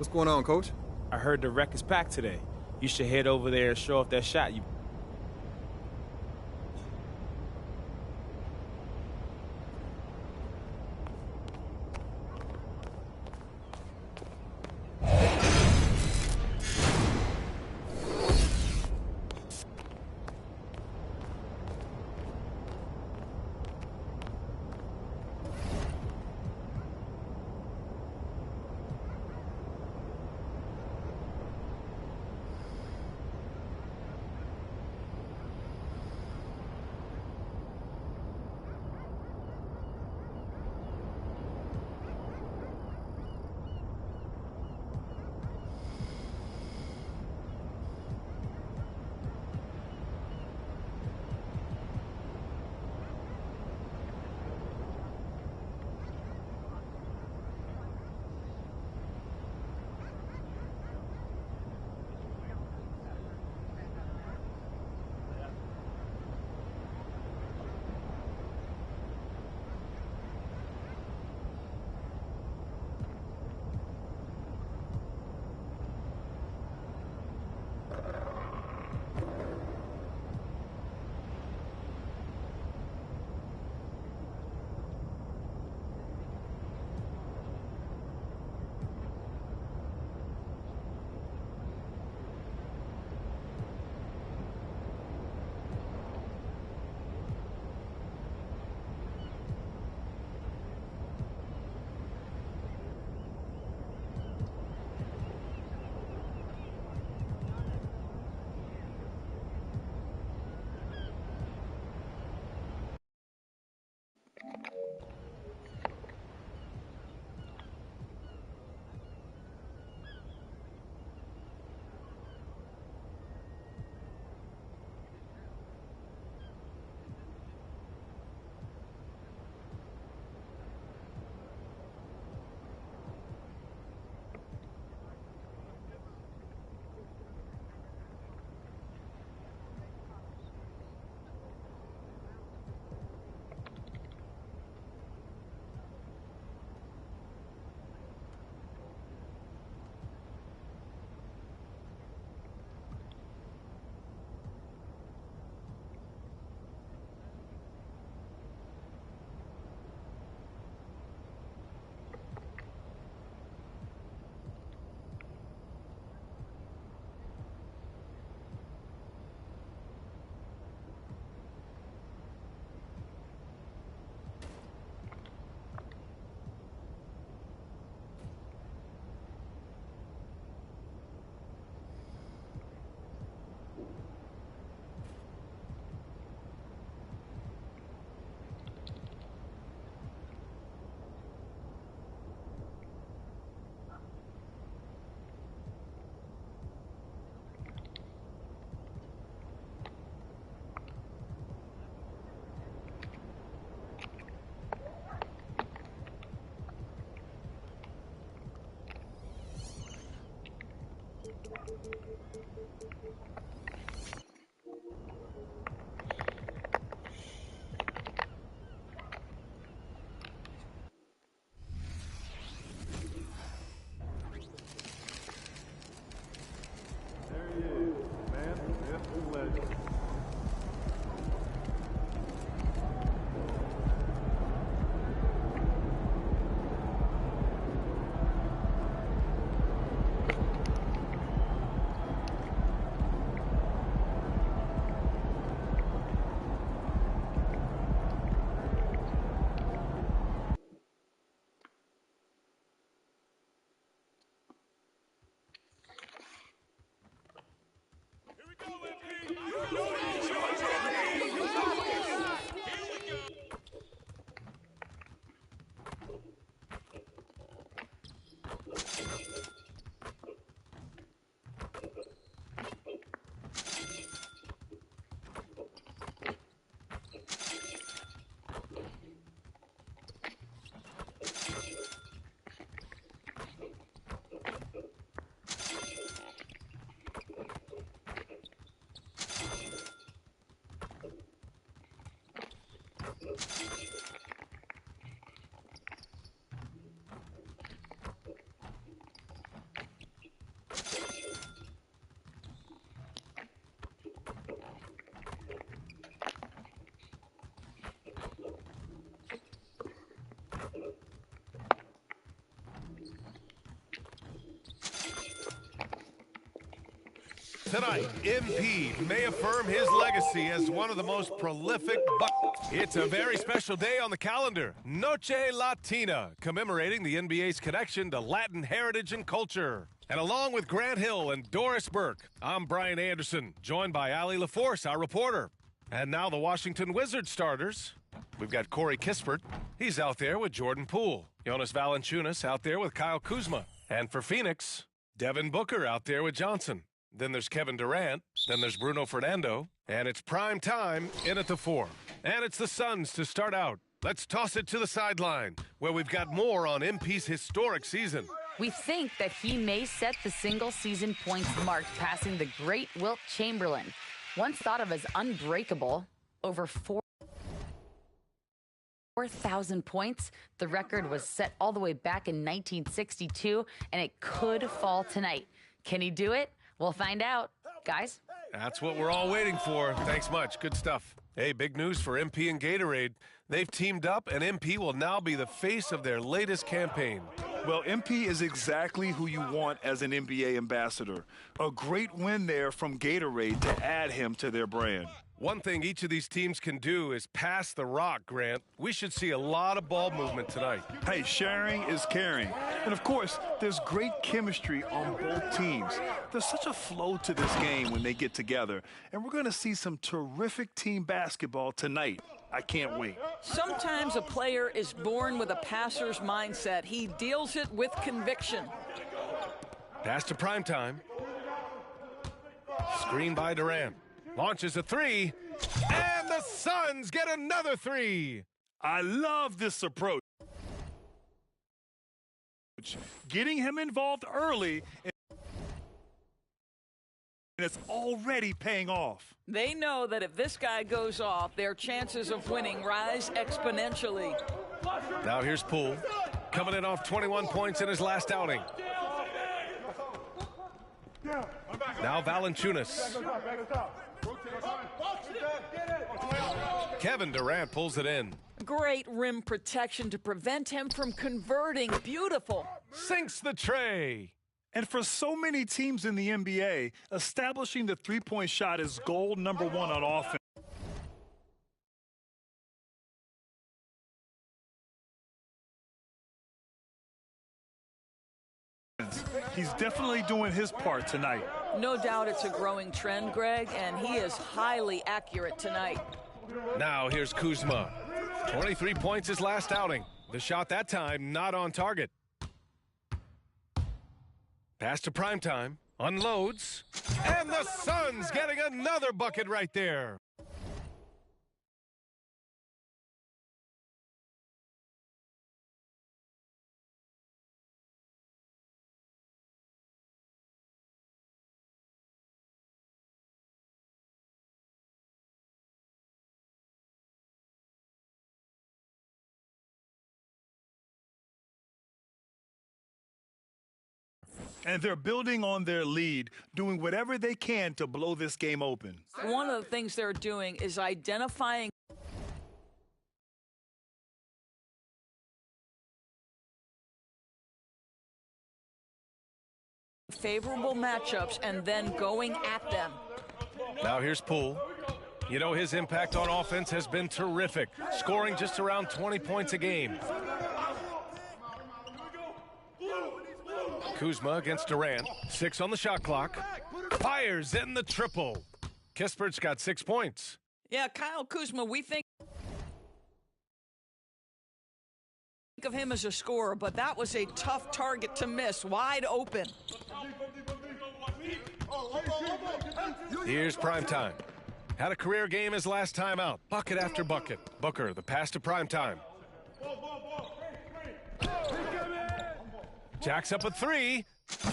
What's going on, Coach? I heard the wreck is packed today. You should head over there and show off that shot you... Tonight, MP may affirm his legacy as one of the most prolific It's a very special day on the calendar, Noche Latina, commemorating the NBA's connection to Latin heritage and culture. And along with Grant Hill and Doris Burke, I'm Brian Anderson, joined by Allie LaForce, our reporter. And now the Washington Wizards starters. We've got Corey Kispert. He's out there with Jordan Poole. Jonas Valanciunas out there with Kyle Kuzma. And for Phoenix, Devin Booker out there with Johnson. Then there's Kevin Durant. Then there's Bruno Fernando. And it's prime time in at the 4. And it's the Suns to start out. Let's toss it to the sideline, where we've got more on MP's historic season. We think that he may set the single-season points mark, passing the great Wilt Chamberlain. Once thought of as unbreakable, over 4,000 points. The record was set all the way back in 1962, and it could fall tonight. Can he do it? We'll find out. Guys? That's what we're all waiting for. Thanks much. Good stuff. Hey, big news for MP and Gatorade. They've teamed up, and MP will now be the face of their latest campaign. Well, MP is exactly who you want as an NBA ambassador. A great win there from Gatorade to add him to their brand. One thing each of these teams can do is pass the rock, Grant. We should see a lot of ball movement tonight. Hey, sharing is caring. And, of course, there's great chemistry on both teams. There's such a flow to this game when they get together. And we're going to see some terrific team basketball tonight. I can't wait. Sometimes a player is born with a passer's mindset. He deals it with conviction. Pass to primetime. Screen by Durant. Launches a 3, and the Suns get another 3. I love this approach. Getting him involved early, and it's already paying off. They know that if this guy goes off, their chances of winning rise exponentially. Now here's Poole, coming in off 21 points in his last outing. Now Valanciunas. Kevin Durant pulls it in. Great rim protection to prevent him from converting. Beautiful. Sinks the tray. And for so many teams in the NBA, establishing the three-point shot is goal number 1 on offense. He's definitely doing his part tonight. No doubt it's a growing trend, Greg, and he is highly accurate tonight. Now here's Kuzma. 23 points his last outing. The shot that time not on target. Pass to primetime. Unloads. And the Suns getting another bucket right there. And they're building on their lead, doing whatever they can to blow this game open. One of the things they're doing is identifying favorable matchups and then going at them. Now here's Poole. You know, his impact on offense has been terrific, scoring just around 20 points a game. Kuzma against Durant. 6 on the shot clock. Fires in the triple. Kispert's got 6 points. Yeah, Kyle Kuzma, we think of him as a scorer, but that was a tough target to miss. Wide open. Here's primetime. Had a career game his last time out. Bucket after bucket. Booker, the pass to primetime. Jacks up a 3.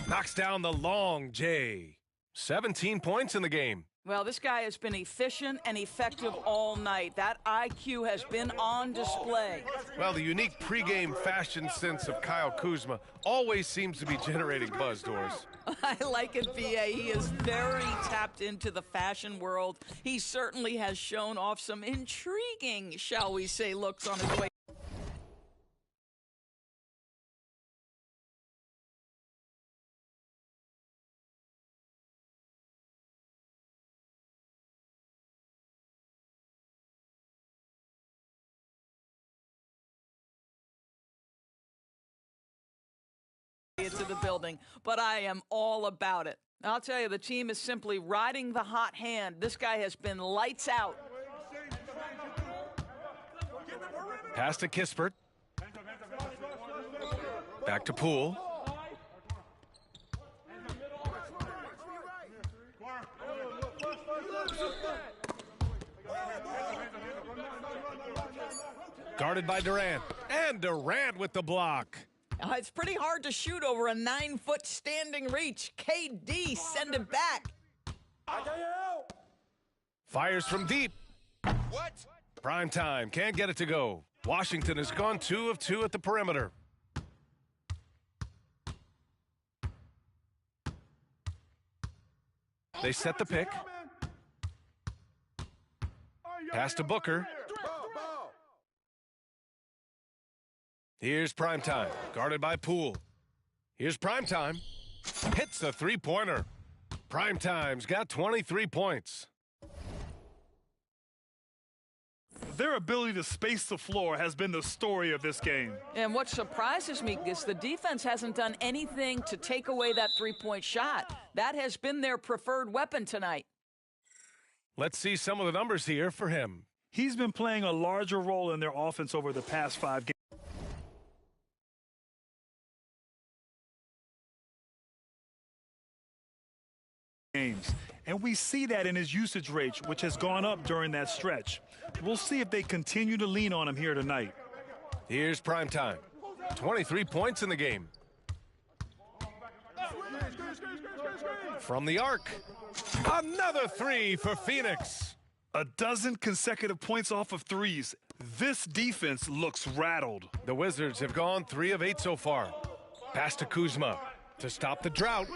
Knocks down the long J. 17 points in the game. Well, this guy has been efficient and effective all night. That IQ has been on display. Well, the unique pregame fashion sense of Kyle Kuzma always seems to be generating buzz, Doris. I like it, VA. He is very tapped into the fashion world. He certainly has shown off some intriguing, shall we say, looks on his way. the building, but I am all about it. I'll tell you, the team is simply riding the hot hand. This guy has been lights out. Pass to Kispert. Back to Poole. Guarded by Durant. And Durant with the block. It's pretty hard to shoot over a 9-foot standing reach. KD, send it back. Fires from deep. What? Prime time. Can't get it to go. Washington has gone 2 of 2 at the perimeter. They set the pick. Pass to Booker. Here's prime time, guarded by Poole. Here's prime time. Hits the three-pointer. Prime time's got 23 points. Their ability to space the floor has been the story of this game. And what surprises me is the defense hasn't done anything to take away that three-point shot. That has been their preferred weapon tonight. Let's see some of the numbers here for him. He's been playing a larger role in their offense over the past 5 games. And we see that in his usage rate, which has gone up during that stretch. We'll see if they continue to lean on him here tonight. Here's prime time. 23 points in the game. From the arc. Another 3 for Phoenix. A dozen consecutive points off of threes. This defense looks rattled. The Wizards have gone 3 of 8 so far. Pass to Kuzma to stop the drought.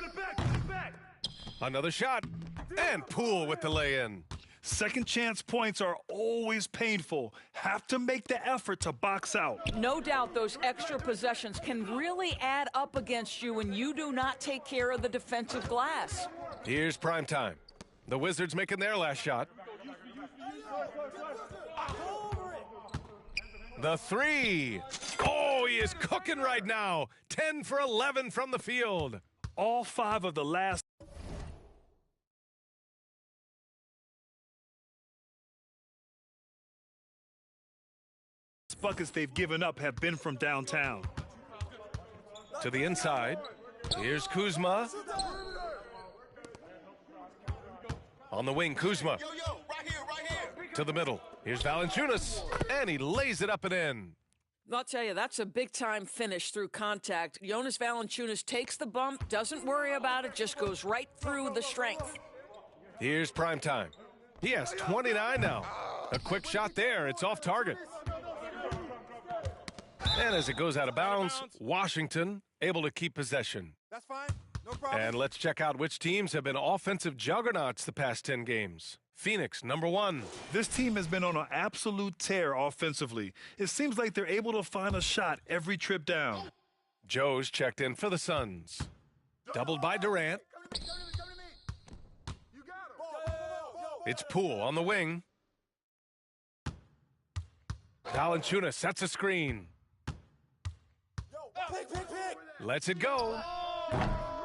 Another shot. And Poole with the lay-in. Second chance points are always painful. Have to make the effort to box out. No doubt those extra possessions can really add up against you when you do not take care of the defensive glass. Here's prime time. The Wizards making their last shot. The 3. Oh, he is cooking right now. 10 for 11 from the field. All 5 of the last buckets they've given up have been from downtown. To the inside. Here's Kuzma. On the wing, Kuzma. Right here. To the middle. Here's Valanciunas. And he lays it up and in. I'll tell you, that's a big-time finish through contact. Jonas Valanciunas takes the bump, doesn't worry about it, just goes right through the strength. Here's prime time. He has 29 now. A quick shot there. It's off target. And as it goes out of bounds, Washington able to keep possession. That's fine. No problem. And let's check out which teams have been offensive juggernauts the past 10 games. Phoenix, number 1. This team has been on an absolute tear offensively. It seems like they're able to find a shot every trip down. Joe's checked in for the Suns. Doubled by Durant. It's Poole on the wing. Valanciunas sets a screen. Lets it go.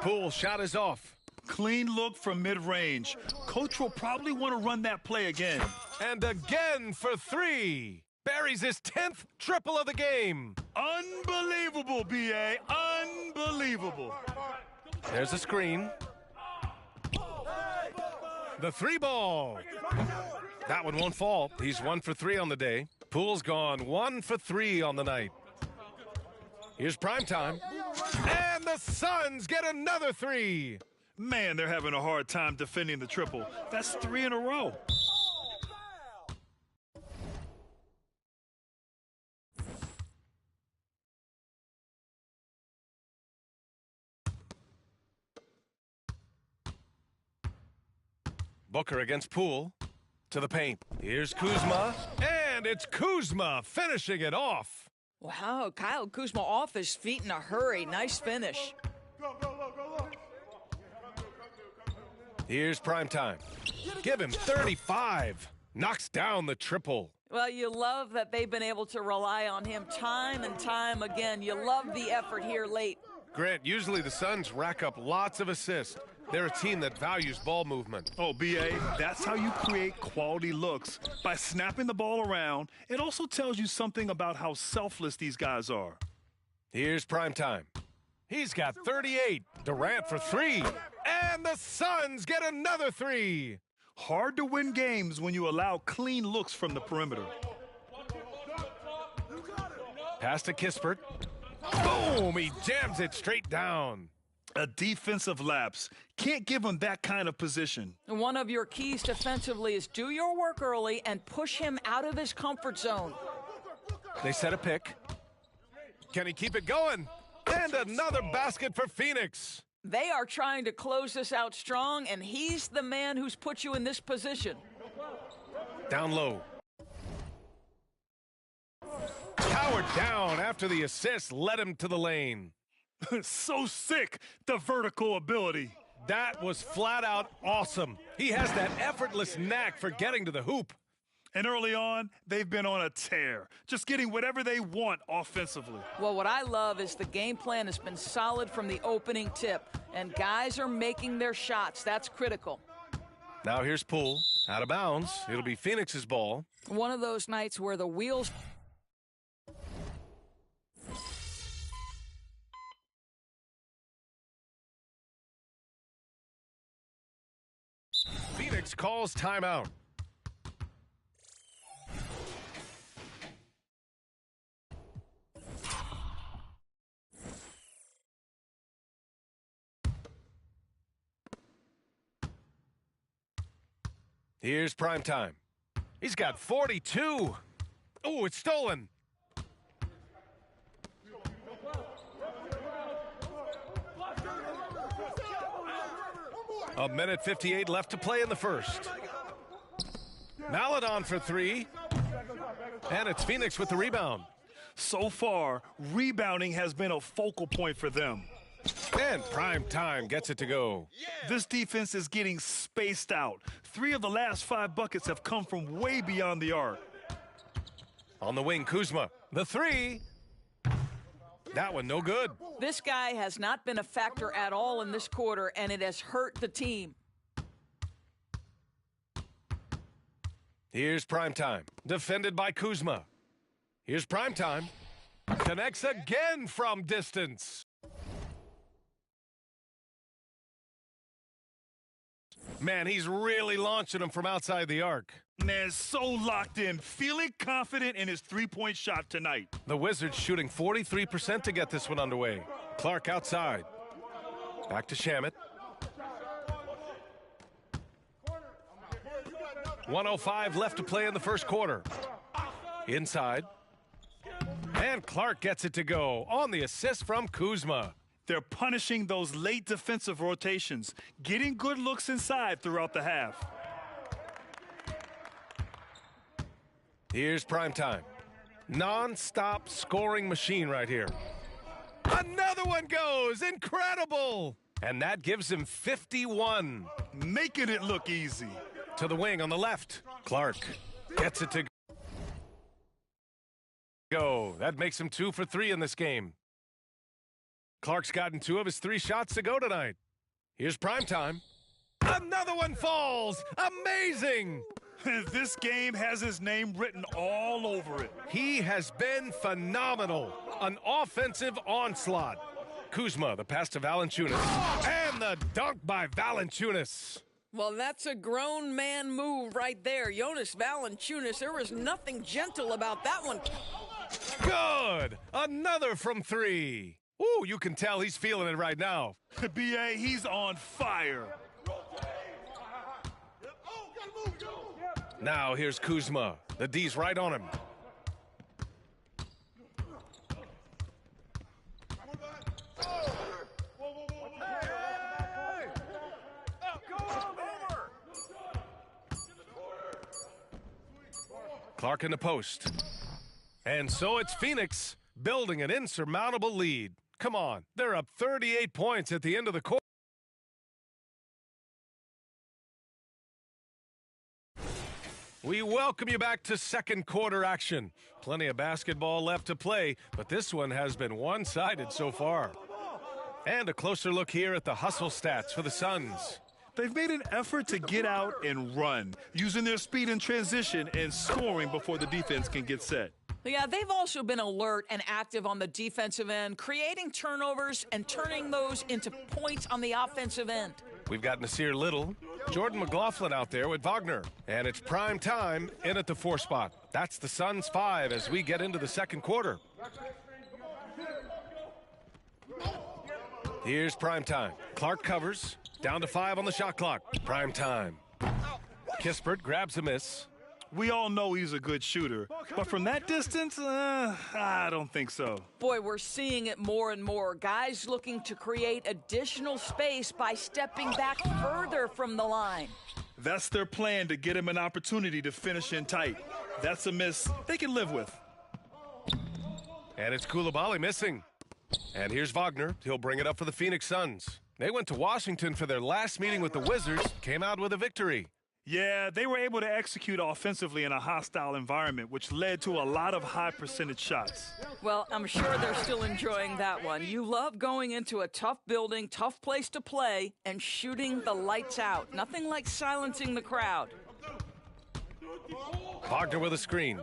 Poole shot is off. Clean look from mid-range. Coach will probably want to run that play again. And again for 3. Buries his 10th triple of the game. Unbelievable, B.A. Unbelievable. There's a screen. The 3 ball. That one won't fall. He's 1 for 3 on the day. Poole's gone 1 for 3 on the night. Here's prime time. And the Suns get another 3. Man, they're having a hard time defending the triple. That's 3 in a row. Booker against Poole. To the paint. Here's Kuzma. And it's Kuzma finishing it off. Wow, Kyle Kuzma off his feet in a hurry. Nice finish. Here's prime time. Give him 35. Knocks down the triple. Well, you love that they've been able to rely on him time and time again. You love the effort here late. Grant, usually the Suns rack up lots of assists. They're a team that values ball movement. Oh, B.A., that's how you create quality looks, by snapping the ball around. It also tells you something about how selfless these guys are. Here's prime time. He's got 38. Durant for three. And the Suns get another three. Hard to win games when you allow clean looks from the perimeter. Pass to Kispert. Boom! He jams it straight down. A defensive lapse. Can't give him that kind of position. One of your keys defensively is do your work early and push him out of his comfort zone. They set a pick. Can he keep it going? And another basket for Phoenix. They are trying to close this out strong, and he's the man who's put you in this position. Down low. Powered down after the assist led him to the lane. So sick, the vertical ability. That was flat out awesome. He has that effortless knack for getting to the hoop. And early on, they've been on a tear, just getting whatever they want offensively. Well, what I love is the game plan has been solid from the opening tip, and guys are making their shots. That's critical. Now here's Poole, out of bounds. It'll be Phoenix's ball. One of those nights where the wheels... Phoenix calls timeout. Here's prime time. He's got 42. Oh, it's stolen. A minute 58 left to play in the first. Maladon for three. And it's Phoenix with the rebound. So far, rebounding has been a focal point for them. And prime time gets it to go. This defense is getting spaced out. 3 of the last 5 buckets have come from way beyond the arc. On the wing, Kuzma. The three. That one no good. This guy has not been a factor at all in this quarter, and it has hurt the team. Here's prime time. Defended by Kuzma. Here's prime time. Connects again from distance. Man, he's really launching him from outside the arc. Man, so locked in, feeling confident in his three-point shot tonight. The Wizards shooting 43% to get this one underway. Clark outside. Back to Shamet. 1:05 left to play in the first quarter. Inside. And Clark gets it to go on the assist from Kuzma. They're punishing those late defensive rotations, getting good looks inside throughout the half. Here's prime time. Non-stop scoring machine right here. Another one goes. Incredible. And that gives him 51. Making it look easy. To the wing on the left. Clark gets it to go. That makes him 2 for 3 in this game. Clark's gotten 2 of his 3 shots to go tonight. Here's prime time. Another one falls. Amazing. This game has his name written all over it. He has been phenomenal. An offensive onslaught. Kuzma, the pass to Valanciunas. And the dunk by Valanciunas. Well, that's a grown man move right there. Jonas Valanciunas, there was nothing gentle about that one. Good. Another from 3. Ooh, you can tell he's feeling it right now. B.A., he's on fire. Now here's Kuzma. The D's right on him. Clark in the post. And so it's Phoenix building an insurmountable lead. Come on, they're up 38 points at the end of the quarter. We welcome you back to second quarter action. Plenty of basketball left to play, but this one has been one-sided so far. And a closer look here at the hustle stats for the Suns. They've made an effort to get out and run, using their speed in transition and scoring before the defense can get set. Yeah, they've also been alert and active on the defensive end, creating turnovers and turning those into points on the offensive end. We've got Nasir Little, Jordan McLaughlin out there with Wagner. And it's prime time in at the 4 spot. That's the Suns 5 as we get into the second quarter. Here's prime time. Clark covers. Down to 5 on the shot clock. Prime time. Kispert grabs a miss. We all know he's a good shooter, but from that distance, I don't think so. Boy, we're seeing it more and more. Guys looking to create additional space by stepping back further from the line. That's their plan, to get him an opportunity to finish in tight. That's a miss they can live with. And it's Coulibaly missing. And here's Wagner. He'll bring it up for the Phoenix Suns. They went to Washington for their last meeting with the Wizards, came out with a victory. Yeah, they were able to execute offensively in a hostile environment, which led to a lot of high percentage shots. Well, I'm sure they're still enjoying that one. You love going into a tough building, tough place to play, and shooting the lights out. Nothing like silencing the crowd. Wagner with a screen.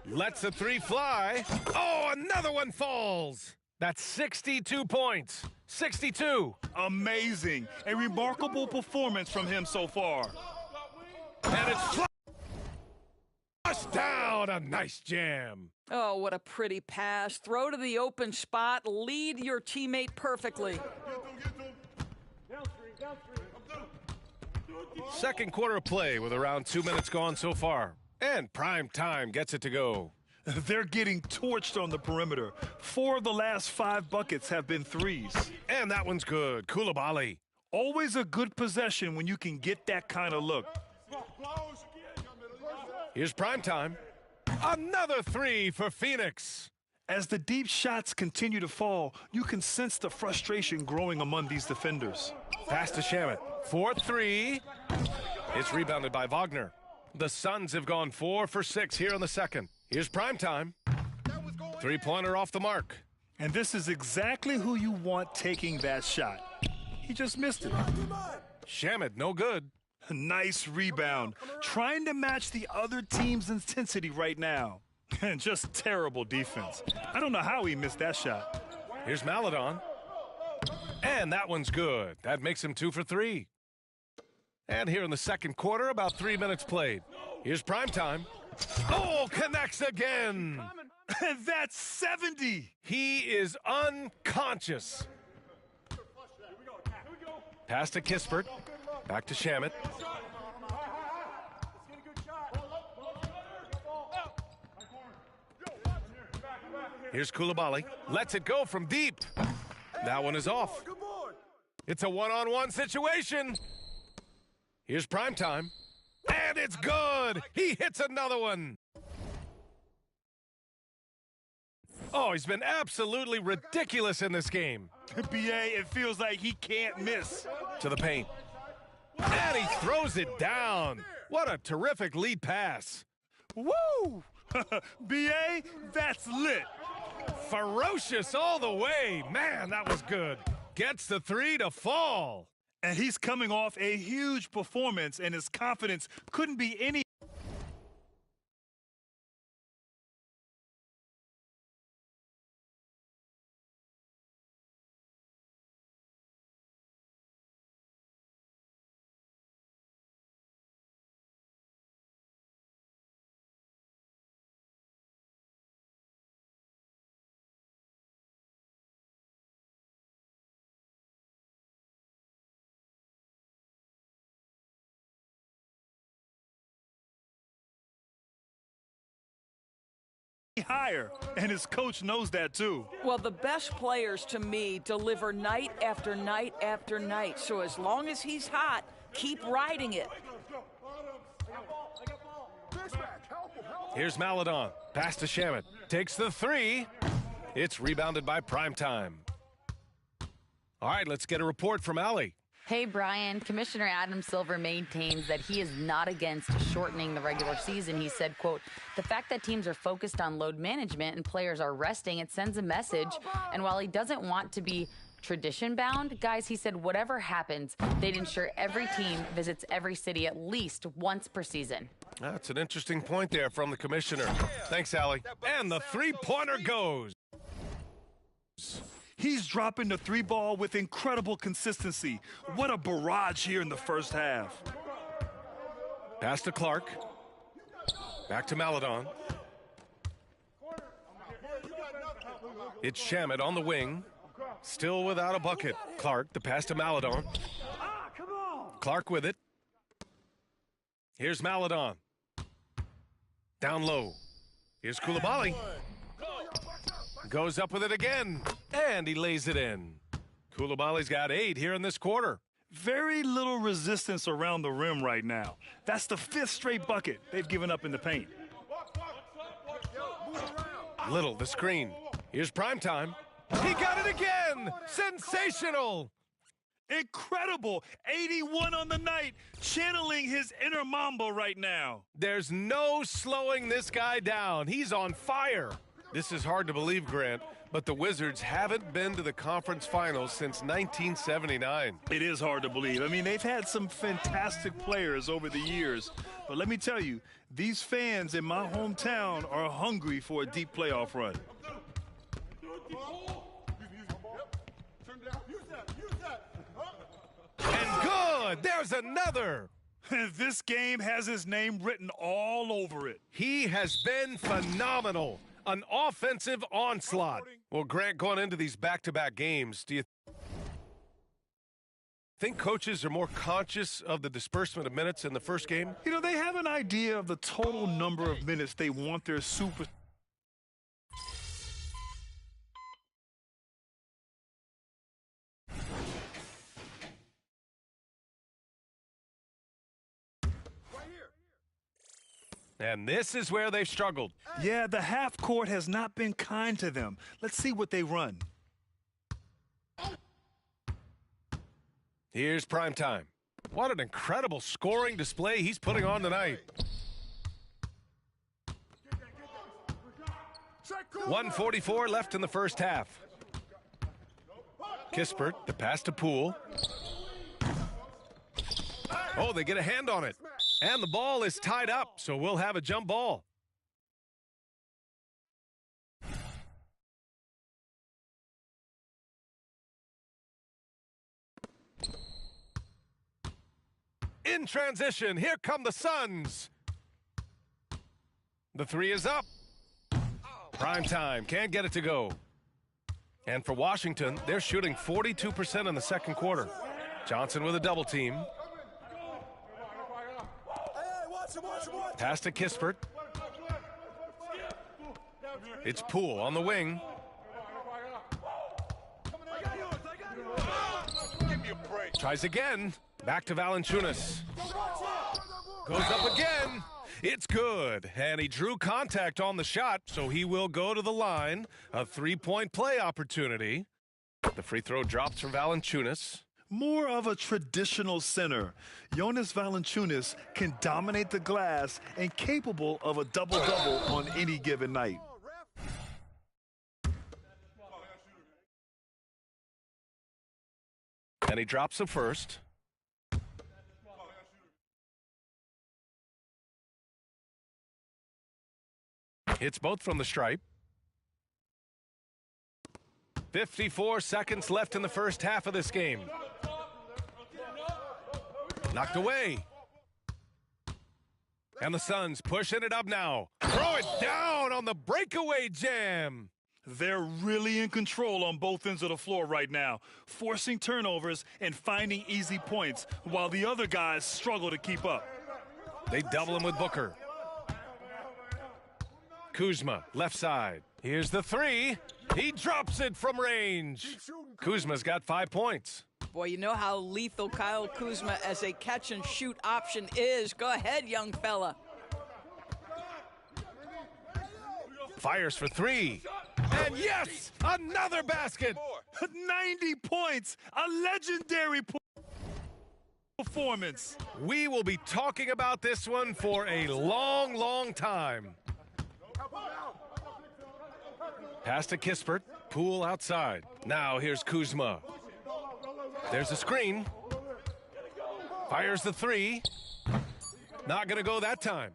Lets a 3 fly. Oh, another one falls. That's 62 points. 62. Amazing. A remarkable performance from him so far. And it's flushed down. A nice jam. Oh, what a pretty pass. Throw to the open spot. Lead your teammate perfectly. Second quarter of play with around 2 minutes gone so far. And prime time gets it to go. They're getting torched on the perimeter. 4 of the last 5 buckets have been threes. And that one's good. Coulibaly. Always a good possession when you can get that kind of look. Here's prime time. Another 3 for Phoenix. As the deep shots continue to fall, you can sense the frustration growing among these defenders. Pass to Shamet. 4-3. It's rebounded by Wagner. The Suns have gone 4 for 6 here in the second. Here's prime time. 3-pointer off the mark. And this is exactly who you want taking that shot. He just missed it. Shamet, no good. Nice rebound. Trying to match the other team's intensity right now. And just terrible defense. I don't know how he missed that shot. Here's Maladon. And that one's good. That makes him 2 for 3. And here in the second quarter, about 3 minutes played. Here's prime time. Oh, connects again. That's 70. He is unconscious. Pass to Kispert. Back to Shamet. Here's Coulibaly. Lets it go from deep. That one is off. It's a one-on-one situation. Here's prime time. And it's good. He hits another one. Oh, he's been absolutely ridiculous in this game. BA, it feels like he can't miss. To the paint. And he throws it down. What a terrific lead pass. Woo! BA, that's lit. Ferocious all the way. Man, that was good. Gets the 3 to fall. And he's coming off a huge performance, and his confidence couldn't be any. Higher, and his coach knows that too. Well, the best players to me deliver night after night after night. So as long as he's hot, keep riding it. Here's Maladon. Pass to Shamet. Takes the 3. It's rebounded by Primetime. All right, let's get a report from Allie. Hey, Brian. Commissioner Adam Silver maintains that he is not against shortening the regular season. He said, quote, the fact that teams are focused on load management and players are resting, it sends a message. And while he doesn't want to be tradition-bound. Guys, he said whatever happens, they'd ensure every team visits every city at least once per season. That's an interesting point there from the commissioner. Thanks, Allie. And the three-pointer goes. He's dropping the three ball with incredible consistency. What a barrage here in the first half. Pass to Clark. Back to Maladon. It's Shamet on the wing. Still without a bucket. Clark, the pass to Maladon. Clark with it. Here's Maladon. Down low. Here's Koulibaly. Goes up with it again. And he lays it in. Koulibaly's got 8 here in this quarter. Very little resistance around the rim right now. That's the 5th straight bucket they've given up in the paint. Little, the screen. Here's Primetime. He got it again! Sensational! Incredible! 81 on the night, channeling his inner Mamba right now. There's no slowing this guy down. He's on fire. This is hard to believe, Grant, but the Wizards haven't been to the conference finals since 1979. It is hard to believe. I mean, they've had some fantastic players over the years, but let me tell you, these fans in my hometown are hungry for a deep playoff run. And good! There's another! This game has his name written all over it. He has been phenomenal. An offensive onslaught. Well, Grant, going into these back-to-back games, do you think coaches are more conscious of the disbursement of minutes in the first game? You know, they have an idea of the total number of minutes they want their super. And this is where they've struggled. Yeah, the half court has not been kind to them. Let's see what they run. Here's Primetime. What an incredible scoring display he's putting on tonight. 1:44 left in the first half. Kispert, the pass to Poole. Oh, they get a hand on it. And the ball is tied up, so we'll have a jump ball. In transition, here come the Suns. The three is up. Primetime, can't get it to go. And for Washington, they're shooting 42% in the second quarter. Johnson with a double team. Pass to Kispert. It's Poole on the wing. Tries again. Back to Valanciunas. Goes up again. It's good. And he drew contact on the shot, so he will go to the line. A three-point play opportunity. The free throw drops from Valanciunas. More of a traditional center. Jonas Valanciunas can dominate the glass and capable of a double-double on any given night. And he drops the first. Hits both from the stripe. 54 seconds left in the first half of this game. Knocked away. And the Suns pushing it up now. Throw it down on the breakaway jam. They're really in control on both ends of the floor right now, forcing turnovers and finding easy points while the other guys struggle to keep up. They double him with Booker. Kuzma, left side. Here's the three. He drops it from range. Kuzma's got 5 points. Boy, you know how lethal Kyle Kuzma as a catch-and-shoot option is. Go ahead, young fella. Fires for three. And yes, another basket. 90 points, a legendary performance. We will be talking about this one for a long, long time. Pass to Kispert. Poole outside. Now here's Kuzma. There's a screen. Fires the three. Not going to go that time.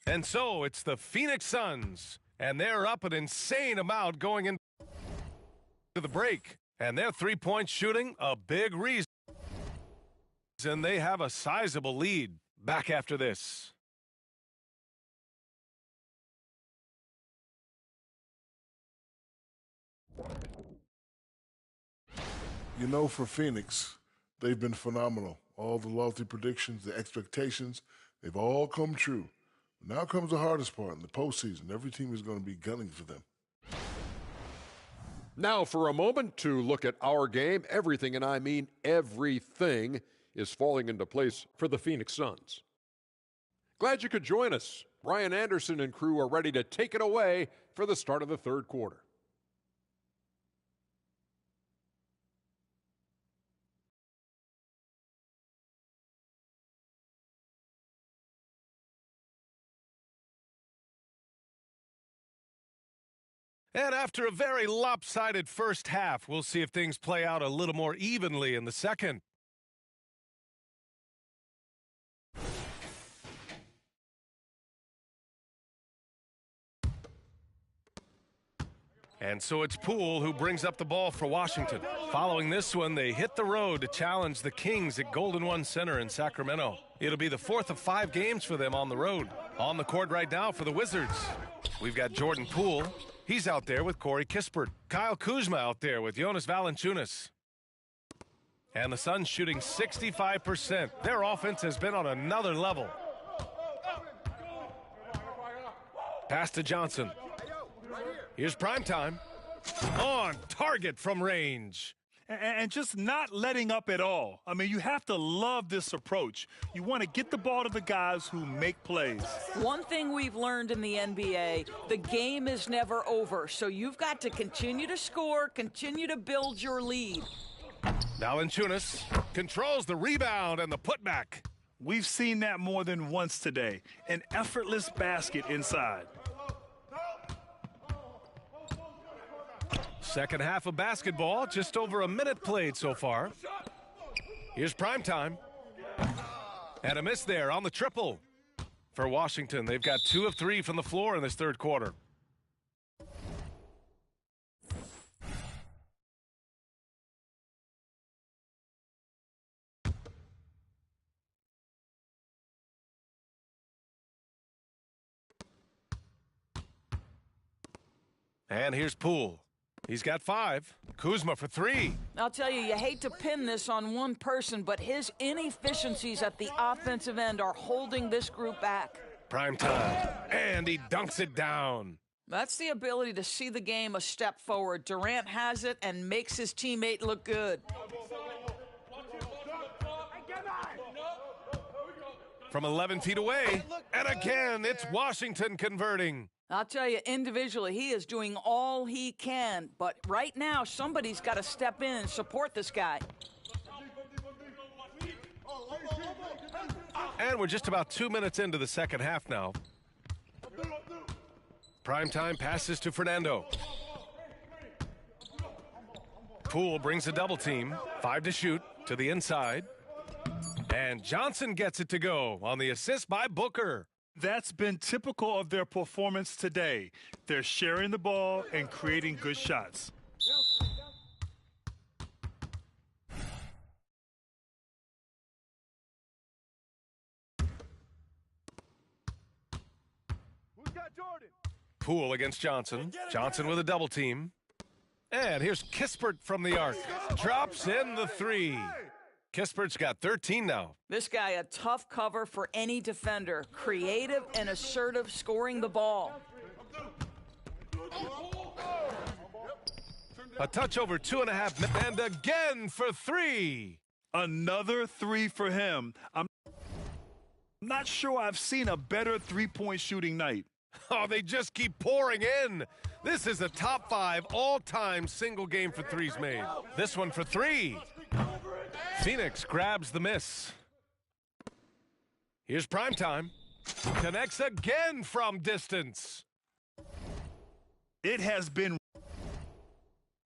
And so it's the Phoenix Suns. And they're up an insane amount going into the break. And their three-point shooting, a big reason. And they have a sizable lead. Back after this. You know, for Phoenix, they've been phenomenal. All the lofty predictions, the expectations, they've all come true. Now comes the hardest part in the postseason. Every team is going to be gunning for them. Now for a moment to look at our game. Everything, and I mean everything, is falling into place for the Phoenix Suns. Glad you could join us. Brian Anderson and crew are ready to take it away for the start of the third quarter. And after a very lopsided first half, we'll see if things play out a little more evenly in the second. And so it's Poole who brings up the ball for Washington. Following this one, they hit the road to challenge the Kings at Golden One Center in Sacramento. It'll be the fourth of 5 games for them on the road. On the court right now for the Wizards, we've got Jordan Poole. He's out there with Corey Kispert. Kyle Kuzma out there with Jonas Valanciunas. And the Suns shooting 65%. Their offense has been on another level. Pass to Johnson. Here's primetime. On target from range. And just not letting up at all. I mean, you have to love this approach. You want to get the ball to the guys who make plays. One thing we've learned in the NBA, the game is never over. So you've got to continue to score, continue to build your lead. Valanciunas controls the rebound and the putback. We've seen that more than once today. An effortless basket inside. Second half of basketball, just over a minute played so far. Here's primetime. And a miss there on the triple for Washington. They've got 2 of 3 from the floor in this third quarter. And here's Poole. He's got 5. Kuzma for 3. I'll tell you, you hate to pin this on one person, but his inefficiencies at the offensive end are holding this group back. Prime time. And he dunks it down. That's the ability to see the game a step forward. Durant has it and makes his teammate look good. From 11 feet away. And again, it's Washington converting. I'll tell you, individually, he is doing all he can. But right now, somebody's got to step in and support this guy. And we're just about 2 minutes into the second half now. Primetime passes to Fernando. Poole brings a double team. 5 to shoot to the inside. And Johnson gets it to go on the assist by Booker. That's been typical of their performance today. They're sharing the ball and creating good shots. Poole against Johnson. Johnson with a double team. And here's Kispert from the arc. Drops in the 3. Kispert's got 13 now. This guy, a tough cover for any defender. Creative and assertive, scoring the ball. A touch over 2.5 minutes. And again for 3. Another 3 for him. I'm not sure I've seen a better three-point shooting night. Oh, they just keep pouring in. This is a top 5 all-time single game for threes made. This one for 3. Phoenix grabs the miss. Here's primetime. Connects again from distance. It has been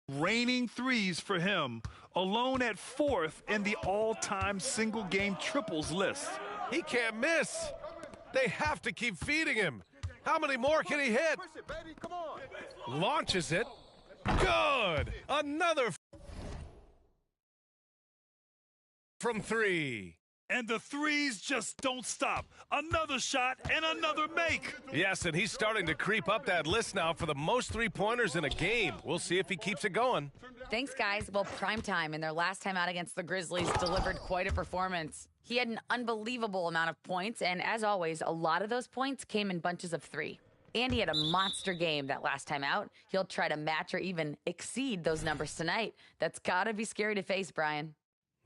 raining threes for him, alone at 4th in the all-time single-game triples list. He can't miss. They have to keep feeding him. How many more can he hit? Launches it. Good. Another from 3. And the threes just don't stop. Another shot and another make. Yes, and he's starting to creep up that list now for the most three-pointers in a game. We'll see if he keeps it going. Thanks, guys. Well, primetime in their last time out against the Grizzlies delivered quite a performance. He had an unbelievable amount of points, and as always, a lot of those points came in bunches of 3. And he had a monster game that last time out. He'll try to match or even exceed those numbers tonight. That's gotta be scary to face, Brian.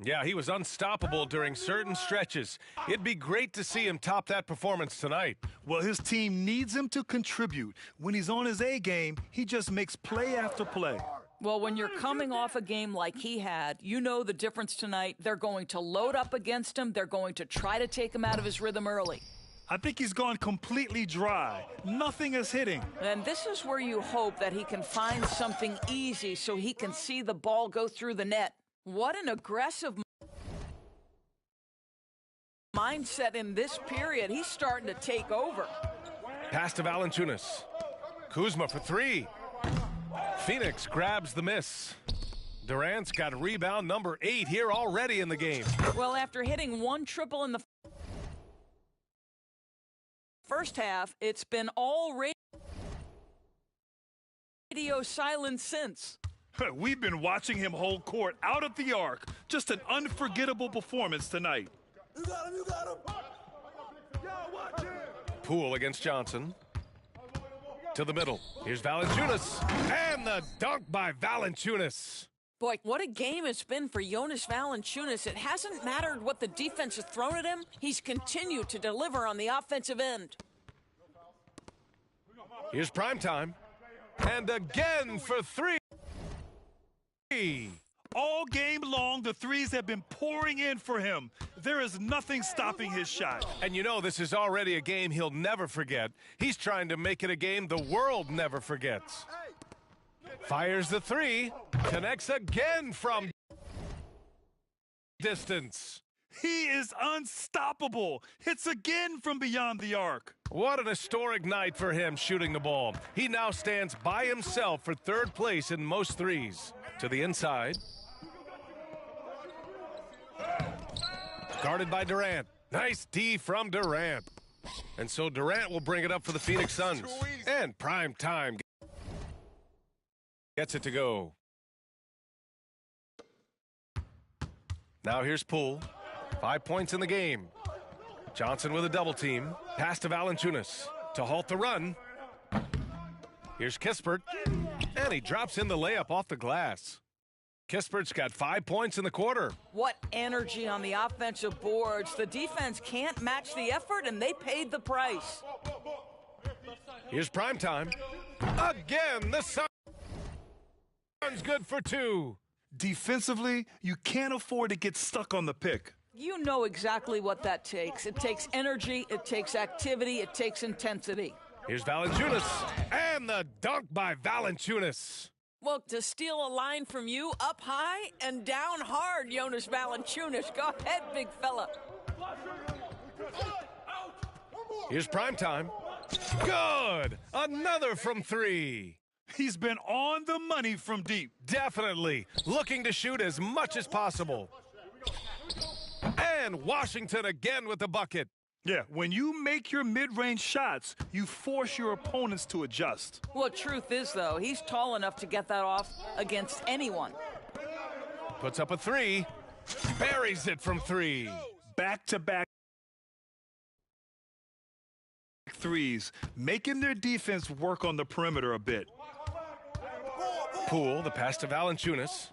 Yeah, he was unstoppable during certain stretches. It'd be great to see him top that performance tonight. Well, his team needs him to contribute. When he's on his A game, he just makes play after play. Well, when you're coming off a game like he had, you know the difference tonight. They're going to load up against him. They're going to try to take him out of his rhythm early. I think he's gone completely dry. Nothing is hitting. And this is where you hope that he can find something easy so he can see the ball go through the net. What an aggressive mindset in this period. He's starting to take over. Pass to Valanciunas. Kuzma for 3. Phoenix grabs the miss. Durant's got rebound number 8 here already in the game. Well, after hitting 1 triple in the first half, it's been all radio silence since. We've been watching him hold court out at the arc. Just an unforgettable performance tonight. You got him, you got him. Yo, watch him. Poole against Johnson. To the middle. Here's Valanciunas. And the dunk by Valanciunas. Boy, what a game it's been for Jonas Valanciunas. It hasn't mattered what the defense has thrown at him. He's continued to deliver on the offensive end. Here's primetime. And again for 3. All game long, the threes have been pouring in for him. There is nothing stopping his shot. And you know this is already a game he'll never forget. He's trying to make it a game the world never forgets. Fires the 3. Connects again from distance. He is unstoppable. Hits again from beyond the arc. What an historic night for him shooting the ball. He now stands by himself for 3rd place in most threes. To the inside. Guarded by Durant. Nice D from Durant. And so Durant will bring it up for the Phoenix Suns. And prime time gets it to go. Now here's Poole. 5 points in the game. Johnson with a double team. Pass to Valanciunas to halt the run. Here's Kispert. And he drops in the layup off the glass. Kispert's got 5 points in the quarter. What energy on the offensive boards. The defense can't match the effort, and they paid the price. Here's primetime. Again, the Suns good for 2. Defensively, you can't afford to get stuck on the pick. You know exactly what that takes. It takes energy, it takes activity, it takes intensity. Here's Valanciunas, and the dunk by Valanciunas. Well, to steal a line from you, up high and down hard, Jonas Valanciunas. Go ahead, big fella. Here's primetime. Good! Another from 3. He's been on the money from deep. Definitely. Looking to shoot as much as possible. And Washington again with the bucket. Yeah, when you make your mid-range shots, you force your opponents to adjust. Well, truth is, though, he's tall enough to get that off against anyone. Puts up a 3. Buries it from 3. Back-to-back threes, making their defense work on the perimeter a bit. Poole, the pass to Valanciunas.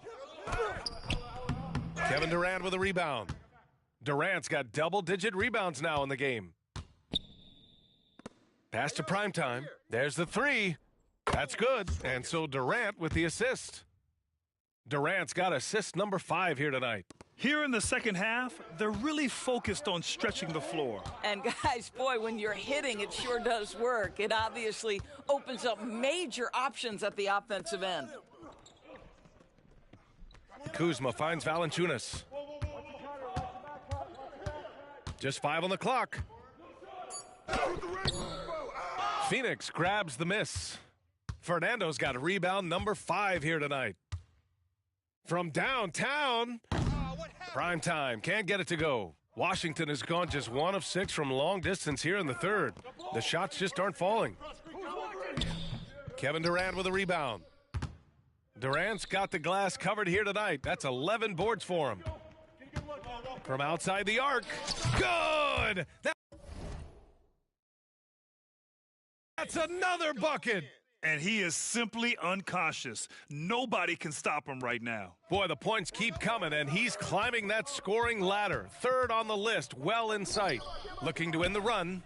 Kevin Durant with a rebound. Durant's got double-digit rebounds now in the game. Pass to primetime. There's the 3. That's good. And so Durant with the assist. Durant's got assist number 5 here tonight. Here in the second half, they're really focused on stretching the floor. And guys, boy, when you're hitting, it sure does work. It obviously opens up major options at the offensive end. Kuzma finds Valanciunas. Just 5 on the clock. Phoenix grabs the miss. Fernando's got a rebound number 5 here tonight. From downtown, prime time, can't get it to go. Washington has gone just 1 of 6 from long distance here in the third. The shots just aren't falling. Kevin Durant with a rebound. Durant's got the glass covered here tonight. That's 11 boards for him. From outside the arc, good! That's another bucket! And he is simply unconscious. Nobody can stop him right now. Boy, the points keep coming, and he's climbing that scoring ladder. Third on the list, well in sight. Looking to win the run.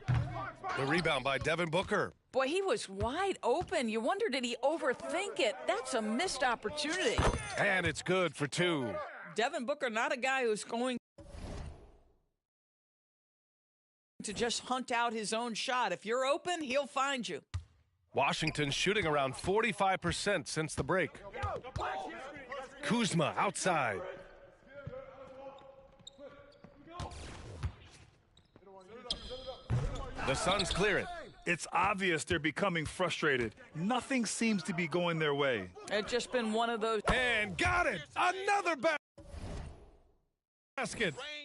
The rebound by Devin Booker. Boy, he was wide open. You wonder, did he overthink it? That's a missed opportunity. And it's good for 2. Devin Booker, not a guy who's going to just hunt out his own shot. If you're open, he'll find you. Washington shooting around 45% since the break. Kuzma outside. The Suns clear it. It's obvious they're becoming frustrated. Nothing seems to be going their way. It's just been one of those. And got it! Another basket!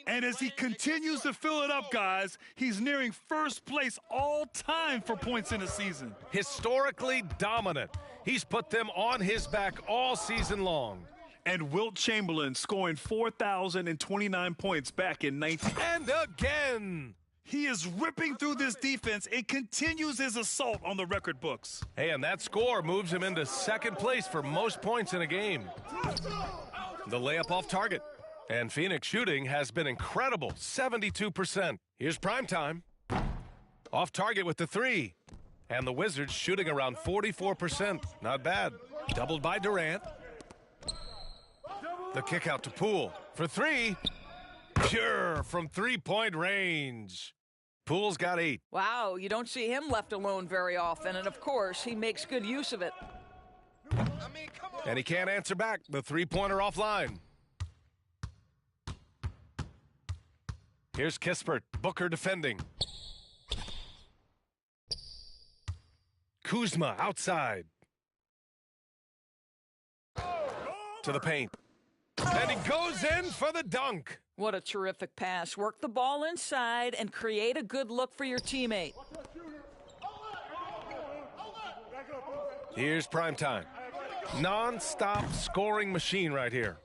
And as he continues to fill it up, guys, he's nearing first place all time for points in a season. Historically dominant. He's put them on his back all season long. And Wilt Chamberlain scoring 4,029 points back in 19. And again! He is ripping through this defense and continues his assault on the record books. Hey, and that score moves him into second place for most points in a game. The layup off target. And Phoenix shooting has been incredible, 72%. Here's primetime. Off target with the 3. And the Wizards shooting around 44%. Not bad. Doubled by Durant. The kick out to Poole for 3. Pure from three-point range. Poole's got 8. Wow, you don't see him left alone very often, and of course, he makes good use of it. And he can't answer back. The three-pointer offline. Here's Kispert. Booker defending. Kuzma outside. To the paint. And he goes in for the dunk. What a terrific pass. Work the ball inside and create a good look for your teammate. Here's primetime. Non-stop scoring machine right here.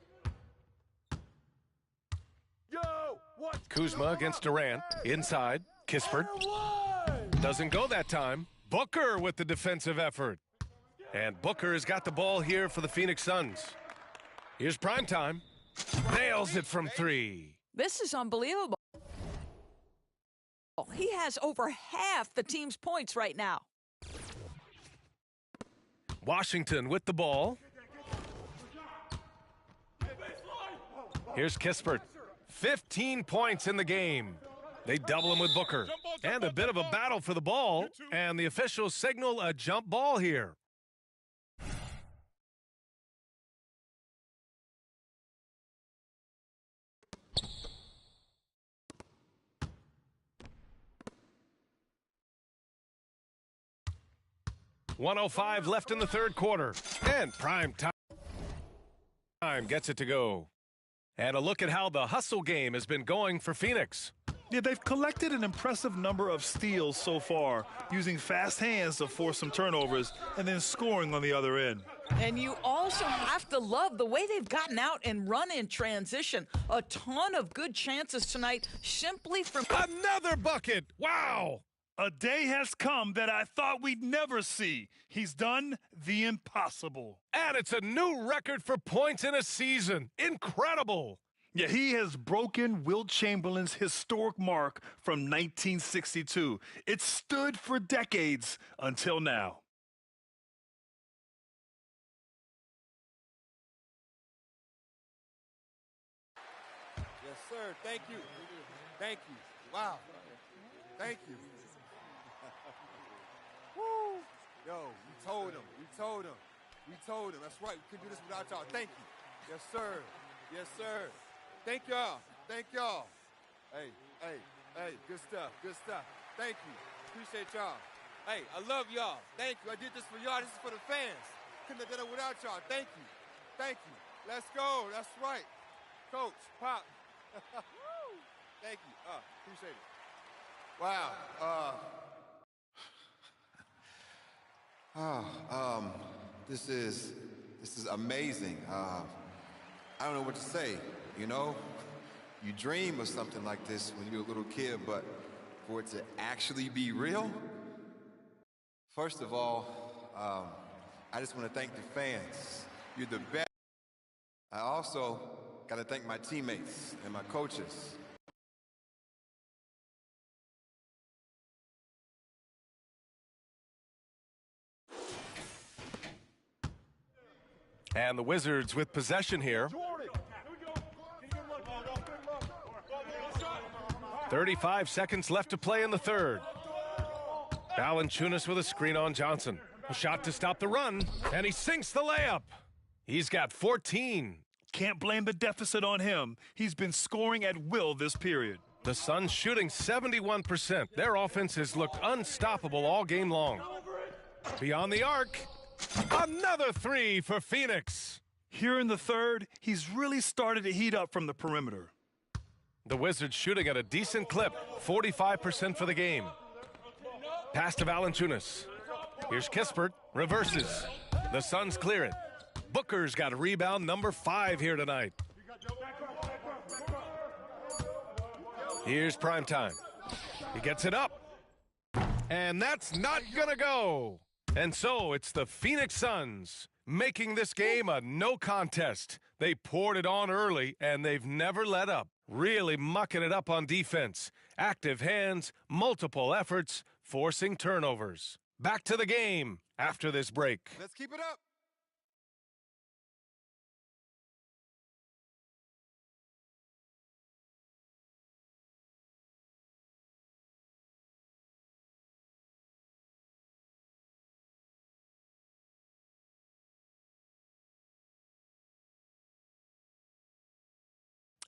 Kuzma against Durant. Inside. Kispert. Doesn't go that time. Booker with the defensive effort. And Booker has got the ball here for the Phoenix Suns. Here's primetime. Nails it from 3. This is unbelievable. He has over half the team's points right now. Washington with the ball. Here's Kispert. 15 points in the game. They double him with Booker. And a bit of a battle for the ball. And the officials signal a jump ball here. .105 left in the third quarter. And prime time gets it to go. And a look at how the hustle game has been going for Phoenix. Yeah, they've collected an impressive number of steals so far, using fast hands to force some turnovers and then scoring on the other end. And you also have to love the way they've gotten out and run in transition. A ton of good chances tonight simply from... Another bucket! Wow! A day has come that I thought we'd never see. He's done the impossible. And it's a new record for points in a season. Incredible! Yeah, he has broken Wilt Chamberlain's historic mark from 1962. It stood for decades until now. sir. Thank you. Thank you. Wow. Thank you. Woo. Yo, we told him. We told him. We told him. That's right. We couldn't do this without y'all. Thank you. Yes, sir. Yes, sir. Thank y'all. Thank y'all. Hey, hey, hey. Good stuff. Good stuff. Thank you. Appreciate y'all. Hey, I love y'all. Thank you. I did this for y'all. This is for the fans. Couldn't have done it without y'all. Thank you. Thank you. Let's go. That's right. Coach, Pop. Thank you. Appreciate it. Wow. This is amazing. I don't know what to say, you know? You dream of something like this when you're a little kid, but for it to actually be real? First of all, I just want to thank the fans. You're the best. I also got to thank my teammates and my coaches. And the Wizards with possession here. 35 seconds left to play in the third. Valanciunas with a screen on Johnson. A shot to stop the run, and he sinks the layup. He's got 14. Can't blame the deficit on him. He's been scoring at will this period. The Suns shooting 71%. Their offense has looked unstoppable all game long. Beyond the arc, another three for Phoenix. Here in the third, he's really started to heat up from the perimeter. The Wizards shooting at a decent clip, 45% for the game. Pass to Valanciunas. Here's Kispert, reverses. The Suns clear it. Booker's got a rebound number 5 here tonight. Here's Primetime. He gets it up. And that's not gonna go. And so it's the Phoenix Suns making this game a no contest. They poured it on early, and they've never let up. Really mucking it up on defense. Active hands, multiple efforts, forcing turnovers. Back to the game after this break. Let's keep it up.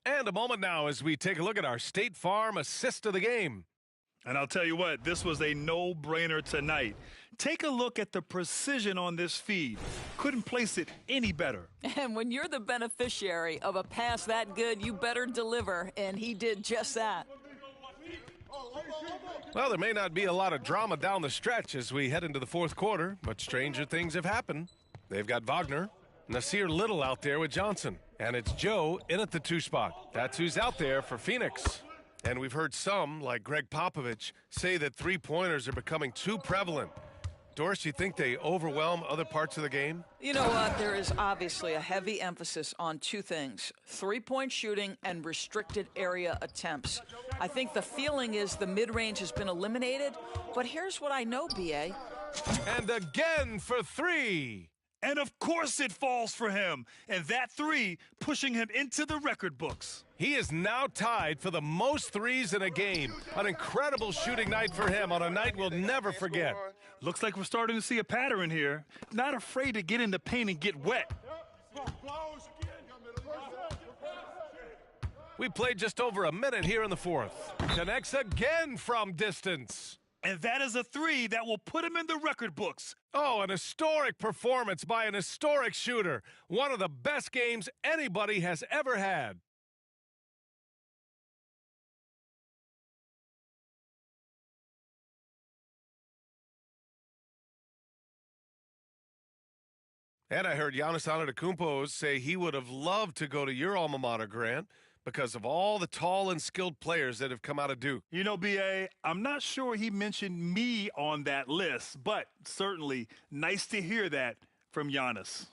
And a moment now as we take a look at our State Farm assist of the game. And I'll tell you what, this was a no-brainer tonight. Take a look at the precision on this feed. Couldn't place it any better. And when you're the beneficiary of a pass that good, you better deliver, and he did just that. Well, there may not be a lot of drama down the stretch as we head into the fourth quarter, but stranger things have happened. They've got Wagner, Nasir Little out there with Johnson, and it's Joe in at the 2 spot. That's who's out there for Phoenix. And we've heard some, like Greg Popovich, say that three-pointers are becoming too prevalent. Doris, you think they overwhelm other parts of the game? You know what? There is obviously a heavy emphasis on 2 things, three-point shooting and restricted area attempts. I think the feeling is the mid-range has been eliminated, but here's what I know, B.A. And again for 3. And of course it falls for him. And that 3 pushing him into the record books. He is now tied for the most threes in a game. An incredible shooting night for him on a night we'll never forget. Looks like we're starting to see a pattern here. Not afraid to get in the paint and get wet. We played just over a minute here in the fourth. Connects again from distance. And that is a 3 that will put him in the record books. Oh, an historic performance by an historic shooter. One of the best games anybody has ever had. And I heard Giannis Antetokounmpo say he would have loved to go to your alma mater, Grant, because of all the tall and skilled players that have come out of Duke. You know, B.A., I'm not sure he mentioned me on that list, but certainly nice to hear that from Giannis.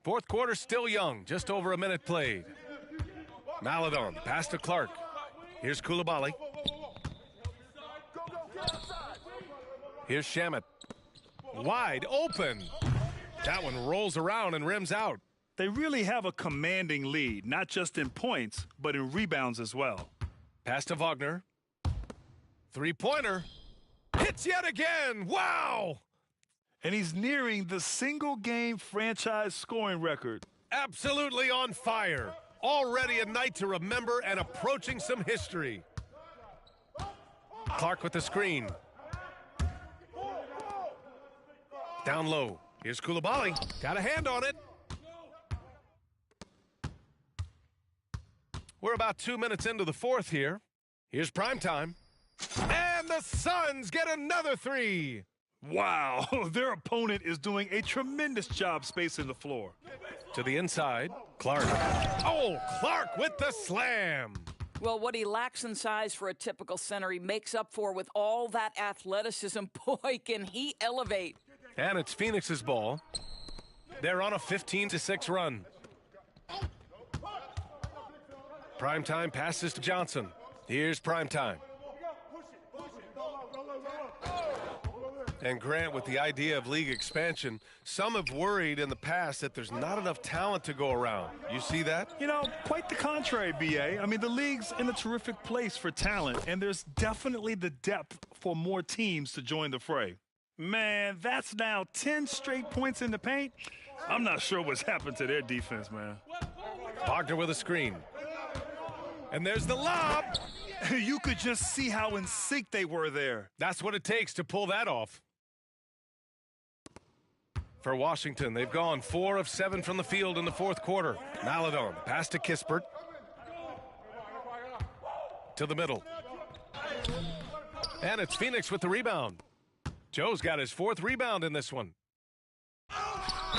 Fourth quarter still young, just over a minute played. Maladon, pass to Clark. Here's Koulibaly. Here's Shamet. Wide open. That one rolls around and rims out. They really have a commanding lead, not just in points, but in rebounds as well. Pass to Wagner. Three-pointer. Hits yet again. Wow! And he's nearing the single-game franchise scoring record. Absolutely on fire. Already a night to remember and approaching some history. Clark with the screen. Down low. Here's Koulibaly. Got a hand on it. We're about 2 minutes into the fourth here. Here's primetime. And the Suns get another three. Wow, their opponent is doing a tremendous job spacing the floor. To the inside, Clark. Oh, Clark with the slam. Well, what he lacks in size for a typical center, he makes up for with all that athleticism. Boy, can he elevate. And it's Phoenix's ball. They're on a 15-6 run. Primetime passes to Johnson. Here's primetime. And Grant, with the idea of league expansion, some have worried in the past that there's not enough talent to go around. You see that? You know, quite the contrary, B.A. I mean, the league's in a terrific place for talent, and there's definitely the depth for more teams to join the fray. Man, that's now 10 straight points in the paint. I'm not sure what's happened to their defense, man. Wagner with a screen. And there's the lob. You could just see how in sync they were there. That's what it takes to pull that off. For Washington, they've gone 4 of 7 from the field in the fourth quarter. Maledon, pass to Kispert. To the middle. And it's Phoenix with the rebound. Joe's got his 4th rebound in this one.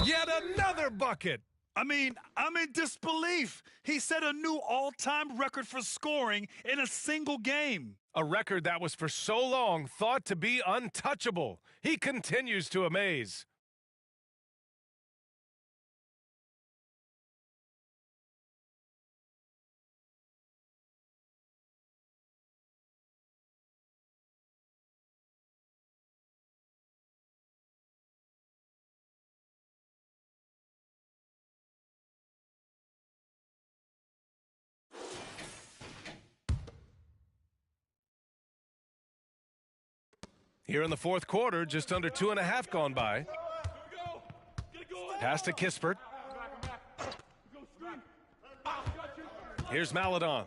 Yet another bucket. I mean, I'm in disbelief. He set a new all-time record for scoring in a single game. A record that was for so long thought to be untouchable. He continues to amaze. Here in the fourth quarter, just under 2.5 gone by. Pass to Kispert. Here's Maledon.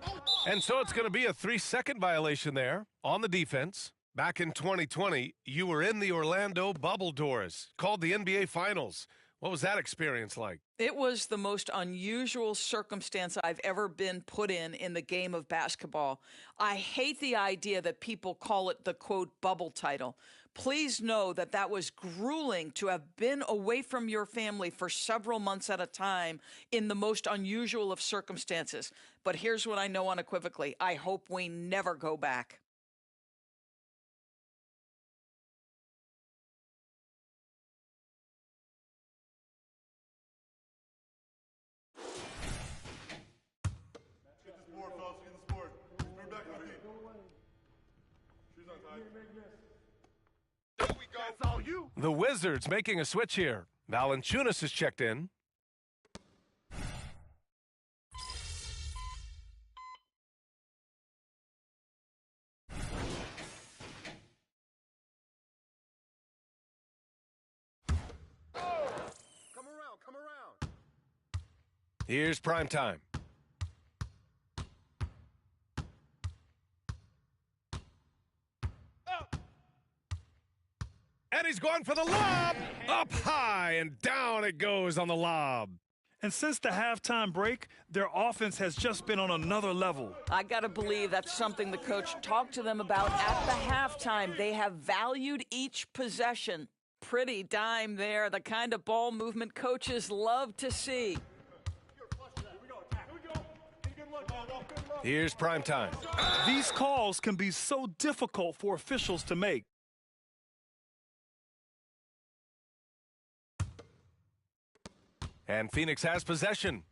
And so it's going to be a 3-second violation there on the defense. Back in 2020, you were in the Orlando bubble doors, called the NBA Finals. What was that experience like? It was the most unusual circumstance I've ever been put in the game of basketball. I hate the idea that people call it the, quote, bubble title. Please know that that was grueling to have been away from your family for several months at a time in the most unusual of circumstances. But here's what I know unequivocally. I hope we never go back. The Wizards making a switch here. Valanciunas is checked in. Come around. Here's primetime. And he's going for the lob. Up high and down it goes on the lob. And since the halftime break, their offense has just been on another level. I got to believe that's something the coach talked to them about at the halftime. They have valued each possession. Pretty dime there, the kind of ball movement coaches love to see. Here's primetime. These calls can be so difficult for officials to make. And Phoenix has possession.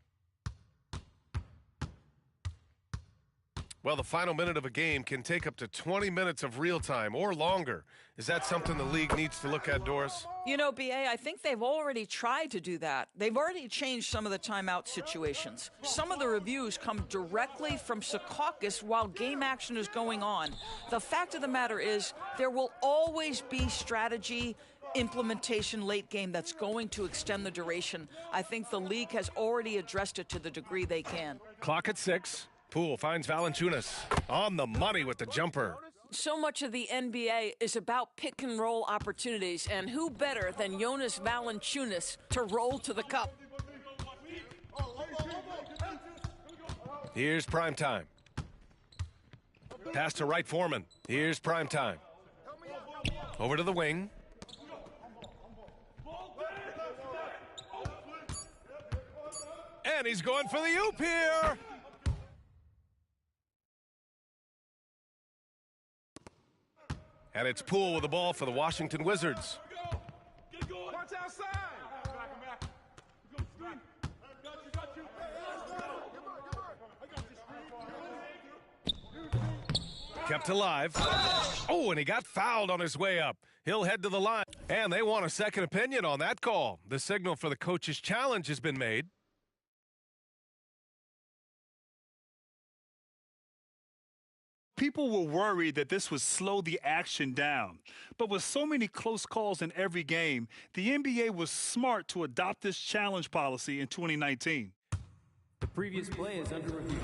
Well, the final minute of a game can take up to 20 minutes of real time or longer. Is that something the league needs to look at, Doris? You know, BA, I think they've already tried to do that. They've already changed some of the timeout situations. Some of the reviews come directly from Secaucus while game action is going on. The fact of the matter is there will always be strategy implementation late game that's going to extend the duration. I think the league has already addressed it to the degree they can. Clock at 6. Poole finds Valanciunas on the money with the jumper. So much of the NBA is about pick and roll opportunities, and who better than Jonas Valanciunas to roll to the cup? Here's prime time. Pass to Wright Foreman. Here's prime time. Over to the wing. And he's going for the oop here. And it's Poole with the ball for the Washington Wizards. Watch outside. Kept alive. Oh, and he got fouled on his way up. He'll head to the line. And they want a second opinion on that call. The signal for the coach's challenge has been made. People were worried that this would slow the action down. But with so many close calls in every game, the NBA was smart to adopt this challenge policy in 2019. The previous play is under review.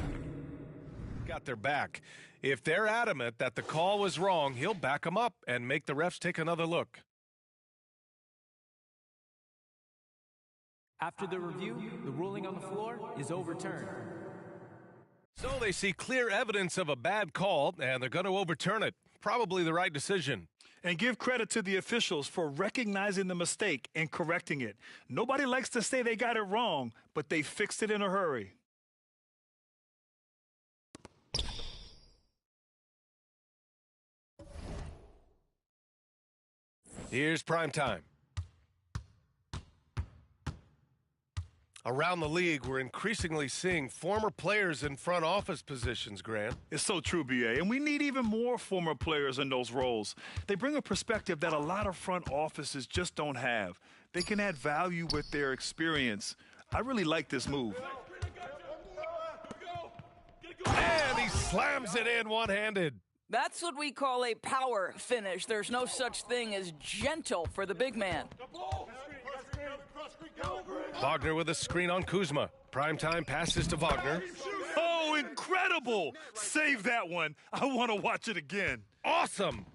Got their back. If they're adamant that the call was wrong, he'll back them up and make the refs take another look. After the review, the ruling on the floor is overturned. So they see clear evidence of a bad call, and they're going to overturn it. Probably the right decision. And give credit to the officials for recognizing the mistake and correcting it. Nobody likes to say they got it wrong, but they fixed it in a hurry. Here's prime time. Around the league, we're increasingly seeing former players in front office positions, Grant. It's so true, BA, and we need even more former players in those roles. They bring a perspective that a lot of front offices just don't have. They can add value with their experience. I really like this move. And he slams it in one-handed. That's what we call a power finish. There's no such thing as gentle for the big man. Wagner with a screen on Kuzma. Primetime passes to Wagner. Oh, incredible! Save that one. I want to watch it again. Awesome!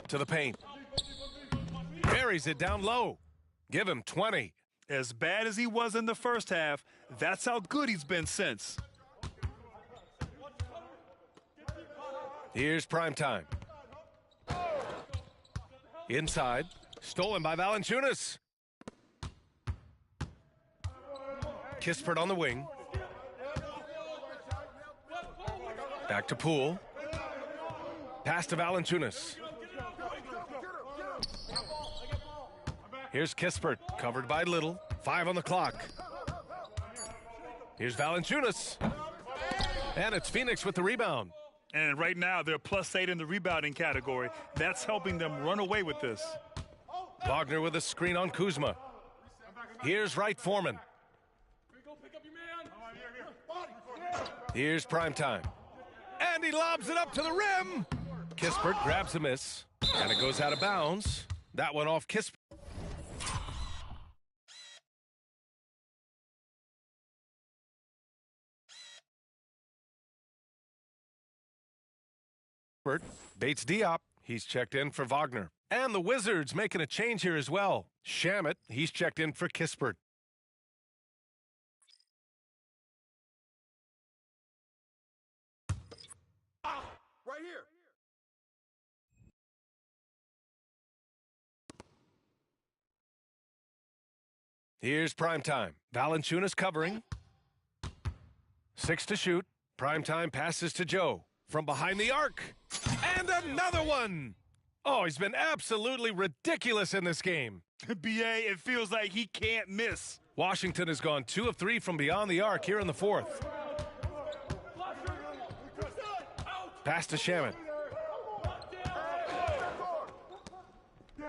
To the paint. Buries it down low. Give him 20. As bad as he was in the first half, that's how good he's been since. Here's prime time. Inside. Stolen by Valanciunas. Kispert on the wing. Back to Poole. Pass to Valanciunas. Here's Kispert, covered by Little. 5 on the clock. Here's Valanciunas. And it's Phoenix with the rebound. And right now, they're +8 in the rebounding category. That's helping them run away with this. Wagner with a screen on Kuzma. Here's Wright Foreman. Here's Primetime. And he lobs it up to the rim. Kispert grabs a miss. And it goes out of bounds. That one off Kispert. Bates Diop, he's checked in for Wagner. And the Wizards making a change here as well. Shamet, he's checked in for Kispert. Right here. Here's Primetime. Valanciunas covering. 6 to shoot. Primetime passes to Joe. From behind the arc. And another one. Oh, he's been absolutely ridiculous in this game. BA, it feels like he can't miss. Washington has gone 2 of 3 from beyond the arc here in the fourth. Pass to Shamet.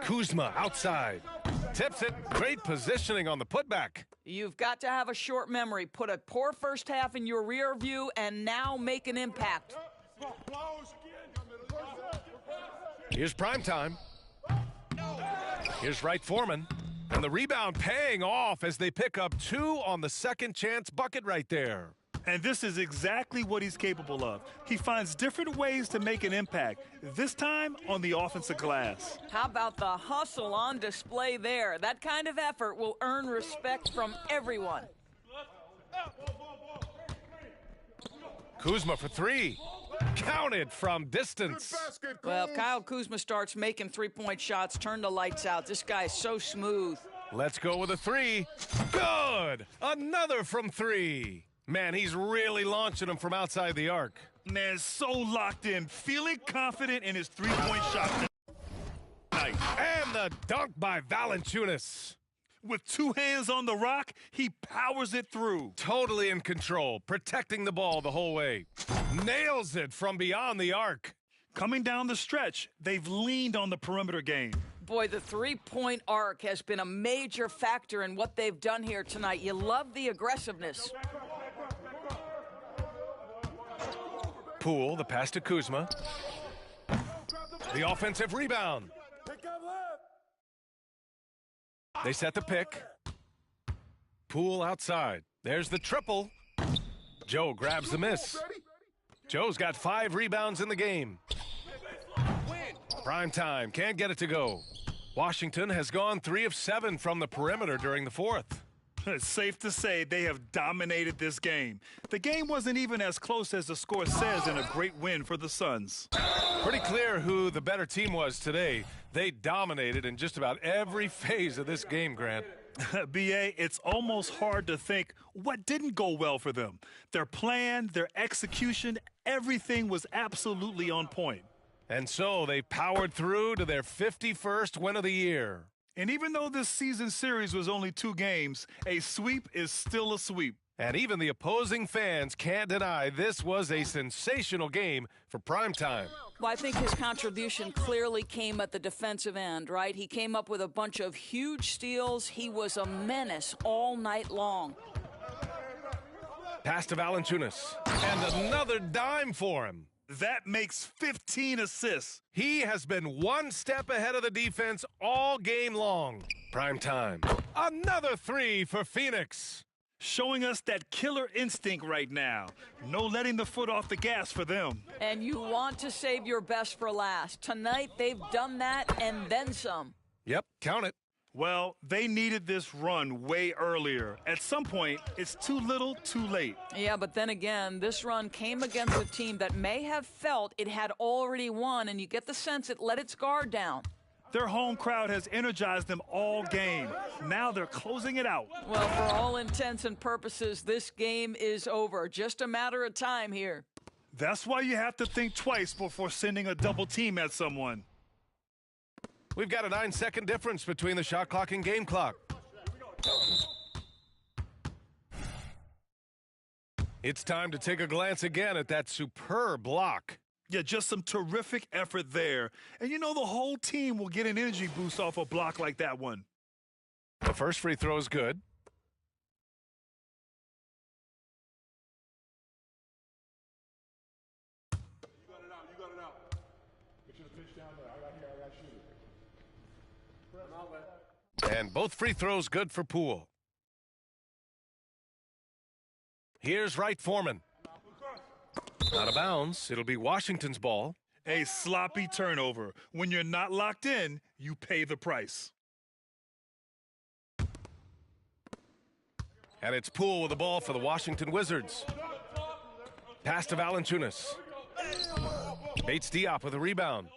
Kuzma outside. Tips it. Great positioning on the putback. You've got to have a short memory. Put a poor first half in your rear view and now make an impact. Here's Primetime. Here's Wright Foreman. And the rebound paying off as they pick up 2 on the second chance bucket right there. And this is exactly what he's capable of. He finds different ways to make an impact, this time on the offensive glass. How about the hustle on display there? That kind of effort will earn respect from everyone. Kuzma for 3. Counted from distance. Well, if Kyle Kuzma starts making three-point shots, turn the lights out. This guy is so smooth. Let's go with a 3. Good. Another from 3. Man, he's really launching them from outside the arc. Man, so locked in, feeling confident in his three-point shot tonight. And the dunk by Valanciunas. With 2 hands on the rock, he powers it through. Totally in control, protecting the ball the whole way. Nails it from beyond the arc. Coming down the stretch, they've leaned on the perimeter game. Boy, the three-point arc has been a major factor in what they've done here tonight. You love the aggressiveness. Poole, the pass to Kuzma. The offensive rebound. They set the pick. Poole outside. There's the triple. Joe grabs the miss. Joe's got 5 rebounds in the game. Primetime, can't get it to go. Washington has gone 3 of 7 from the perimeter during the fourth. It's safe to say they have dominated this game. The game wasn't even as close as the score says in a great win for the Suns. Pretty clear who the better team was today. They dominated in just about every phase of this game, Grant. BA, it's almost hard to think what didn't go well for them. Their plan, their execution, everything was absolutely on point. And so they powered through to their 51st win of the year. And even though this season series was only 2 games, a sweep is still a sweep. And even the opposing fans can't deny this was a sensational game for Primetime. Well, I think his contribution clearly came at the defensive end, right? He came up with a bunch of huge steals. He was a menace all night long. Pass to Valanciunas. And another dime for him. That makes 15 assists. He has been one step ahead of the defense all game long. Primetime. Another 3 for Phoenix. Showing us that killer instinct right now. No letting the foot off the gas for them. And you want to save your best for last. Tonight, they've done that and then some. Yep, count it. Well, they needed this run way earlier. At some point, it's too little, too late. Yeah, but then again, this run came against a team that may have felt it had already won, and you get the sense it let its guard down. Their home crowd has energized them all game. Now they're closing it out. Well, for all intents and purposes, this game is over. Just a matter of time here. That's why you have to think twice before sending a double team at someone. We've got a 9-second difference between the shot clock and game clock. It's time to take a glance again at that superb block. Yeah, just some terrific effort there. And you know the whole team will get an energy boost off a block like that one. The first free throw is good. And both free throws good for Poole. Here's Wright Foreman. Out of bounds. It'll be Washington's ball. A sloppy turnover. When you're not locked in, you pay the price. And it's Poole with the ball for the Washington Wizards. Pass to Valanciunas. Bates Diop with a rebound.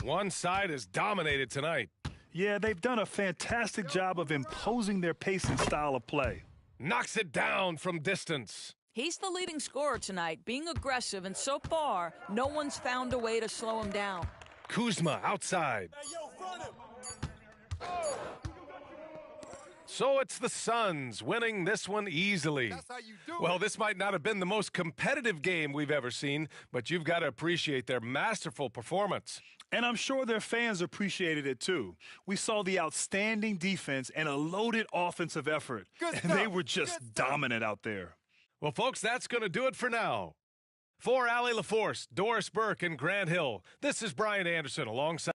One side is dominated tonight. Yeah, they've done a fantastic job of imposing their pace and style of play. Knocks it down from distance. He's the leading scorer tonight, being aggressive, and so far, no one's found a way to slow him down. Kuzma outside. So it's the Suns winning this one easily. That's how you do Well, it. this might not have been the most competitive game we've ever seen, but you've got to appreciate their masterful performance. And I'm sure their fans appreciated it too. We saw the outstanding defense and a loaded offensive effort. Good And they stuff. were just Good stuff. dominant out there. Well, folks, that's going to do it for now. For Allie LaForce, Doris Burke, and Grant Hill, this is Brian Anderson alongside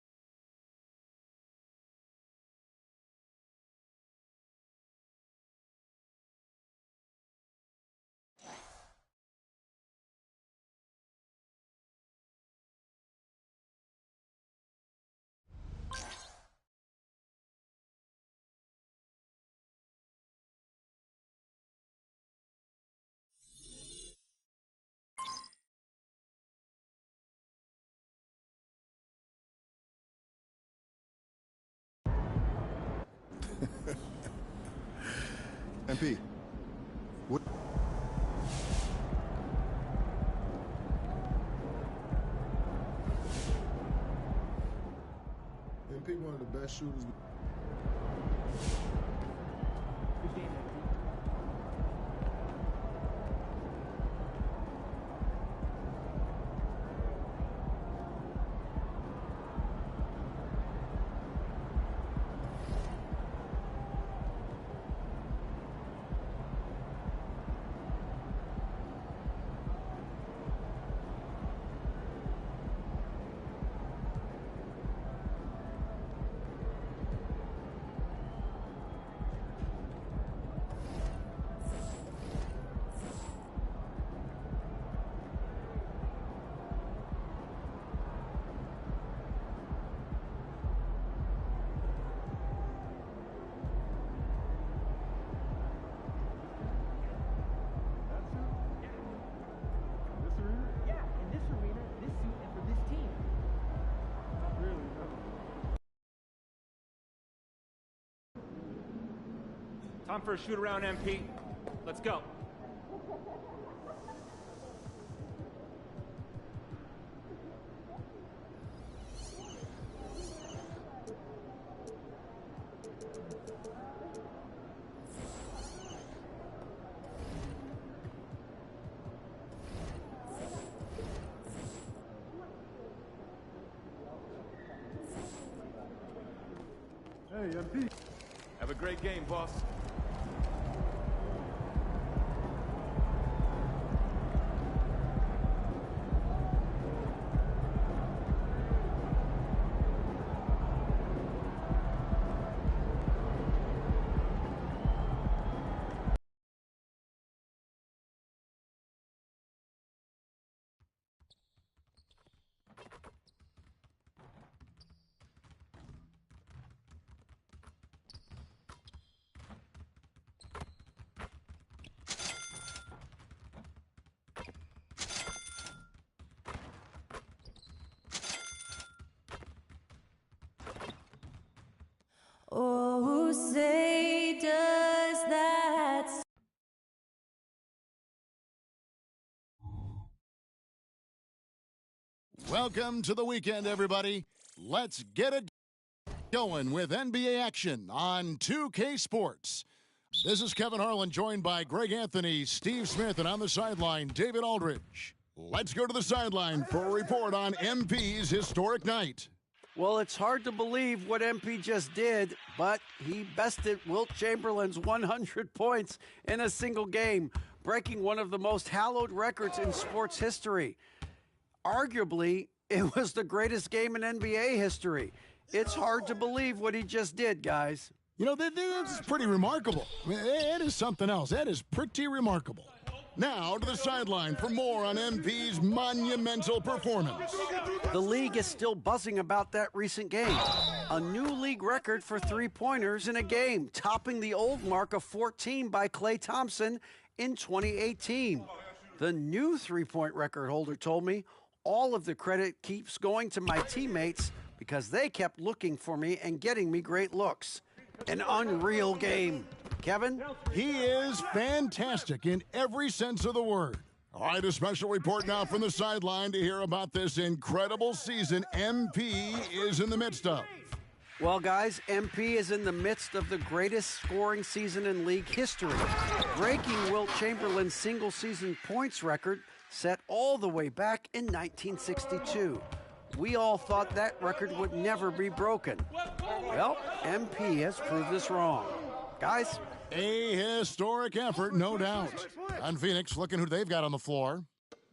MP. What? MP, one of the best shooters. Time for a shoot around, MP. Let's go. Hey, MP. Have a great game, boss. Oh, say does that. Welcome to the weekend, everybody. Let's get it going with NBA action on 2K Sports. This is Kevin Harlan, joined by Greg Anthony, Steve Smith, and on the sideline, David Aldridge. Let's go to the sideline for a report on MP's historic night. Well, it's hard to believe what MP just did, but he bested Wilt Chamberlain's 100 points in a single game, breaking one of the most hallowed records in sports history. Arguably, it was the greatest game in NBA history. It's hard to believe what he just did, guys. You know, this is pretty remarkable. It is something else. That is pretty remarkable. Now to the sideline for more on MP's monumental performance. The league is still buzzing about that recent game. A new league record for three-pointers in a game, topping the old mark of 14 by Klay Thompson in 2018. The new three-point record holder told me all of the credit keeps going to my teammates because they kept looking for me and getting me great looks. An unreal game. Kevin? He is fantastic in every sense of the word. All right, a special report now from the sideline to hear about this incredible season MP is in the midst of. Well, guys, MP is in the midst of the greatest scoring season in league history, breaking Wilt Chamberlain's single-season points record set all the way back in 1962. We all thought that record would never be broken. Well, MP has proved us wrong. Guys, a historic effort, no doubt. On Phoenix, looking who they've got on the floor.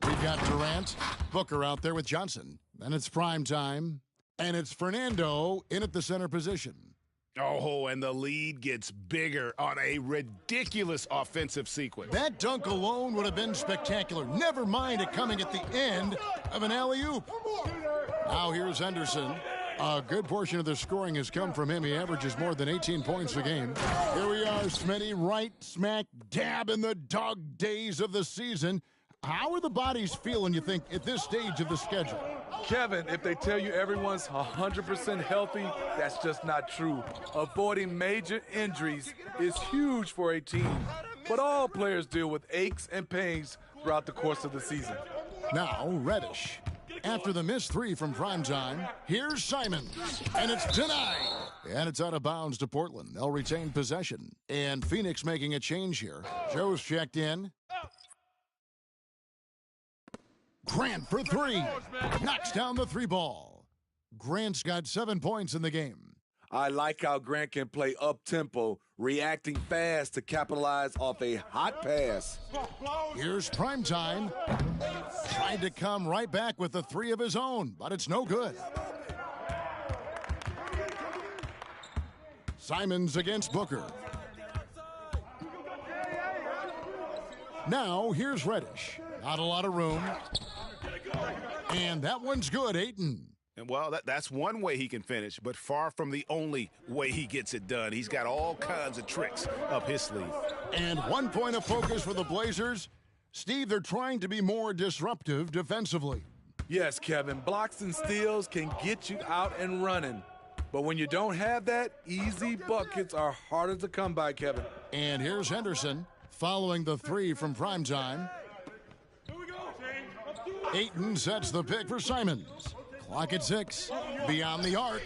We've got Durant, Booker out there with Johnson. And it's prime time. And it's Fernando in at the center position. Oh, and the lead gets bigger on a ridiculous offensive sequence. That dunk alone would have been spectacular. Never mind it coming at the end of an alley-oop. Now here's Henderson. A good portion of the scoring has come from him. He averages more than 18 points a game. Here we are, Smitty, right smack dab in the dog days of the season. How are the bodies feeling, you think, at this stage of the schedule? Kevin, if they tell you everyone's 100% healthy, that's just not true. Avoiding major injuries is huge for a team, but all players deal with aches and pains throughout the course of the season. Now, Reddish. After the missed three from primetime, here's Simons, and it's denied. And it's out of bounds to Portland. They'll retain possession. And Phoenix making a change here. Joe's checked in. Grant for three. Knocks down the three ball. Grant's got 7 points in the game. I like how Grant can play up-tempo, reacting fast to capitalize off a hot pass. Here's primetime. Tried to come right back with the three of his own, but it's no good. Simons against Booker. Now here's Reddish. Not a lot of room. And that one's good, Ayton. And well, that's one way he can finish, but far from the only way he gets it done. He's got all kinds of tricks up his sleeve. And 1 point of focus for the Blazers. Steve, they're trying to be more disruptive defensively. Yes, Kevin, blocks and steals can get you out and running. But when you don't have that, easy buckets are harder to come by, Kevin. And here's Henderson following the three from primetime. Ayton sets the pick for Simons. Clock at 6. Beyond the arc.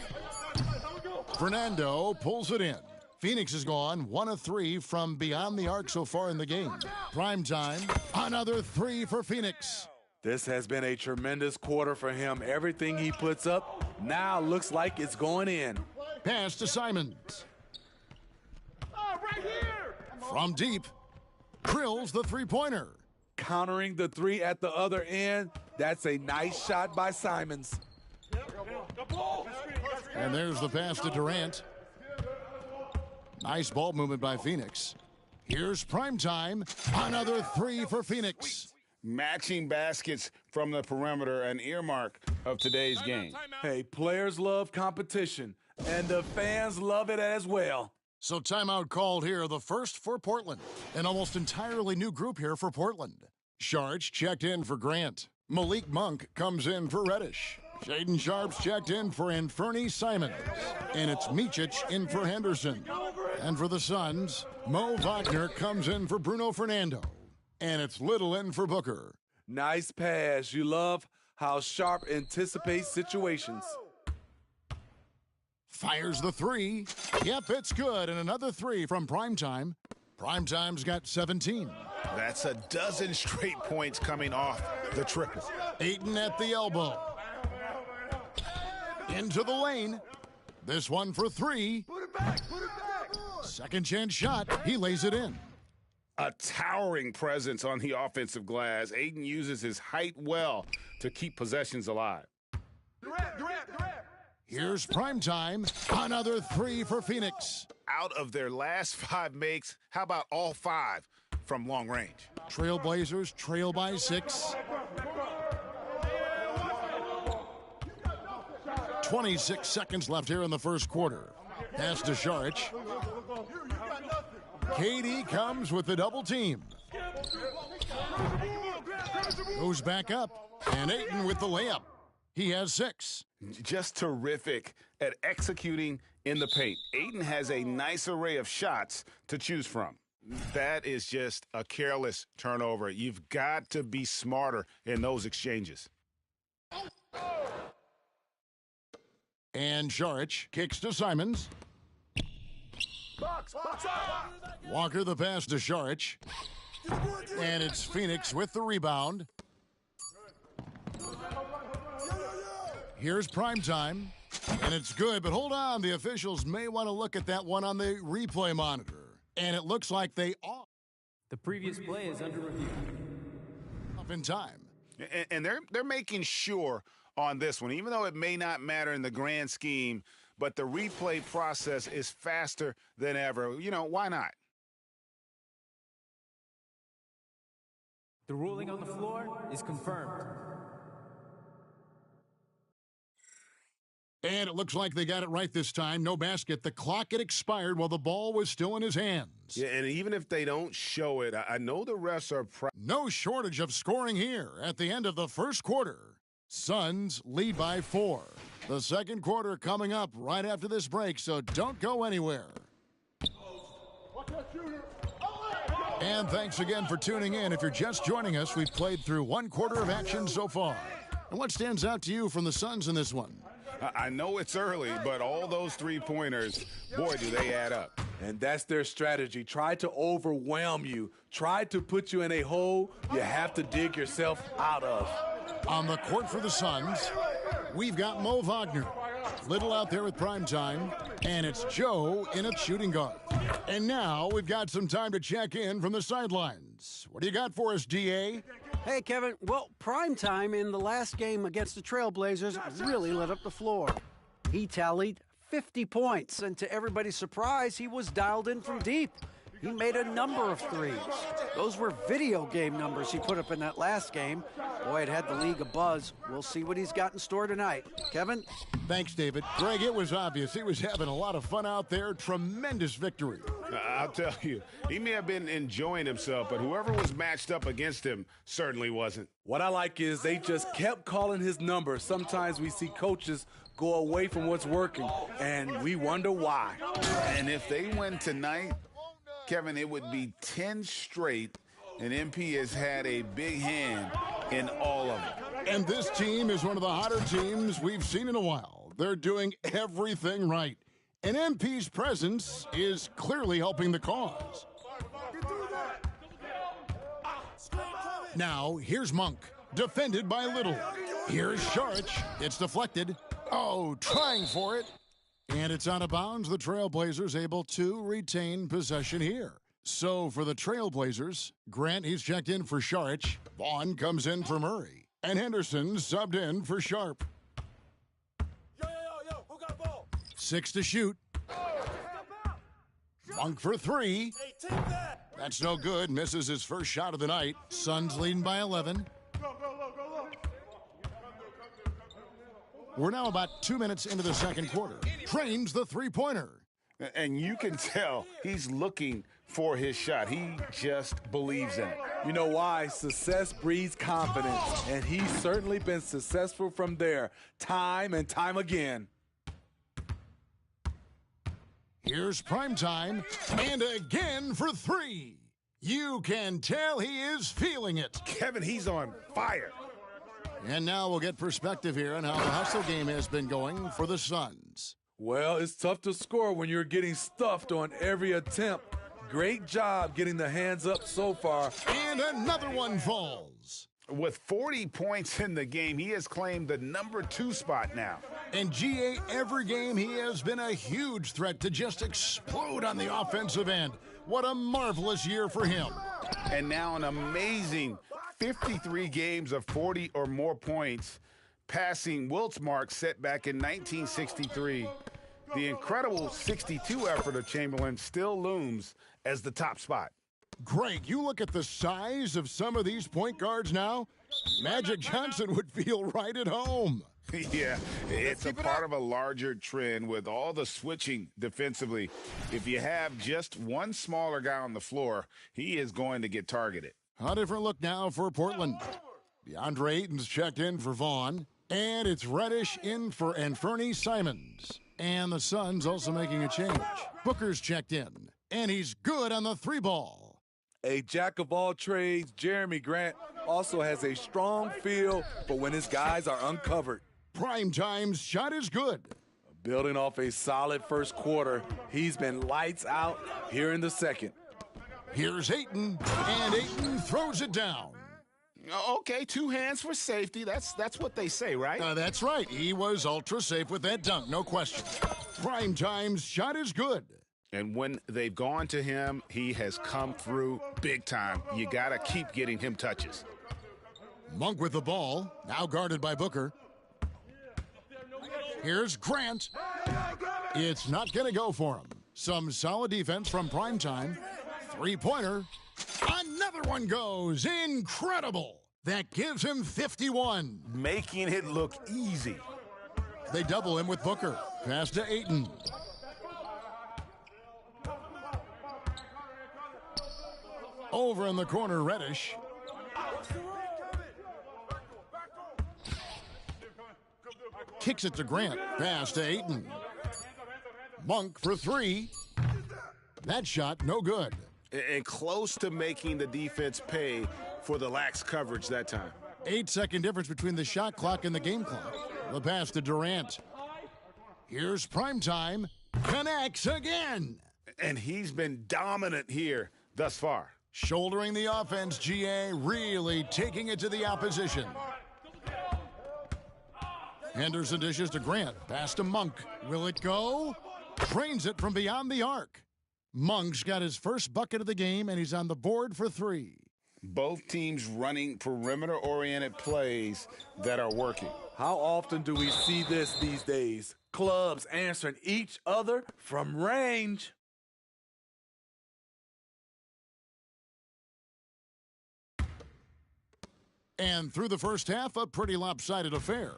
Fernando pulls it in. Phoenix has gone 1 of 3 from beyond the arc so far in the game. Prime time, another 3 for Phoenix. This has been a tremendous quarter for him. Everything he puts up now looks like it's going in. Pass to Simons. Right here. From deep, drills the three-pointer. Countering the three at the other end. That's a nice shot by Simons. And there's the pass to Durant. Nice ball movement by Phoenix. Here's primetime. Another 3 for Phoenix. Matching baskets from the perimeter, an earmark of today's game. Hey, players love competition, and the fans love it as well. So timeout called here, the first for Portland. An almost entirely new group here for Portland. Sharch checked in for Grant. Malik Monk comes in for Reddish. Shaden Sharp's checked in for Anferni Simons. And it's Micic in for Henderson. And for the Suns, Mo Wagner comes in for Bruno Fernando. And it's Little in for Booker. Nice pass. You love how Sharp anticipates situations. Fires the three. Yep, it's good. And another three from Primetime. Primetime's got 17. That's a dozen straight points coming off the triple. Ayton at the elbow. Into the lane. This one for three. Put it back. Second chance shot. He lays it in. A towering presence on the offensive glass. Ayton uses his height well to keep possessions alive. Durant. Here's Primetime. Another three for Phoenix. Out of their last 5 makes, how about all 5 from long range? Trailblazers trail by 6. 26 seconds left here in the first quarter. Pass to Syncereyt. KD comes with the double team. Goes back up. And Ayton with the layup. He has 6. Just terrific at executing in the paint. Ayton has a nice array of shots to choose from. That is just a careless turnover. You've got to be smarter in those exchanges. And Syncereyt kicks to Simons. Walker the pass to Syncereyt. And it's Phoenix with the rebound. Here's Primetime. And it's good, but hold on. The officials may want to look at that one on the replay monitor. And it looks like they are. The previous play is under review. Up in time. And they're making sure on this one, even though it may not matter in the grand scheme, but the replay process is faster than ever. You know, why not? The ruling on the floor is confirmed. And it looks like they got it right this time. No basket. The clock had expired while the ball was still in his hands. Yeah, and even if they don't show it, I know the refs are no shortage of scoring here at the end of the first quarter. Suns lead by 4. The second quarter coming up right after this break, so don't go anywhere. And thanks again for tuning in. If you're just joining us, we've played through 1 quarter of action so far. And what stands out to you from the Suns in this one? I know it's early, but all those three-pointers, boy, do they add up. And that's their strategy. Try to overwhelm you. Try to put you in a hole you have to dig yourself out of. On the court for the Suns, we've got Mo Wagner. Little out there with Primetime, and it's Joe in at shooting guard. And now we've got some time to check in from the sidelines. What do you got for us, DA? Hey, Kevin. Well, Primetime in the last game against the Trailblazers really lit up the floor. He tallied 50 points, and to everybody's surprise, he was dialed in from deep. He made a number of threes. Those were video game numbers he put up in that last game. Boy, it had the league abuzz. We'll see what he's got in store tonight. Kevin? Thanks, David. Greg, it was obvious. He was having a lot of fun out there. Tremendous victory. I'll tell you, he may have been enjoying himself, but whoever was matched up against him certainly wasn't. What I like is they just kept calling his number. Sometimes we see coaches go away from what's working, and we wonder why. And if they win tonight, Kevin, it would be 10 straight, and MP has had a big hand in all of it. And this team is one of the hotter teams we've seen in a while. They're doing everything right. And MP's presence is clearly helping the cause. Now, here's Monk, defended by Little. Here's Syncereyt. It's deflected. Oh, trying for it. And it's out of bounds. The Trailblazers able to retain possession here. So for the Trailblazers, Grant, he's checked in for Syncereyt. Vaughn comes in for Murray. And Henderson subbed in for Sharp. Who got ball? 6 to shoot. Monk for 3. That's no good. Misses his first shot of the night. Suns leading by 11. We're now about 2 minutes into the second quarter. Trains the three-pointer. And you can tell he's looking for his shot. He just believes in it. You know why? Success breeds confidence, and he's certainly been successful from there, time and time again. Here's Primetime, and again for 3. You can tell he is feeling it. Kevin, he's on fire. And now we'll get perspective here on how the hustle game has been going for the Suns. Well, it's tough to score when you're getting stuffed on every attempt. Great job getting the hands up so far. And another one falls. With 40 points in the game, he has claimed the #2 spot now. And GA, every game he has been a huge threat to just explode on the offensive end. What a marvelous year for him. And now an amazing 53 games of 40 or more points, passing Wilt's mark set back in 1963. The incredible 62 effort of Chamberlain still looms as the top spot. Greg, you look at the size of some of these point guards now, Magic Johnson would feel right at home. Yeah, it's a part of a larger trend with all the switching defensively. If you have just one smaller guy on the floor, he is going to get targeted. A different look now for Portland. DeAndre Ayton's checked in for Vaughn, and it's Reddish in for Anfernee Simons. And the Suns also making a change. Booker's checked in, and he's good on the 3-ball. A jack of all trades, Jeremy Grant also has a strong feel for when his guys are uncovered. Primetime's shot is good. Building off a solid first quarter, he's been lights out here in the second. Here's Ayton, and Ayton throws it down. Okay, 2 hands for safety. That's what they say, right? That's right. He was ultra safe with that dunk, no question. Primetime's shot is good. And when they've gone to him, he has come through big time. You got to keep getting him touches. Monk with the ball, now guarded by Booker. Here's Grant. It's not going to go for him. Some solid defense from Primetime. 3-pointer. Another one goes. Incredible. That gives him 51. Making it look easy. They double him with Booker. Pass to Ayton. Over in the corner, Reddish. Kicks it to Grant. Pass to Ayton. Monk for 3. That shot, no good. And close to making the defense pay for the lax coverage that time. 8-second difference between the shot clock and the game clock. The pass to Durant. Here's Primetime. Connects again. And he's been dominant here thus far. Shouldering the offense, GA really taking it to the opposition. Henderson dishes to Grant. Pass to Monk. Will it go? Trains it from beyond the arc. Monk's got his first bucket of the game, and he's on the board for 3. Both teams running perimeter-oriented plays that are working. How often do we see this these days? Clubs answering each other from range. And through the first half, a pretty lopsided affair.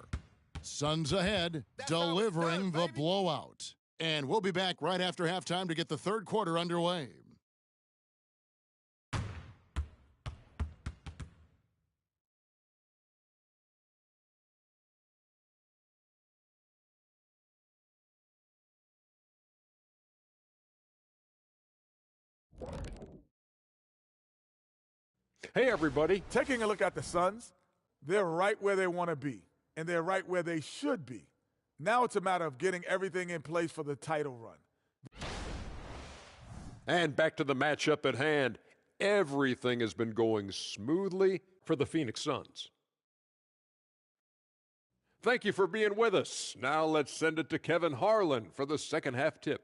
Suns ahead, delivering the blowout. And we'll be back right after halftime to get the third quarter underway. Hey, everybody. Taking a look at the Suns, they're right where they want to be, and they're right where they should be. Now it's a matter of getting everything in place for the title run. And back to the matchup at hand. Everything has been going smoothly for the Phoenix Suns. Thank you for being with us. Now let's send it to Kevin Harlan for the second half tip.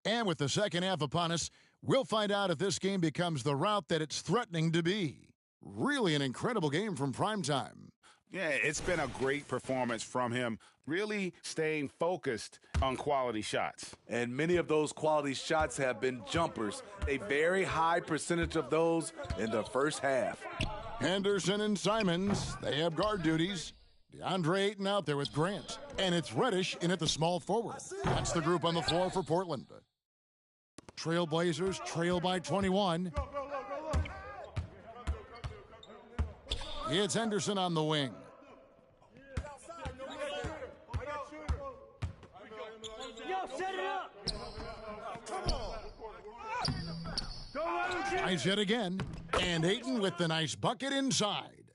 And with the second half upon us, we'll find out if this game becomes the route that it's threatening to be. Really an incredible game from Primetime. Yeah, it's been a great performance from him, really staying focused on quality shots. And many of those quality shots have been jumpers. A very high percentage of those in the first half. Henderson and Simons, they have guard duties. DeAndre Ayton out there with Grant. And it's Reddish in at the small forward. That's the group on the floor for Portland. Trailblazers trail by 21. It's Henderson on the wing. Yo, set it up. Tries yet again, and Ayton with the nice bucket inside.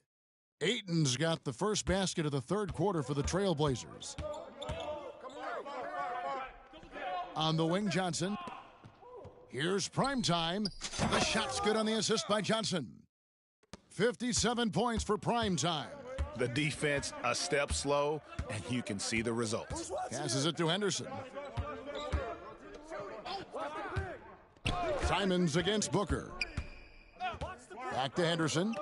Ayton's got the first basket of the third quarter for the Trailblazers. On the wing, Johnson. Here's Primetime. The shot's good on the assist by Johnson. 57 points for Primetime. The defense a step slow, and you can see the results. Passes it to Henderson. Simons against Booker. Back to Henderson.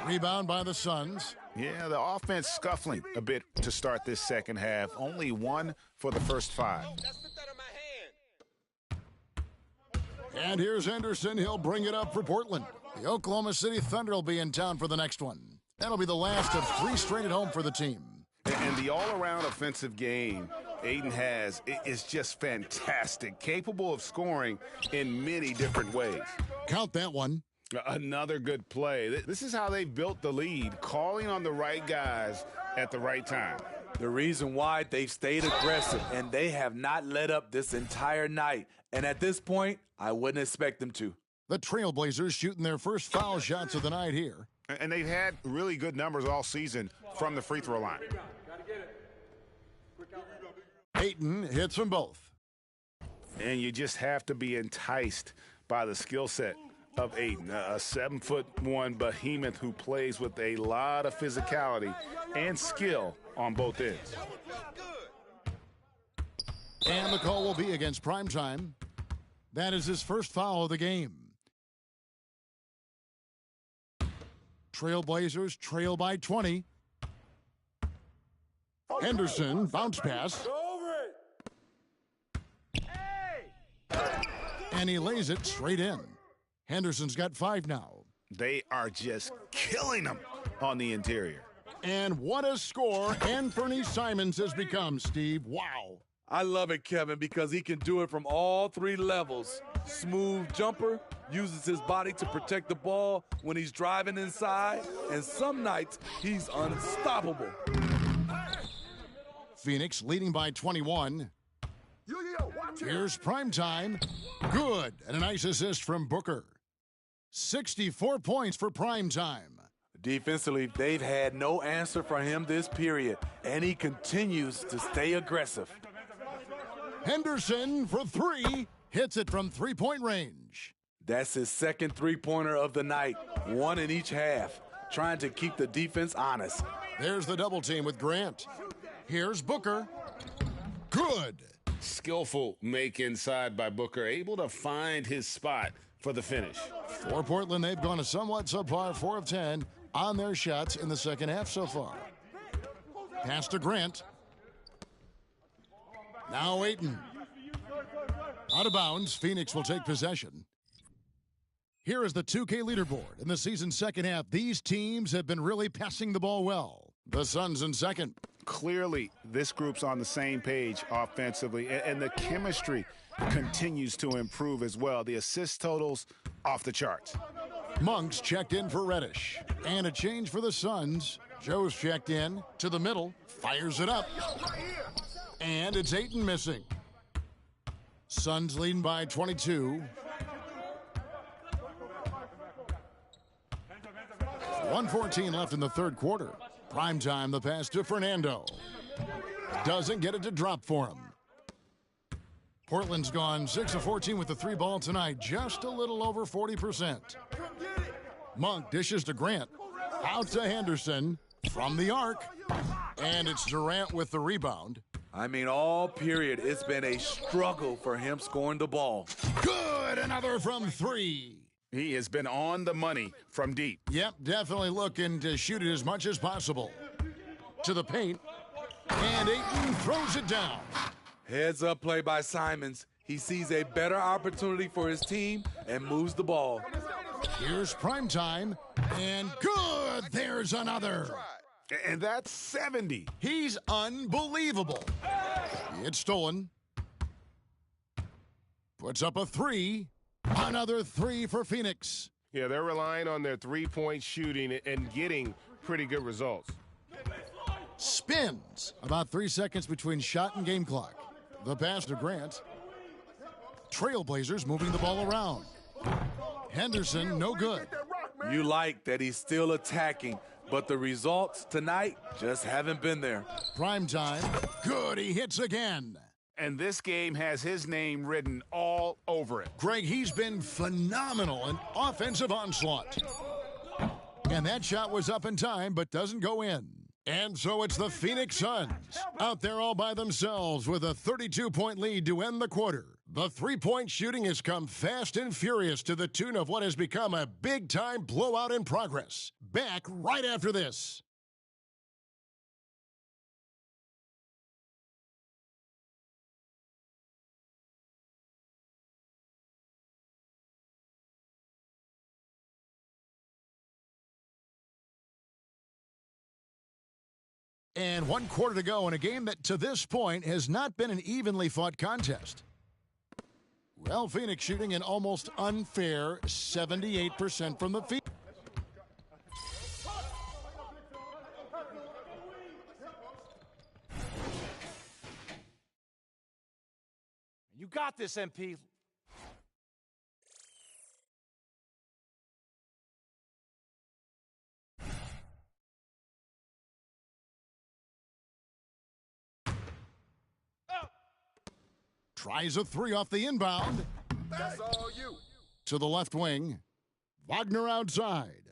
Rebound by the Suns. Yeah, the offense scuffling a bit to start this second half. Only one for the first 5. And here's Henderson. He'll bring it up for Portland. The Oklahoma City Thunder will be in town for the next one. That'll be the last of 3 straight at home for the team. And the all-around offensive game Ayton has is just fantastic, capable of scoring in many different ways. Count that one. Another good play. This is how they built the lead, calling on the right guys at the right time. The reason why they've stayed aggressive, and they have not let up this entire night. And at this point, I wouldn't expect them to. The Trailblazers shooting their first foul shots of the night here. And they've had really good numbers all season from the free throw line. Ayton hits them both. And you just have to be enticed by the skill set of Ayton, a 7'1" behemoth who plays with a lot of physicality and skill on both ends. And the call will be against Primetime. That is his first foul of the game. Trailblazers trail by 20. Henderson, bounce pass. And he lays it straight in. Henderson's got 5 now. They are just killing them on the interior. And what a score Anthony Simons has become, Steve. Wow. I love it, Kevin, because he can do it from all 3 levels. Smooth jumper, uses his body to protect the ball when he's driving inside, and some nights he's unstoppable. Phoenix leading by 21. Here's Primetime. Good, and a nice assist from Booker. 64 points for Primetime. Defensively, they've had no answer for him this period, and he continues to stay aggressive. Henderson for 3, hits it from 3-point range. That's his second three-pointer of the night, 1 in each half, trying to keep the defense honest. There's the double team with Grant. Here's Booker. Good. Skillful make inside by Booker, able to find his spot for the finish. For Portland, they've gone a somewhat subpar 4 of 10 on their shots in the second half so far. Pass to Grant. Now Ayton. Out of bounds, Phoenix will take possession. Here is the 2K leaderboard. In the season's second half, these teams have been really passing the ball well. The Suns in second. Clearly, this group's on the same page offensively, and the chemistry continues to improve as well. The assist totals off the charts. Monk's checked in for Reddish. And a change for the Suns. Joe's checked in to the middle. Fires it up. And it's Ayton missing. Suns leading by 22. 1:14 left in the third quarter. Primetime, the pass to Fernando. Doesn't get it to drop for him. Portland's gone 6 of 14 with the 3 ball tonight, just a little over 40%. Monk dishes to Grant. Out to Henderson from the arc. And it's Durant with the rebound. I mean, all period, it's been a struggle for him scoring the ball. Good, another from 3. He has been on the money from deep. Yep, definitely looking to shoot it as much as possible. To the paint. And Ayton throws it down. Heads up play by Simons. He sees a better opportunity for his team and moves the ball. Here's Primetime. And good, there's another. And that's 70. He's unbelievable. It's stolen. Puts up a 3. Another 3 for Phoenix. Yeah, they're relying on their three-point shooting and getting pretty good results. Spins. About 3 seconds between shot and game clock. The pass to Grant. Trailblazers moving the ball around. Henderson, no good. You like that he's still attacking, but the results tonight just haven't been there. Prime time. Good, he hits again. And this game has his name written all over it. Greg, he's been phenomenal in offensive onslaught. And that shot was up in time, but doesn't go in. And so it's the Phoenix Suns out there all by themselves with a 32-point lead to end the quarter. The three-point shooting has come fast and furious to the tune of what has become a big-time blowout in progress. Back right after this. And 1 quarter to go in a game that, to this point, has not been an evenly fought contest. Well, Phoenix shooting an almost unfair 78% from the field. You got this, MP. Tries a three off the inbound. That's all you. To the left wing. Wagner outside.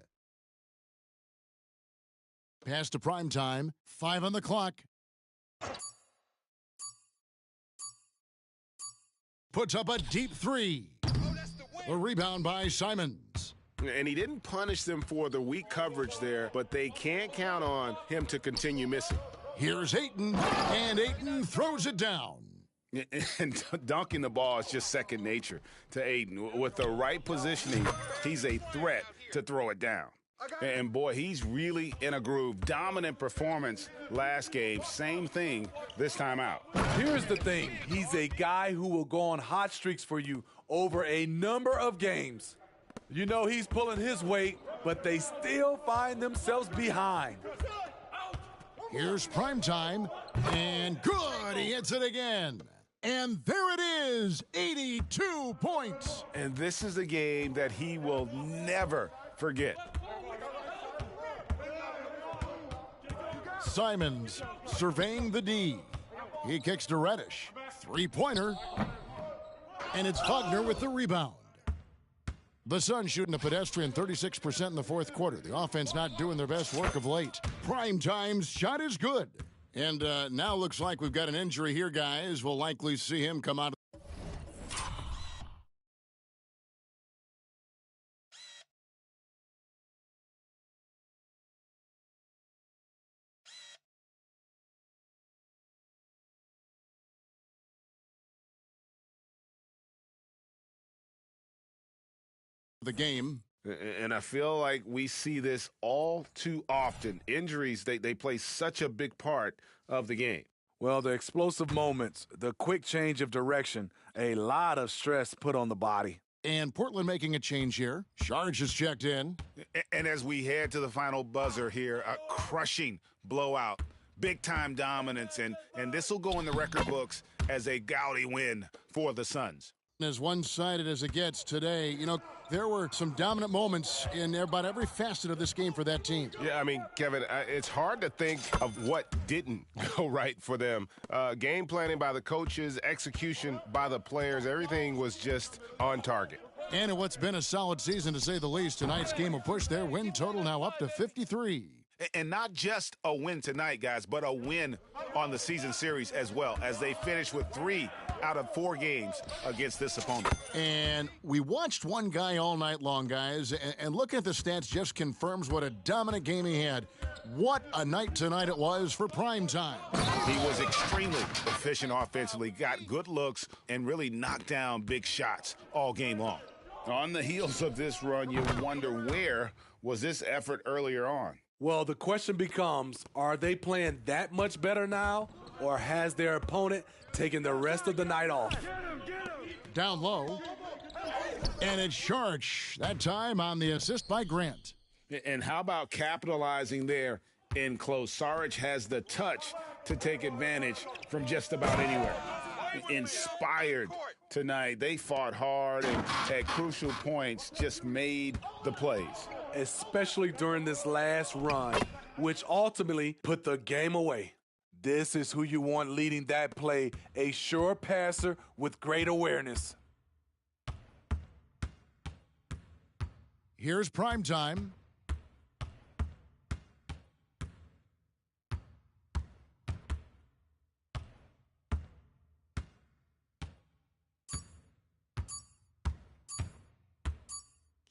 Pass to prime time. 5 on the clock. Puts up a deep three. The rebound by Simons. And he didn't punish them for the weak coverage there, but they can't count on him to continue missing. Here's Ayton, and Ayton throws it down. And dunking the ball is just second nature to Ayton. With the right positioning, he's a threat to throw it down. And boy, he's really in a groove. Dominant performance last game. Same thing this time out. Here's the thing. He's a guy who will go on hot streaks for you over a number of games. You know he's pulling his weight, but they still find themselves behind. Here's prime time, and good, he hits it again. And there it is, 82 points. And this is a game that he will never forget. Simons surveying the D. He kicks to Reddish. Three-pointer. And it's Wagner with the rebound. The Suns shooting a pedestrian 36% in the fourth quarter. The offense not doing their best work of late. Prime time's shot is good. And now looks like we've got an injury here, guys. We'll likely see him come out of the game. And I feel like we see this all too often. Injuries, they play such a big part of the game. Well, the explosive moments, the quick change of direction, a lot of stress put on the body. And Portland making a change here. Sharge has checked in. And as we head to the final buzzer here, a crushing blowout, big-time dominance, and this will go in the record books as a gaudy win for the Suns. As one-sided as it gets today, you know, there were some dominant moments in about every facet of this game for that team. Yeah, I mean, Kevin, it's hard to think of what didn't go right for them. Game planning by the coaches, execution by the players, everything was just on target. And in what's been a solid season, to say the least, tonight's game will push their win total now up to 53. And not just a win tonight, guys, but a win on the season series as well, as they finish with 3 out of 4 games against this opponent. And we watched one guy all night long, guys, and looking at the stats just confirms what a dominant game he had. What a night tonight it was for prime time. He was extremely efficient offensively, got good looks, and really knocked down big shots all game long. On the heels of this run, you wonder, where was this effort earlier on? Well, the question becomes, are they playing that much better now, or has their opponent taken the rest of the night off? Down low, and it's Sharch, that time on the assist by Grant. And how about capitalizing there in close? Saric has the touch to take advantage from just about anywhere. inspired tonight. They fought hard and at crucial points just made the plays. Especially during this last run, which ultimately put the game away. This is who you want leading that play, a sure passer with great awareness. Here's prime time.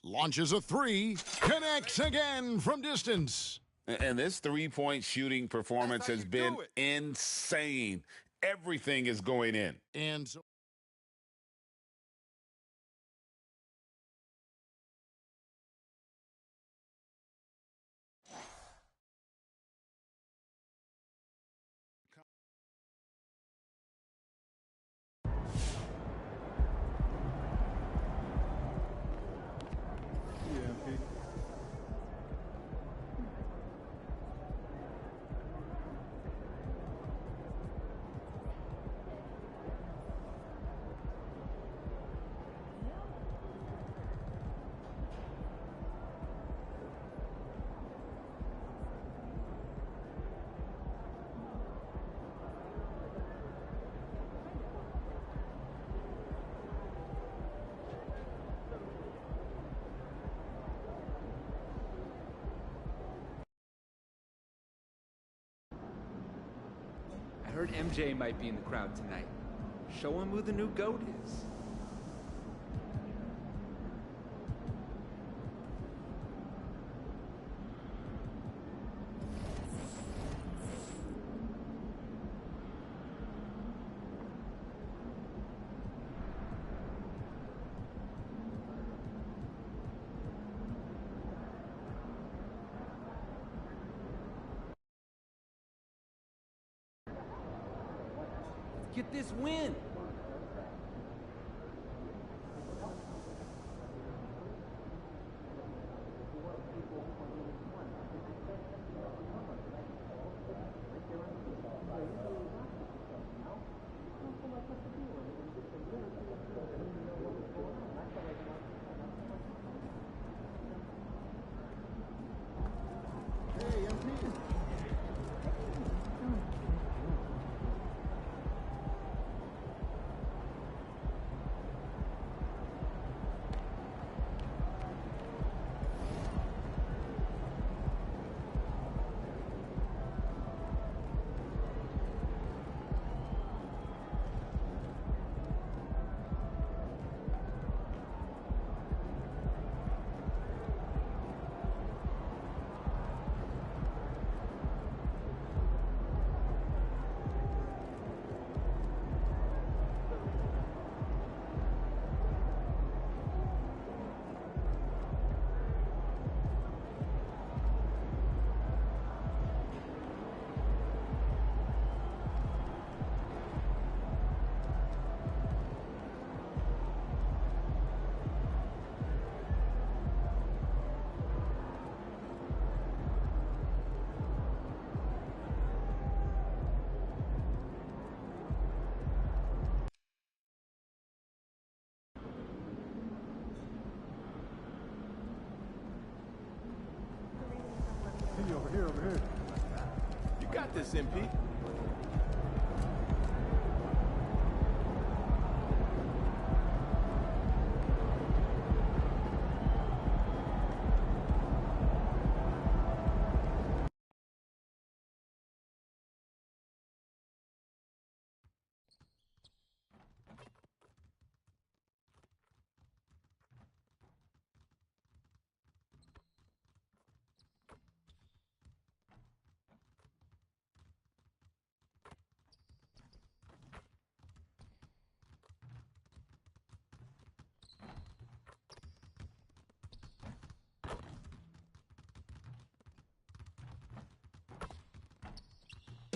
Launches a three, connects again from distance. And this three-point shooting performance has been insane. Everything is going in. And so I heard MJ might be in the crowd tonight. Show him who the new GOAT is. Get this win. Over here. You got this, MP.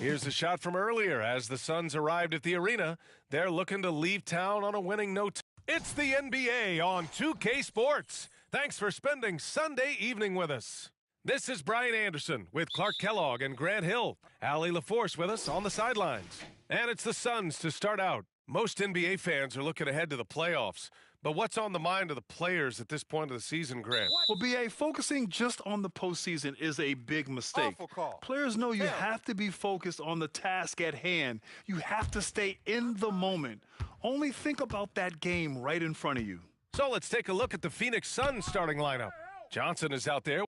Here's a shot from earlier. As the Suns arrived at the arena, they're looking to leave town on a winning note. It's the NBA on 2K Sports. Thanks for spending Sunday evening with us. This is Brian Anderson with Clark Kellogg and Grant Hill. Allie LaForce with us on the sidelines. And it's the Suns to start out. Most NBA fans are looking ahead to the playoffs. But what's on the mind of the players at this point of the season, Grant? Well, B.A., focusing just on the postseason is a big mistake. Awful call. Players know you have to be focused on the task at hand. You have to stay in the moment. Only think about that game right in front of you. So let's take a look at the Phoenix Suns starting lineup. Johnson is out there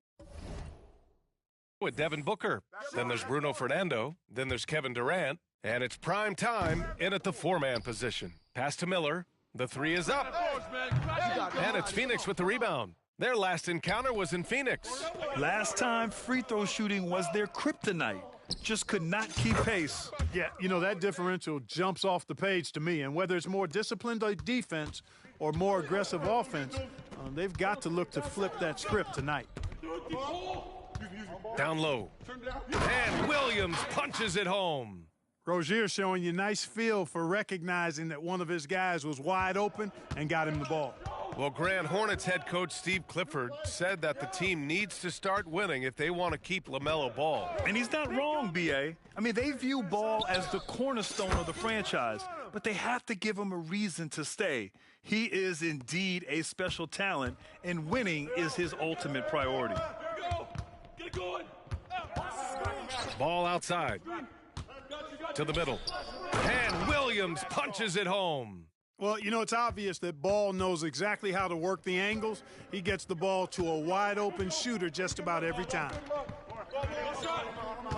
with Devin Booker. Then there's Bruno Fernando. Then there's Kevin Durant. And it's prime time in at the four-man position. Pass to Miller. The three is up. And it's Phoenix with the rebound. Their last encounter was in Phoenix. Last time, free throw shooting was their kryptonite. Just could not keep pace. Yeah, you know, that differential jumps off the page to me. And whether it's more disciplined defense or more aggressive offense, they've got to look to flip that script tonight. Down low. And Williams punches it home. Rozier showing you nice feel for recognizing that one of his guys was wide open and got him the ball. Well, Grand Hornets head coach Steve Clifford said that the team needs to start winning if they want to keep LaMelo Ball. And he's not wrong, B.A. I mean, they view Ball as the cornerstone of the franchise, but they have to give him a reason to stay. He is indeed a special talent, and winning is his ultimate priority. Get going. Ball outside. To the middle. And Williams punches it home. Well, you know, it's obvious that Ball knows exactly how to work the angles. He gets the ball to a wide-open shooter just about every time.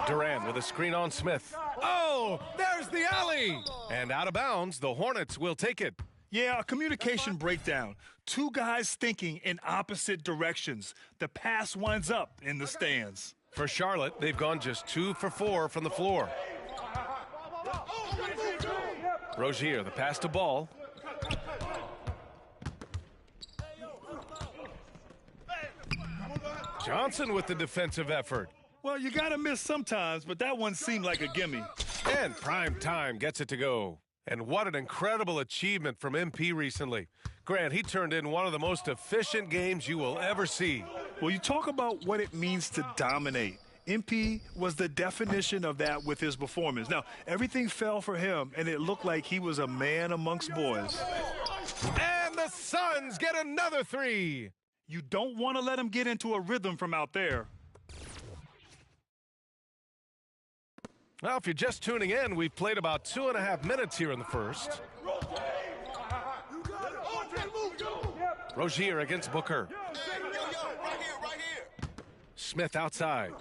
Durant with a screen on Smith. Oh, there's the alley. And out of bounds, the Hornets will take it. Yeah, a communication breakdown. Two guys thinking in opposite directions. The pass winds up in the stands. For Charlotte, they've gone just 2 for 4 from the floor. Rozier, the pass to Ball. Johnson with the defensive effort. Well, you got to miss sometimes, but that one seemed like a gimme. And prime time gets it to go. And what an incredible achievement from MP recently. Grant, he turned in one of the most efficient games you will ever see. Well, you talk about what it means to dominate. MP was the definition of that with his performance. Now, everything fell for him, and it looked like he was a man amongst boys. And the Suns get another 3. You don't want to let him get into a rhythm from out there. Well, if you're just tuning in, we've played about 2.5 minutes here in the first. Rozier against Booker. Smith outside.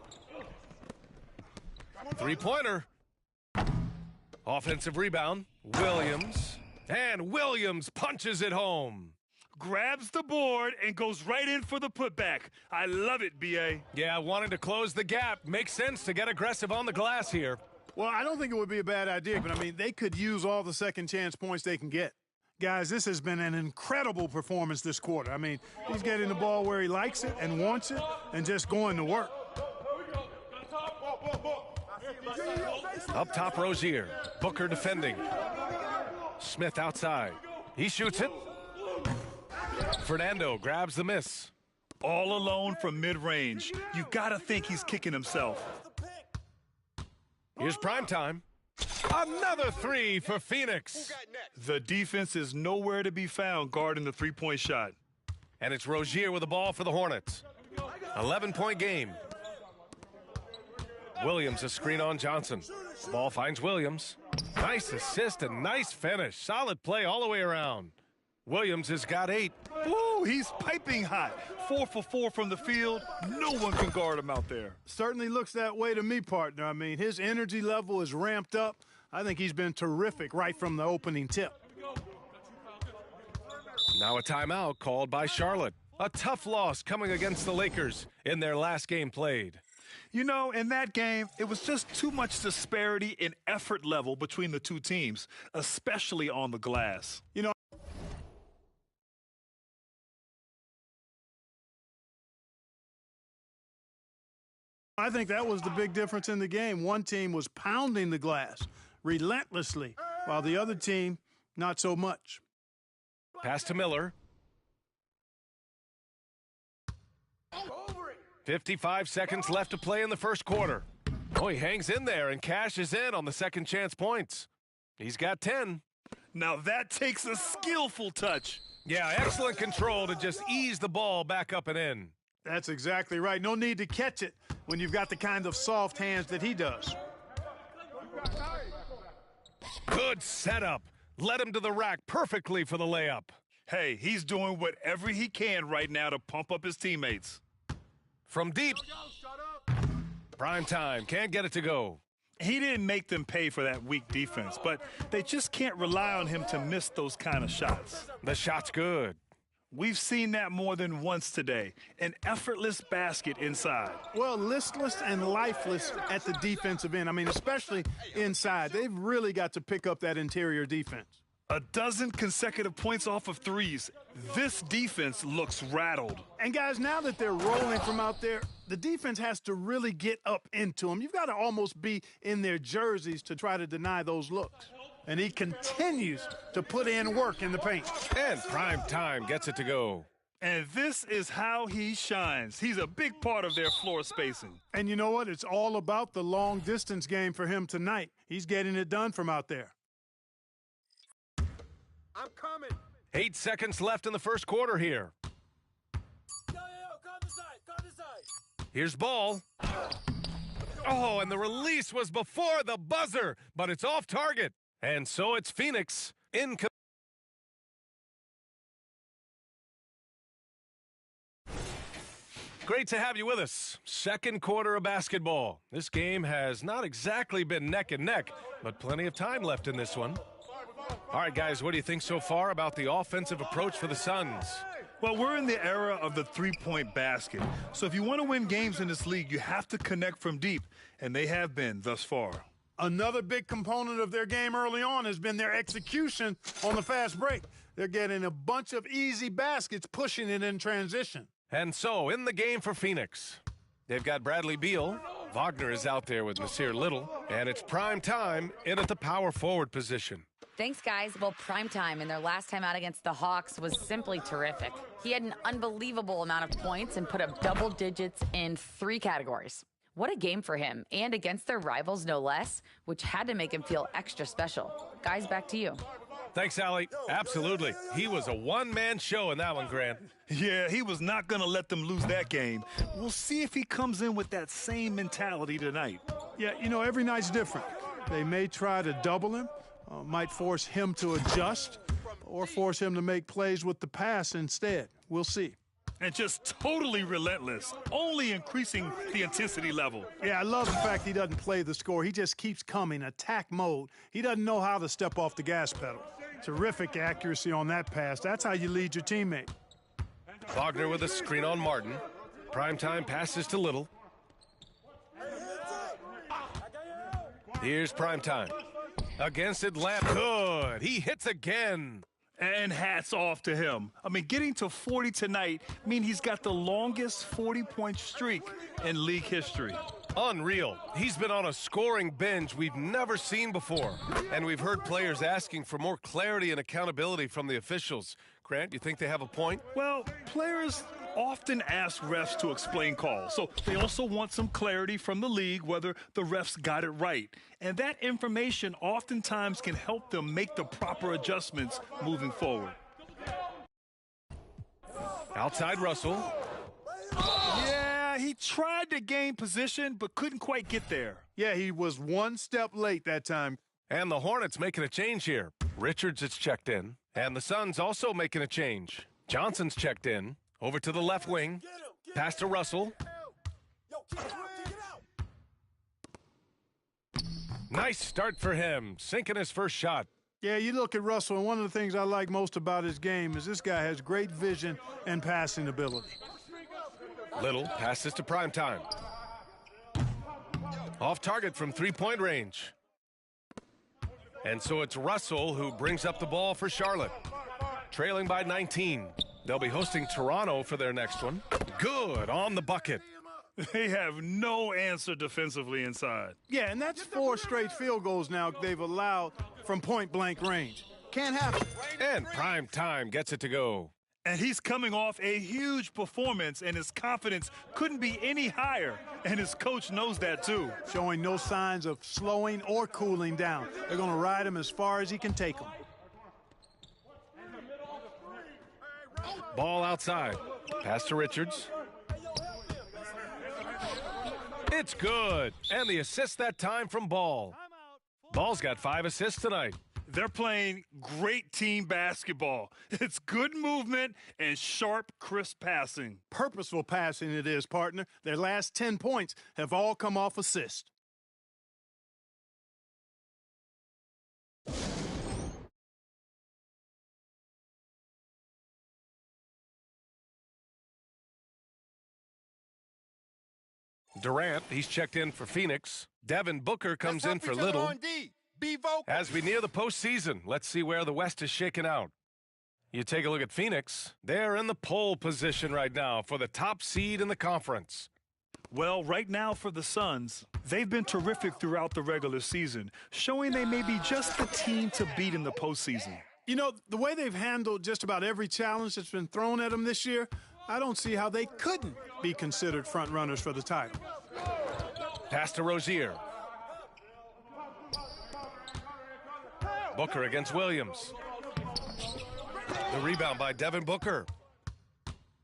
Three-pointer. Offensive rebound. Williams. And Williams punches it home. Grabs the board and goes right in for the putback. I love it, B.A. Yeah, wanting to close the gap. Makes sense to get aggressive on the glass here. Well, I don't think it would be a bad idea, but, I mean, they could use all the second-chance points they can get. Guys, this has been an incredible performance this quarter. I mean, he's getting the ball where he likes it and wants it and just going to work. Up top, Rozier. Booker defending. Smith outside. He shoots it. Fernando grabs the miss. All alone from mid-range. You got to think he's kicking himself. Here's prime time. Another 3 for Phoenix. The defense is nowhere to be found guarding the three-point shot. And it's Rozier with the ball for the Hornets. 11-point game. Williams a screen on Johnson. Ball finds Williams. Nice assist and nice finish. Solid play all the way around. Williams has got 8. Ooh, he's piping hot. 4 for 4 from the field. No one can guard him out there. Certainly looks that way to me, partner. I mean, his energy level is ramped up. I think he's been terrific right from the opening tip. Now a timeout called by Charlotte. A tough loss coming against the Lakers in their last game played. You know, in that game, it was just too much disparity in effort level between the two teams, especially on the glass. You know, I think that was the big difference in the game. One team was pounding the glass relentlessly, while the other team, not so much. Pass to Miller. 55 seconds left to play in the first quarter. Oh, he hangs in there and cashes in on the second chance points. He's got 10. Now that takes a skillful touch. Yeah, excellent control to just ease the ball back up and in. That's exactly right. No need to catch it when you've got the kind of soft hands that he does. Good setup. Led him to the rack perfectly for the layup. Hey, he's doing whatever he can right now to pump up his teammates. From deep. Prime time. Can't get it to go. He didn't make them pay for that weak defense, but they just can't rely on him to miss those kind of shots. The shot's good. We've seen that more than once today. An effortless basket inside. Well, listless and lifeless at the defensive end. I mean, especially inside. They've really got to pick up that interior defense. A dozen consecutive points off of threes. This defense looks rattled. And guys, now that they're rolling from out there, the defense has to really get up into them. You've got to almost be in their jerseys to try to deny those looks. And he continues to put in work in the paint. And Prime Time gets it to go. And this is how he shines. He's a big part of their floor spacing. And you know what? It's all about the long distance game for him tonight. He's getting it done from out there. I'm coming. 8 seconds left in the first quarter here. Come this side. Here's ball. Oh, and the release was before the buzzer, but it's off target. And so it's Phoenix in. Great to have you with us. Second quarter of basketball. This game has not exactly been neck and neck, but plenty of time left in this one. All right, guys, what do you think so far about the offensive approach for the Suns? Well, we're in the era of the three-point basket. So if you want to win games in this league, you have to connect from deep, and they have been thus far. Another big component of their game early on has been their execution on the fast break. They're getting a bunch of easy baskets, pushing it in transition. And so, in the game for Phoenix, they've got Bradley Beal. Wagner is out there with Nasir Little. And it's Prime Time in at the power forward position. Thanks, guys. Well, Prime Time in their last time out against the Hawks was simply terrific. He had an unbelievable amount of points and put up double digits in 3 categories. What a game for him, and against their rivals, no less, which had to make him feel extra special. Guys, back to you. Thanks, Allie. Absolutely. He was a one-man show in that one, Grant. Yeah, he was not going to let them lose that game. We'll see if he comes in with that same mentality tonight. Yeah, you know, every night's different. They may try to double him, might force him to adjust, or force him to make plays with the pass instead. We'll see. And just totally relentless, only increasing the intensity level. Yeah, I love the fact he doesn't play the score. He just keeps coming, attack mode. He doesn't know how to step off the gas pedal. Terrific accuracy on that pass. That's how you lead your teammate. Wagner with a screen on Martin. Primetime passes to Little. Here's Primetime. Against Atlanta. Good. He hits again. And hats off to him. I mean, getting to 40 tonight means he's got the longest 40-point streak in league history. Unreal. He's been on a scoring binge we've never seen before. And we've heard players asking for more clarity and accountability from the officials. Grant, you think they have a point? Well, players often ask refs to explain calls. So they also want some clarity from the league whether the refs got it right. And that information oftentimes can help them make the proper adjustments moving forward. Outside Russell. Yeah, he tried to gain position but couldn't quite get there. Yeah, he was one step late that time. And the Hornets making a change here. Richards is checked in. And the Suns also making a change. Johnson's checked in. Over to the left wing. Pass to Russell. Nice start for him. Sinking his first shot. Yeah, you look at Russell, and one of the things I like most about his game is this guy has great vision and passing ability. Little passes to Primetime. Off target from three-point range. And so it's Russell who brings up the ball for Charlotte. Trailing by 19. They'll be hosting Toronto for their next one. Good on the bucket. They have no answer defensively inside. Yeah, and that's 4 straight field goals now they've allowed from point-blank range. Can't happen. And Primetime gets it to go. And he's coming off a huge performance, and his confidence couldn't be any higher. And his coach knows that, too. Showing no signs of slowing or cooling down. They're going to ride him as far as he can take him. Ball outside. Pass to Richards. It's good. And the assist that time from Ball. Ball's got 5 assists tonight. They're playing great team basketball. It's good movement and sharp, crisp passing. Purposeful passing it is, partner. Their last 10 points have all come off assist. Durant, he's checked in for Phoenix. Devin Booker comes in for Little. Be vocal. As we near the postseason, let's see where the West is shaken out. You take a look at Phoenix. They're in the pole position right now for the top seed in the conference. Well, right now for the Suns, they've been terrific throughout the regular season, showing they may be just the team to beat in the postseason. You know, the way they've handled just about every challenge that's been thrown at them this year, I don't see how they couldn't be considered front runners for the title. Pass to Rozier. Booker against Williams. The rebound by Devin Booker.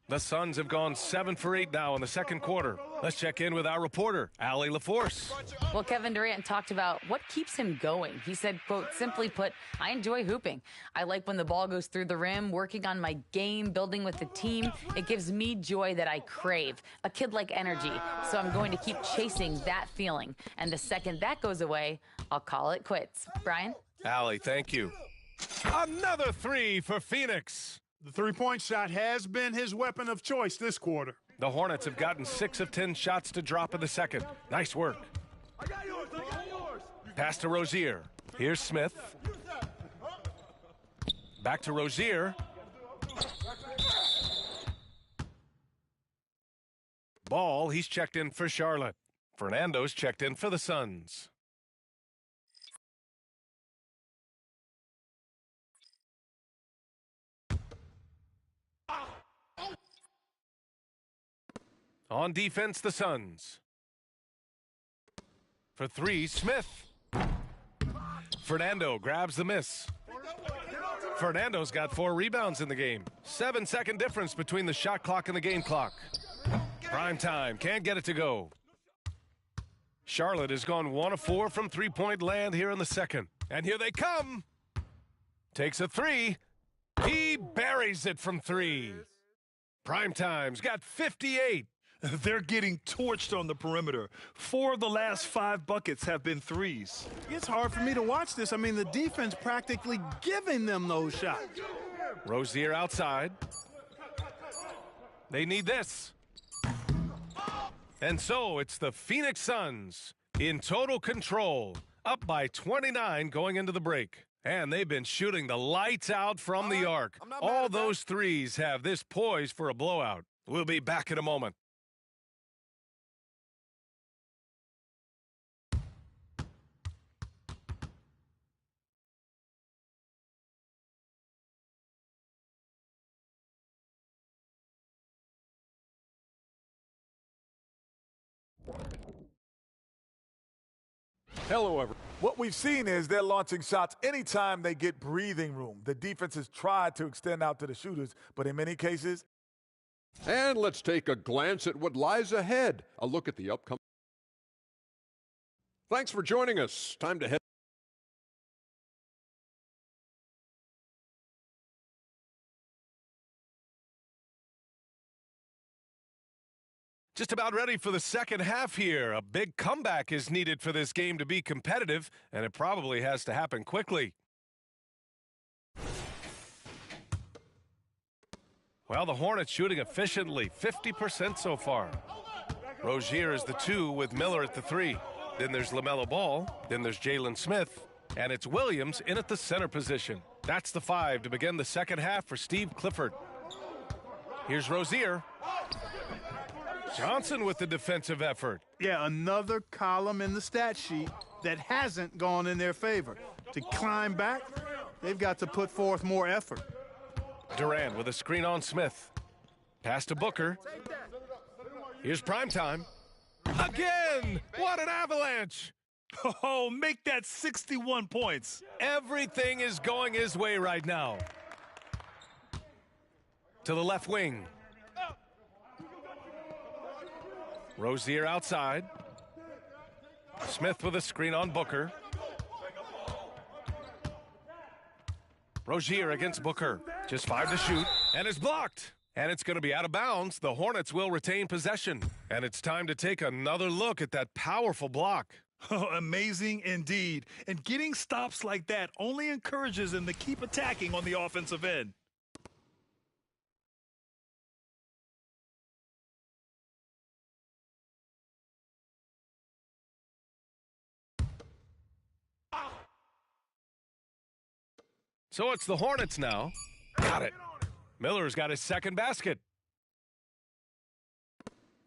The Suns have gone 7 for 8 now in the second quarter. Let's check in with our reporter, Allie LaForce. Well, Kevin Durant talked about what keeps him going. He said, quote, simply put, I enjoy hooping. I like when the ball goes through the rim, working on my game, building with the team. It gives me joy that I crave, a kid-like energy. So I'm going to keep chasing that feeling. And the second that goes away, I'll call it quits. Brian? Allie, thank you. Another 3 for Phoenix. The three-point shot has been his weapon of choice this quarter. The Hornets have gotten 6 of 10 shots to drop in the second. Nice work. Pass to Rozier. Here's Smith. Back to Rozier. Ball, he's checked in for Charlotte. Fernando's checked in for the Suns. On defense, the Suns. For 3, Smith. Fernando grabs the miss. Fernando's got 4 rebounds in the game. 7-second difference between the shot clock and the game clock. Prime time, can't get it to go. Charlotte has gone 1 of 4 from three-point land here in the second. And here they come. Takes a 3. He buries it from 3. Prime time's got 58. They're getting torched on the perimeter. 4 of the last 5 buckets have been threes. It's hard for me to watch this. I mean, the defense practically giving them those shots. Rozier outside. They need this. And so it's the Phoenix Suns in total control, up by 29 going into the break. And they've been shooting the lights out from the arc. All those threes have this poised for a blowout. We'll be back in a moment. Hello, everyone. What we've seen is they're launching shots anytime they get breathing room. The defense has tried to extend out to the shooters, but in many cases. And let's take a glance at what lies ahead. A look at the upcoming. Thanks for joining us. Time to head. Just about ready for the second half here. A big comeback is needed for this game to be competitive, and it probably has to happen quickly. Well, the Hornets shooting efficiently, 50% so far. Rozier is the 2 with Miller at the 3. Then there's LaMelo Ball. Then there's Jalen Smith. And it's Williams in at the center position. That's the 5 to begin the second half for Steve Clifford. Here's Rozier. Johnson with the defensive effort. Yeah, another column in the stat sheet that hasn't gone in their favor. To climb back, they've got to put forth more effort. Durant with a screen on Smith. Pass to Booker. Here's primetime. Again! What an avalanche! Oh, make that 61 points. Everything is going his way right now. to the left wing. Rozier outside. Smith with a screen on Booker. Rozier against Booker. Just 5 to shoot, and it's blocked. And it's going to be out of bounds. The Hornets will retain possession. And it's time to take another look at that powerful block. Oh, amazing indeed. And getting stops like that only encourages them to keep attacking on the offensive end. So it's the Hornets now. Got it. Miller's got his second basket.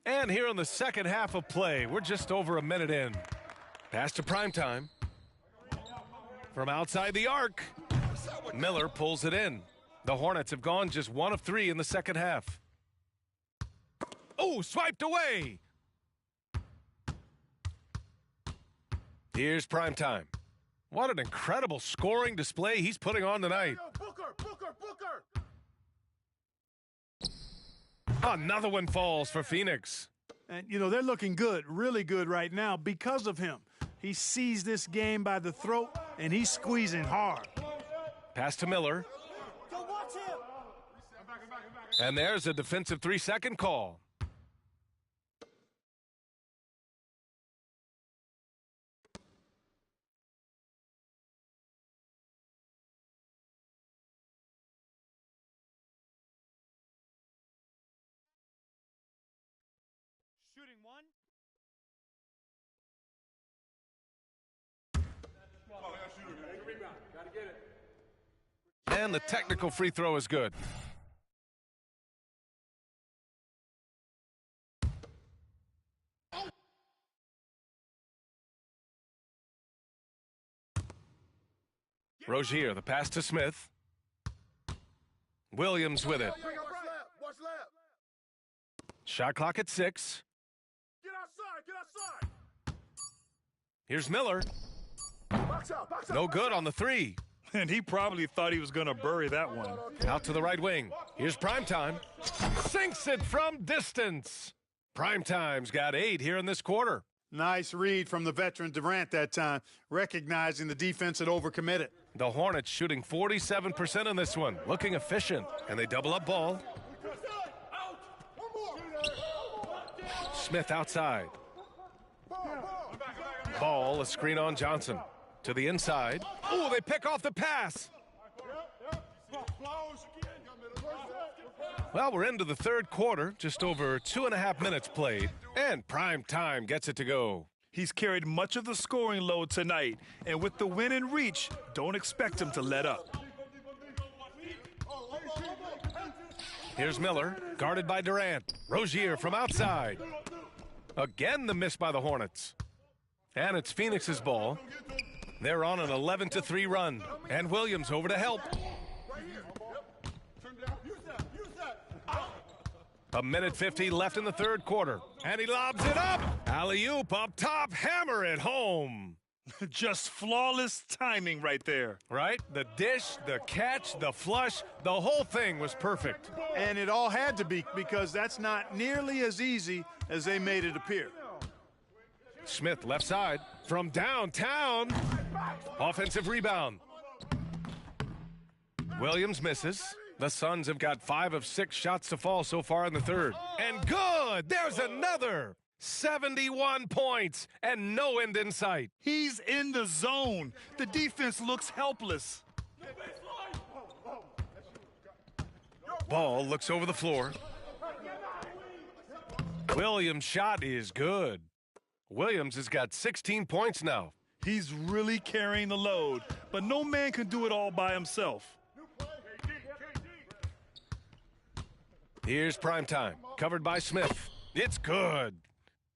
And here in the second half of play, we're just over a minute in. Pass to Primetime. From outside the arc, Miller pulls it in. The Hornets have gone just 1 of 3 in the second half. Oh, swiped away. Here's Primetime. What an incredible scoring display he's putting on tonight. Booker! Another one falls for Phoenix. And, you know, they're looking good, really good right now because of him. He sees this game by the throat, and he's squeezing hard. Pass to Miller. And there's a defensive 3-second call. Shooting one. Gotta get it. And the technical free throw is good. Rozier, the pass to Smith. Williams with it. Shot clock at 6. Get outside! Here's Miller. Box out! No good on the 3. And he probably thought he was going to bury that one. Out to the right wing. Here's Primetime. Sinks it from distance. Primetime's got 8 here in this quarter. Nice read from the veteran Durant that time, recognizing the defense had overcommitted. The Hornets shooting 47% in this one, looking efficient. And they double up ball. Smith outside. Ball, a screen on Johnson. To the inside. Oh, they pick off the pass. Well, we're into the third quarter, just over 2.5 minutes played, and Primetime gets it to go. He's carried much of the scoring load tonight, and with the win in reach, don't expect him to let up. Here's Miller, guarded by Durant. Rozier from outside. Again, the miss by the Hornets. And it's Phoenix's ball. They're on an 11-3 run, and Williams over to help. A minute 50 left in the third quarter, and he lobs it up. Alley-oop up top, hammer it home. Just flawless timing right there. Right? The dish, the catch, the flush, the whole thing was perfect. And it all had to be, because that's not nearly as easy as they made it appear. Smith left side from downtown. Offensive rebound. Williams misses. The Suns have got 5 of 6 shots to fall so far in the third. And good! There's another! 71 points and no end in sight. He's in the zone. The defense looks helpless. Ball looks over the floor. Williams' shot is good. Williams has got 16 points now. He's really carrying the load, but no man can do it all by himself. Here's Primetime, covered by Smith. It's good.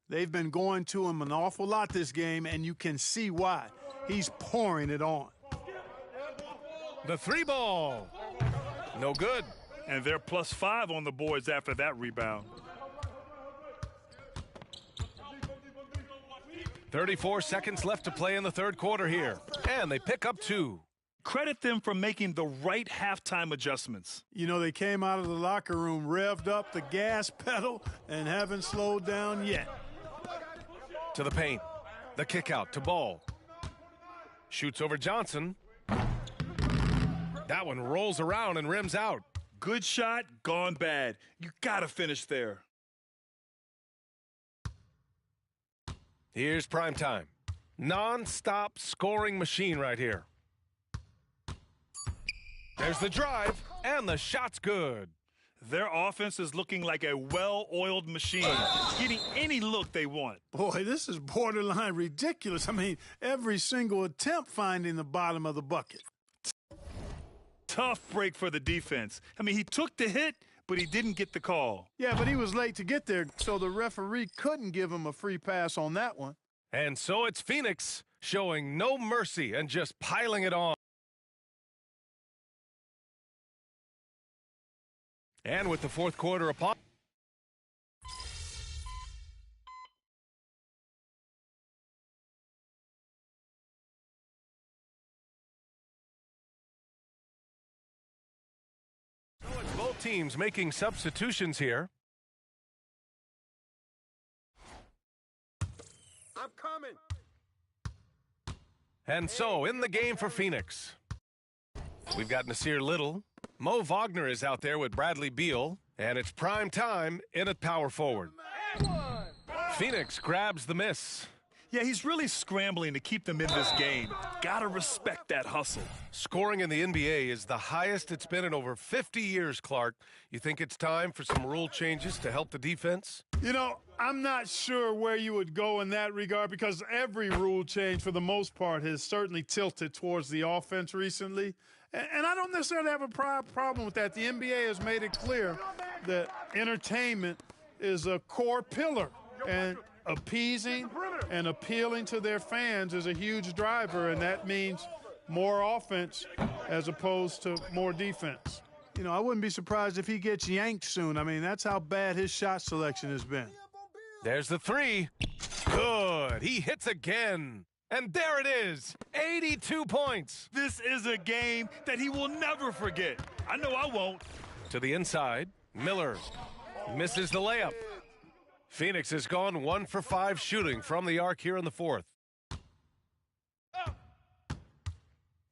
They've been going to him an awful lot this game, and you can see why. He's pouring it on. The 3 ball. No good. And they're +5 on the boards after that rebound. 34 seconds left to play in the third quarter here. And they pick up 2. Credit them for making the right halftime adjustments. You know, they came out of the locker room, revved up the gas pedal, and haven't slowed down yet. To the paint. The kick out to Ball. Shoots over Johnson. That one rolls around and rims out. Good shot, gone bad. You gotta finish there. Here's prime time. Non-stop scoring machine right here. There's the drive, and the shot's good. Their offense is looking like a well-oiled machine, getting any look they want. Boy, this is borderline ridiculous. I mean, every single attempt finding the bottom of the bucket. Tough break for the defense. I mean, he took the hit, but he didn't get the call. Yeah, but he was late to get there, so the referee couldn't give him a free pass on that one. And so it's Phoenix showing no mercy and just piling it on. And with the fourth quarter upon. So it's both teams making substitutions here. I'm coming. And so in the game for Phoenix, we've got Nasir Little. Mo Wagner is out there with Bradley Beal, and it's prime time in at power forward. Phoenix grabs the miss. Yeah, he's really scrambling to keep them in this game. Gotta respect that hustle. Scoring in the NBA is the highest it's been in over 50 years, Clark. You think it's time for some rule changes to help the defense? You know, I'm not sure where you would go in that regard because every rule change, for the most part, has certainly tilted towards the offense recently. And I don't necessarily have a problem with that. The NBA has made it clear that entertainment is a core pillar, and appeasing and appealing to their fans is a huge driver, and that means more offense as opposed to more defense. You know, I wouldn't be surprised if he gets yanked soon. I mean, that's how bad his shot selection has been. There's the three. Good. He hits again. And there it is, 82 points. This is a game that he will never forget. I know I won't. To the inside, Miller misses the layup. Phoenix has gone 1 for 5 shooting from the arc here in the fourth.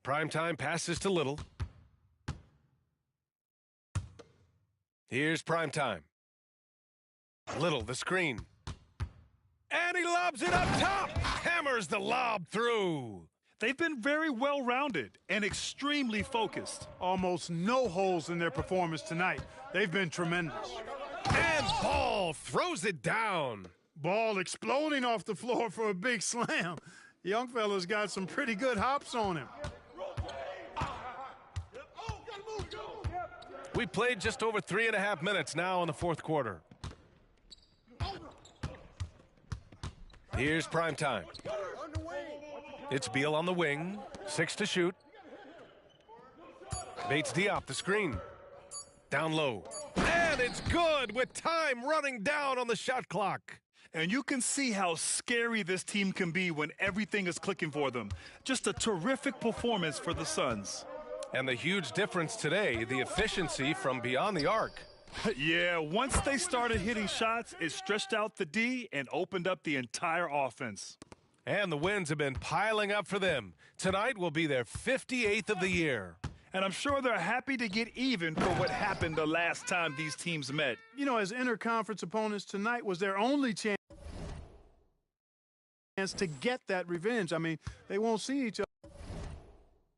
Primetime passes to Little. Here's Primetime. Little, the screen. And he lobs it up top. Hammers the lob through. They've been very well-rounded and extremely focused. Almost no holes in their performance tonight. They've been tremendous. And Ball throws it down. Ball exploding off the floor for a big slam. Young fella's got some pretty good hops on him. We played just over 3.5 minutes now in the fourth quarter. Here's Primetime. It's Beal on the wing. 6 to shoot. Bates Diop, the screen. Down low. And it's good with time running down on the shot clock. And you can see how scary this team can be when everything is clicking for them. Just a terrific performance for the Suns. And the huge difference today, the efficiency from beyond the arc. Yeah, once they started hitting shots, it stretched out the D and opened up the entire offense. And the wins have been piling up for them. Tonight will be their 58th of the year. And I'm sure they're happy to get even for what happened the last time these teams met. You know, as interconference opponents, tonight was their only chance to get that revenge. I mean, they won't see each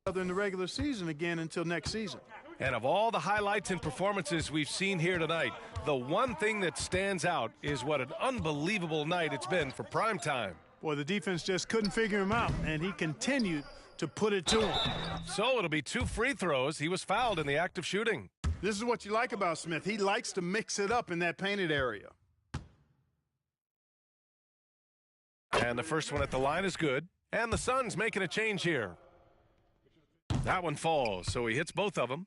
other in the regular season again until next season. And of all the highlights and performances we've seen here tonight, the one thing that stands out is what an unbelievable night it's been for Primetime. Boy, the defense just couldn't figure him out, and he continued to put it to him. So it'll be 2 free throws. He was fouled in the act of shooting. This is what you like about Smith. He likes to mix it up in that painted area. And the first one at the line is good. And the Suns making a change here. That one falls, so he hits both of them.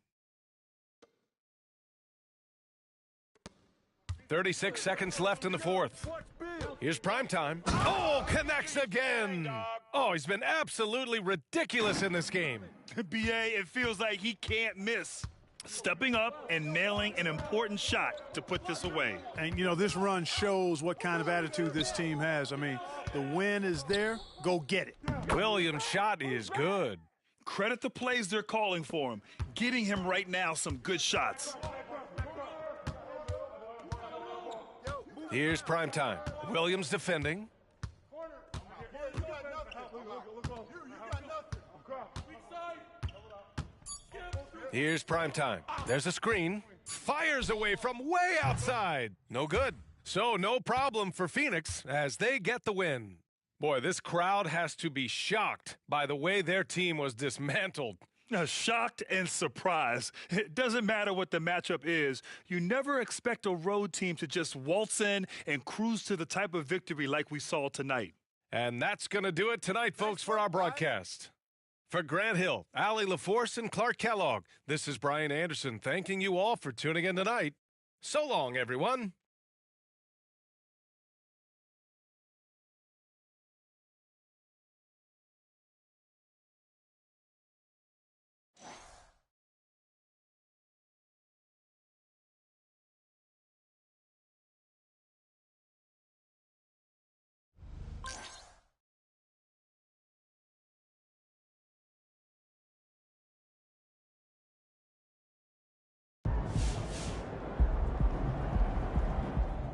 36 seconds left in the fourth. Here's primetime. Oh, connects again. Oh, he's been absolutely ridiculous in this game. BA, it feels like he can't miss. Stepping up and nailing an important shot to put this away. And, you know, this run shows what kind of attitude this team has. I mean, the win is there. Go get it. Williams' shot is good. Credit the plays they're calling for him. Getting him right now some good shots. Here's primetime. Williams defending. Here's primetime. There's a screen. Fires away from way outside. No good. So no problem for Phoenix as they get the win. Boy, this crowd has to be shocked by the way their team was dismantled. Shocked and surprised. It doesn't matter what the matchup is. You never expect a road team to just waltz in and cruise to the type of victory like we saw tonight. And that's going to do it tonight, folks, for our broadcast. For Grant Hill, Allie LaForce, and Clark Kellogg, this is Brian Anderson thanking you all for tuning in tonight. So long, everyone.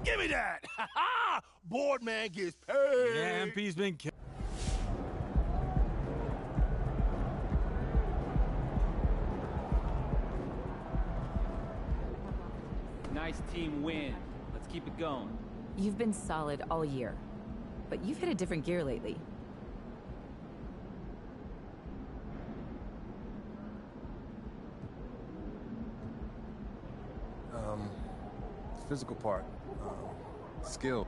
Give me that! Ha ha! Board man gets paid. Yeah, MP's been killed. Nice team win. Let's keep it going. You've been solid all year, but you've hit a different gear lately. Physical part, skill.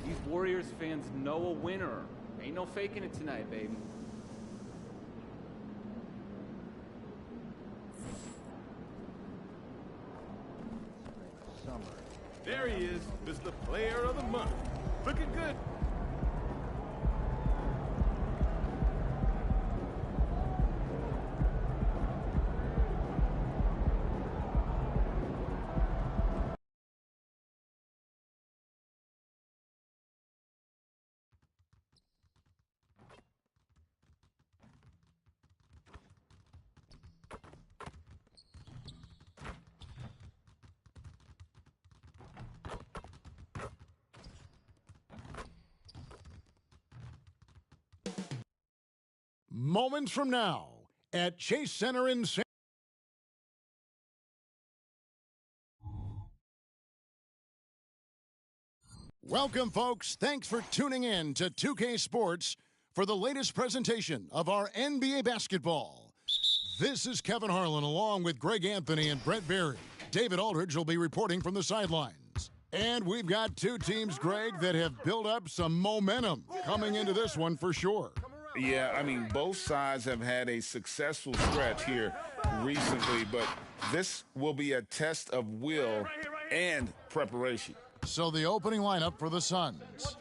These Warriors fans know a winner. Ain't no faking it tonight, baby. There he is, Mr. Player of the Month. Looking good. Moments from now at Chase Center in San Welcome, folks. Thanks for tuning in to 2K Sports for the latest presentation of our NBA basketball. This is Kevin Harlan along with Greg Anthony and Brett Berry. David Aldridge will be reporting from the sidelines. And we've got two teams, Greg, that have built up some momentum coming into this one for sure. Yeah, I mean, both sides have had a successful stretch here recently, but this will be a test of will and preparation. So the opening lineup for the Suns.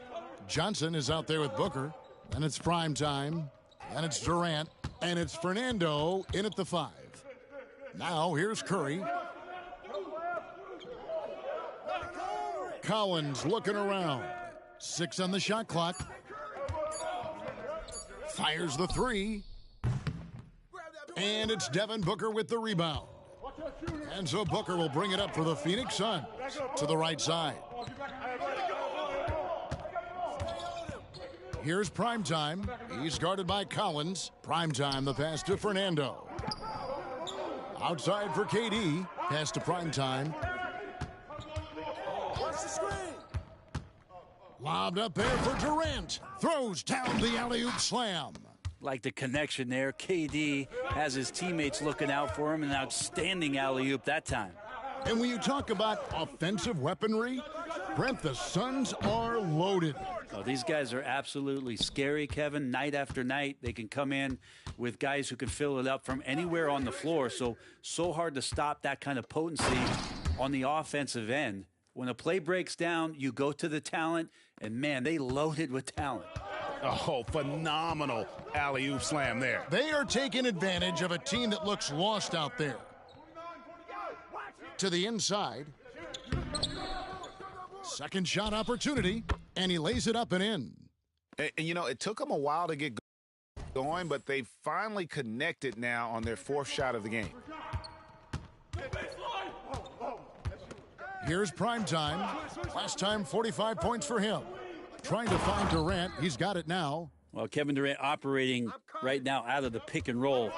Johnson is out there with Booker, and it's prime time, and it's Durant, and it's Fernando in at the 5. Now here's Curry. Collins looking around. 6 on the shot clock. Fires the 3. And it's Devin Booker with the rebound. And so Booker will bring it up for the Phoenix Suns to the right side. Here's Primetime. He's guarded by Collins. Primetime, the pass to Fernando. Outside for KD. Pass to Primetime. Lobbed up there for Durant. Throws down the alley-oop slam. Like the connection there. KD has his teammates looking out for him. An outstanding alley-oop that time. And when you talk about offensive weaponry, Brent, the Suns are loaded. Oh, these guys are absolutely scary, Kevin. Night after night, they can come in with guys who can fill it up from anywhere on the floor. So hard to stop that kind of potency on the offensive end. When a play breaks down, you go to the talent, and, man, they loaded with talent. Oh, phenomenal alley-oop slam there. They are taking advantage of a team that looks lost out there. To the inside. Second shot opportunity, and he lays it up and in. And you know, it took them a while to get going, but they finally connected now on their fourth shot of the game. Here's Primetime. Last time, 45 points for him. Trying to find Durant. He's got it now. Well, Kevin Durant operating right now out of the pick and roll.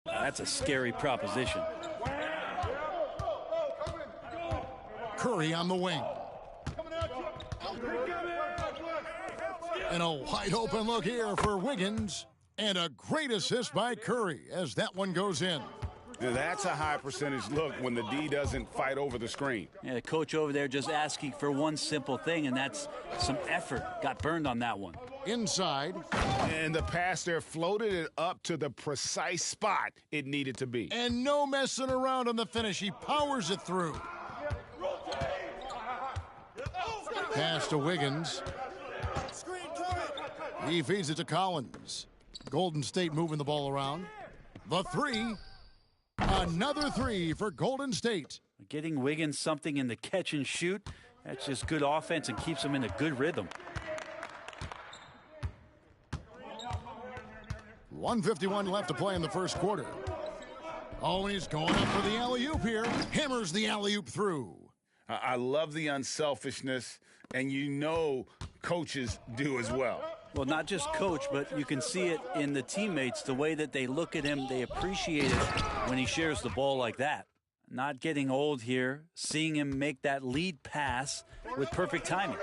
That's a scary proposition. Curry on the wing. And a wide open look here for Wiggins. And a great assist by Curry as that one goes in. That's a high percentage look when the D doesn't fight over the screen. Yeah, the coach over there just asking for one simple thing, and that's some effort. Got burned on that one. Inside. And the pass there floated it up to the precise spot it needed to be. And no messing around on the finish. He powers it through. Pass to Wiggins. He feeds it to Collins. Golden State moving the ball around. The three. Another three for Golden State. Getting Wiggins something in the catch and shoot, that's just good offense and keeps him in a good rhythm. 1:51 left to play in the first quarter. Oh, and he's going up for the alley-oop here. Hammers the alley-oop through. I love the unselfishness, and you know coaches do as well. Well, not just coach, but you can see it in the teammates, the way that they look at him. They appreciate it when he shares the ball like that. Not getting old here, seeing him make that lead pass with perfect timing.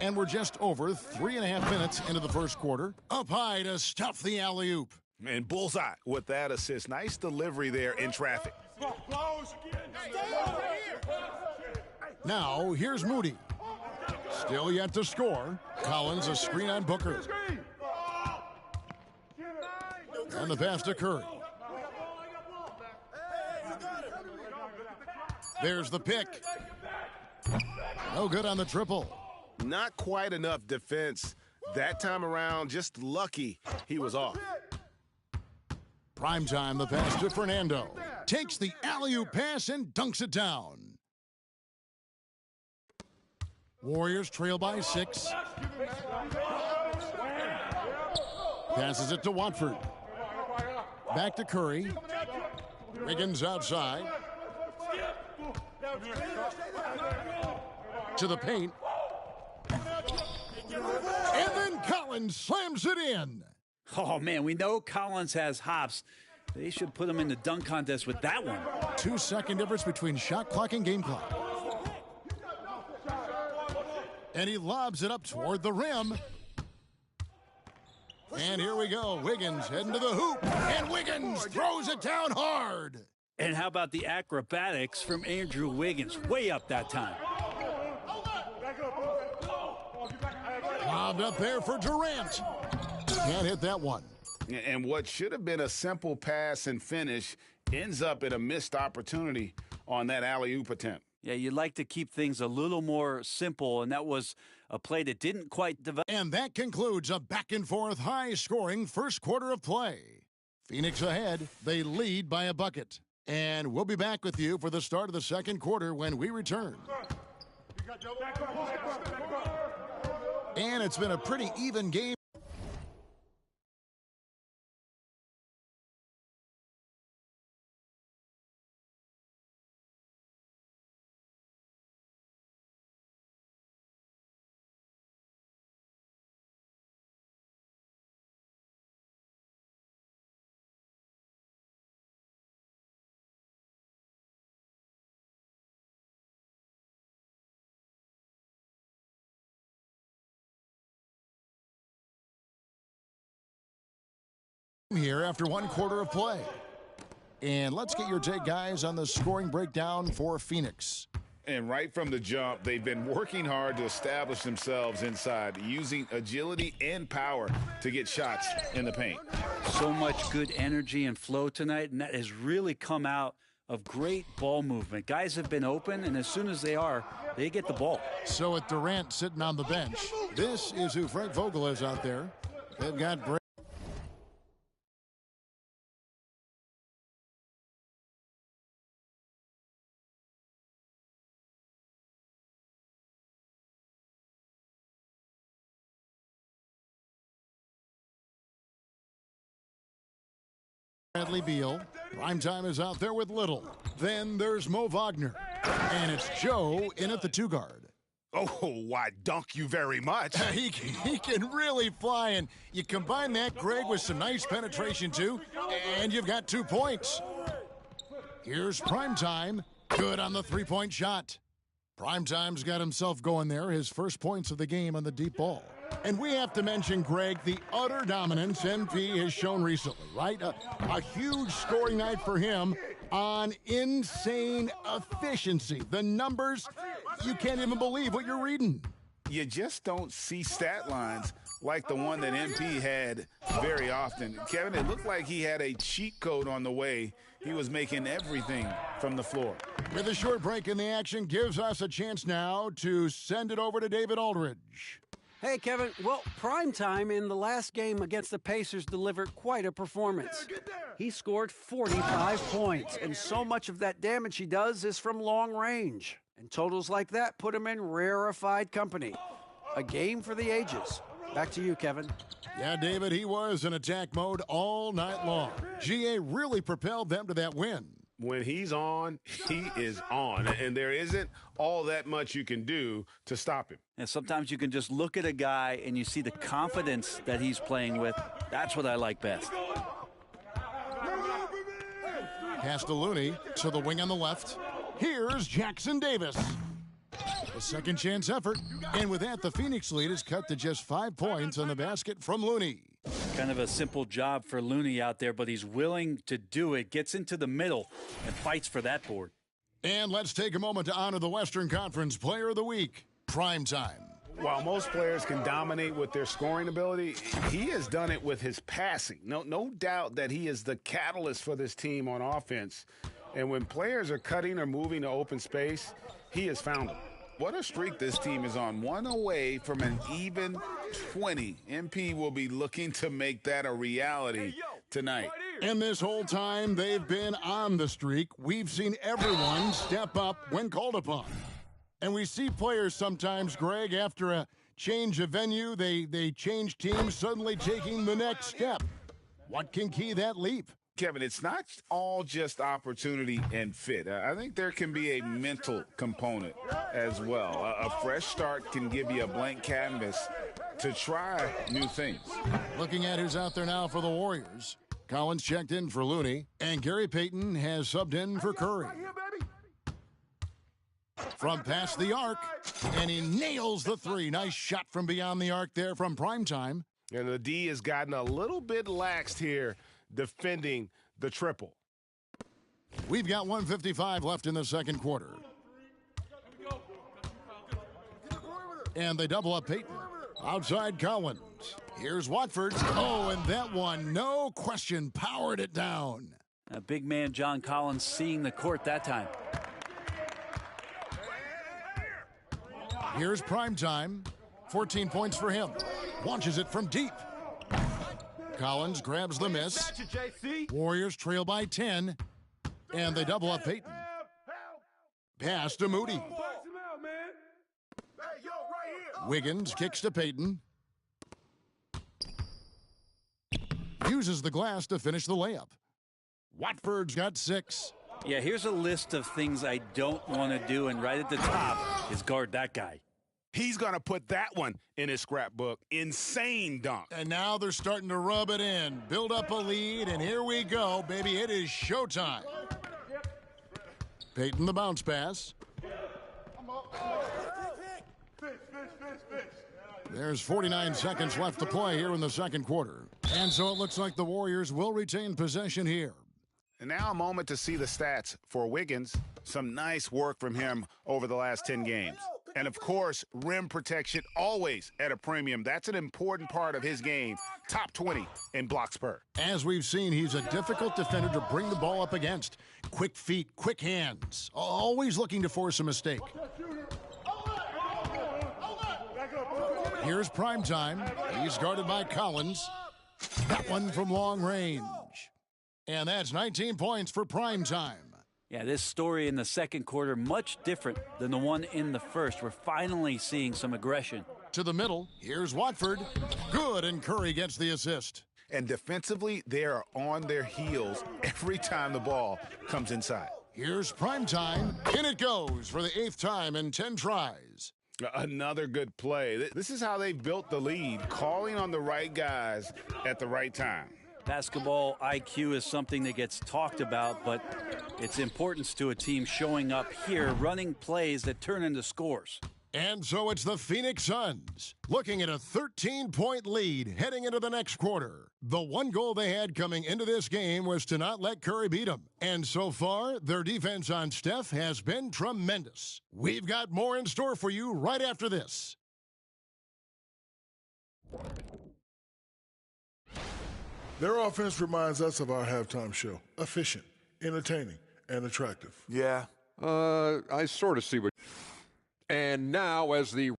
And we're just over 3.5 minutes into the first quarter. Up high to stuff the alley-oop. And bullseye with that assist. Nice delivery there in traffic. Now, here's Moody. Still yet to score. Collins, a screen on Booker. And the pass to Curry. There's the pick. No good on the triple. Not quite enough defense that time around. Just lucky he was off. Primetime, the pass to Fernando. Takes the alley-oop pass and dunks it down. Warriors trail by 6. Passes it to Watford. Back to Curry. Wiggins outside. To the paint. And then Collins slams it in. Oh, man, we know Collins has hops. They should put him in the dunk contest with that one. 2-second difference between shot clock and game clock. And he lobs it up toward the rim. And here we go. Wiggins heading to the hoop. And Wiggins throws it down hard. And how about the acrobatics from Andrew Wiggins? Way up that time. Lobbed up there for Durant. Can't hit that one. And what should have been a simple pass and finish ends up in a missed opportunity on that alley-oop attempt. Yeah, you'd like to keep things a little more simple, and that was a play that didn't quite develop. And that concludes a back-and-forth, high-scoring first quarter of play. Phoenix ahead. They lead by a bucket. And we'll be back with you for the start of the second quarter when we return. And it's been a pretty even game. here after 1 quarter of play. And let's get your take, guys, on the scoring breakdown for Phoenix. And right from the jump, they've been working hard to establish themselves inside, using agility and power to get shots in the paint. So much good energy and flow tonight, and that has really come out of great ball movement. Guys have been open, and as soon as they get the ball. So with Durant sitting on the bench, this is who Frank Vogel is out there. They've got Bradley Beal. Primetime is out there with Little. Then there's Mo Wagner. And it's Joe in at the 2 guard. Oh, why, dunk you very much. He can really fly, and you combine that, Greg, with some nice penetration, too, and you've got 2 points. Here's Primetime. Good on the 3-point shot. Primetime's got himself going there, his first points of the game on the deep ball. And we have to mention, Greg, the utter dominance MP has shown recently, right? A huge scoring night for him on insane efficiency. The numbers, you can't even believe what you're reading. You just don't see stat lines like the one that MP had very often. Kevin, it looked like he had a cheat code on the way. He was making everything from the floor. With a short break in the action, gives us a chance now to send it over to David Aldridge. Hey, Kevin. Well, Primetime in the last game against the Pacers delivered quite a performance. He scored 45 points, and so much of that damage he does is from long range. And totals like that put him in rarefied company. A game for the ages. Back to you, Kevin. Yeah, David, he was in attack mode all night long. GA really propelled them to that win. When he's on, he is on. And there isn't all that much you can do to stop him. And sometimes you can just look at a guy and you see the confidence that he's playing with. That's what I like best. Castelluni to the wing on the left. Here's Jackson Davis. A second chance effort. And with that, the Phoenix lead is cut to just 5 points on the basket from Looney. Kind of a simple job for Looney out there, but he's willing to do it. Gets into the middle and fights for that board. And let's take a moment to honor the Western Conference Player of the Week, Primetime. While most players can dominate with their scoring ability, he has done it with his passing. No doubt that he is the catalyst for this team on offense. And when players are cutting or moving to open space, he has found them. What a streak this team is on. 1 away from an even 20. MP will be looking to make that a reality tonight. And this whole time they've been on the streak, we've seen everyone step up when called upon. And we see players sometimes, Greg, after a change of venue, they change teams, suddenly taking the next step. What can key that leap? Kevin, it's not all just opportunity and fit. I think there can be a mental component as well. A fresh start can give you a blank canvas to try new things. Looking at who's out there now for the Warriors. Collins checked in for Looney, and Gary Payton has subbed in for Curry. From past the arc, and he nails the 3. Nice shot from beyond the arc there from Primetime. And the D has gotten a little bit laxed here defending the triple. We've got 1:55 left in the second quarter. And they double up Payton. Outside Collins. Here's Watford. Oh, and that one, no question, powered it down. A big man, John Collins, seeing the court that time. Here's Primetime. 14 points for him. Launches it from deep. Collins grabs the miss. Warriors trail by 10. And they double up Payton. Pass to Moody. Wiggins kicks to Payton. Uses the glass to finish the layup. Watford's got 6. Yeah, here's a list of things I don't want to do, and right at the top is guard that guy. He's going to put that one in his scrapbook. Insane dunk. And now they're starting to rub it in. Build up a lead, and here we go, baby. It is showtime. Payton the bounce pass. There's 49 seconds left to play here in the second quarter. And so it looks like the Warriors will retain possession here. And now a moment to see the stats for Wiggins. Some nice work from him over the last 10 games. And, of course, rim protection always at a premium. That's an important part of his game. Top 20 in blocks per. As we've seen, he's a difficult defender to bring the ball up against. Quick feet, quick hands. Always looking to force a mistake. Here's Primetime. He's guarded by Collins. That one from long range. And that's 19 points for Primetime. Yeah, this story in the second quarter, much different than the one in the first. We're finally seeing some aggression. To the middle, here's Watford. Good, and Curry gets the assist. And defensively, they are on their heels every time the ball comes inside. Here's Primetime. In it goes for the 8th time in 10 tries. Another good play. This is how they built the lead, calling on the right guys at the right time. Basketball IQ is something that gets talked about, but its importance to a team showing up here, running plays that turn into scores. And so it's the Phoenix Suns looking at a 13-point lead heading into the next quarter. The one goal they had coming into this game was to not let Curry beat them. And so far, their defense on Steph has been tremendous. We've got more in store for you right after this. Their offense reminds us of our halftime show. Efficient, entertaining, and attractive. Yeah. I sort of see what... And now as the...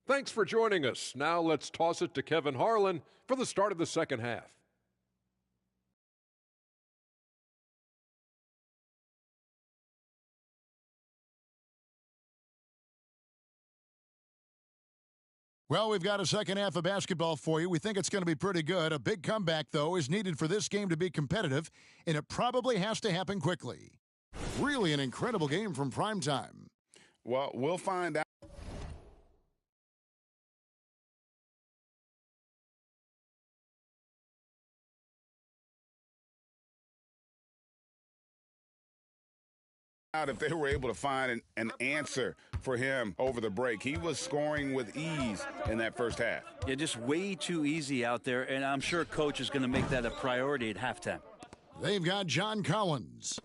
Thanks for joining us. Now let's toss it to Kevin Harlan for the start of the second half. Well, we've got a second half of basketball for you. We think it's going to be pretty good. A big comeback, though, is needed for this game to be competitive, and it probably has to happen quickly. Really an incredible game from Primetime. Well, we'll find out. If they were able to find an answer for him over the break. He was scoring with ease in that first half. Yeah, just way too easy out there, and I'm sure Coach is going to make that a priority at halftime. They've got John Collins.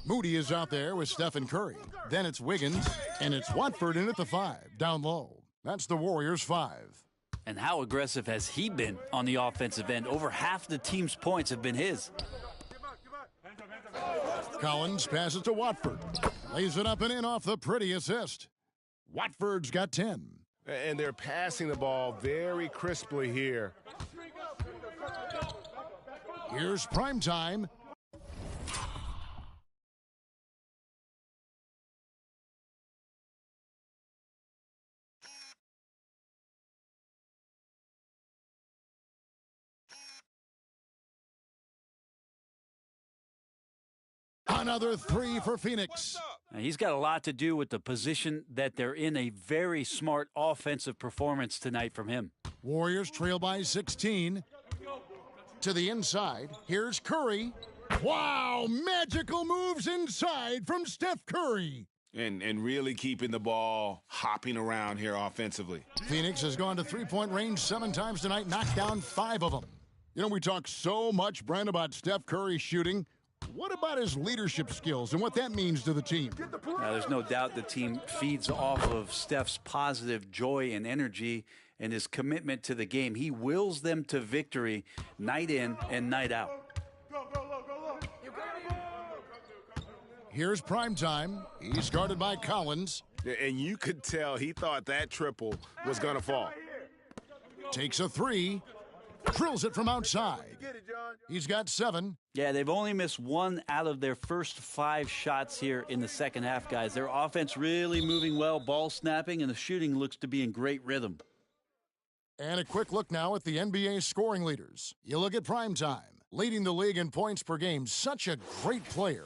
Moody is out there with Stephen Curry. Then it's Wiggins, and it's Watford in at the 5, down low. That's the Warriors' 5. And how aggressive has he been on the offensive end? Over half the team's points have been his. Collins passes to Watford. Lays it up and in off the pretty assist. Watford's got 10. And they're passing the ball very crisply here. Here's Primetime. Another 3 for Phoenix. Now, he's got a lot to do with the position that they're in. A very smart offensive performance tonight from him. Warriors trail by 16. To the inside. Here's Curry. Wow, magical moves inside from Steph Curry. And really keeping the ball hopping around here offensively. Phoenix has gone to three-point range 7 times tonight, knocked down 5 of them. You know, we talk so much, Brent, about Steph Curry shooting. What about his leadership skills and what that means to the team? Now, there's no doubt the team feeds off of Steph's positive joy and energy and his commitment to the game. He wills them to victory night in and night out. Here's Primetime. He's guarded by Collins. And you could tell he thought that triple was going to fall. Takes a 3. Drills it from outside. He's got 7. Yeah, they've only missed 1 out of their first 5 shots here in the second half, guys. Their offense really moving well, ball snapping, and the shooting looks to be in great rhythm. And a quick look now at the NBA scoring leaders. You look at Primetime, leading the league in points per game. Such a great player.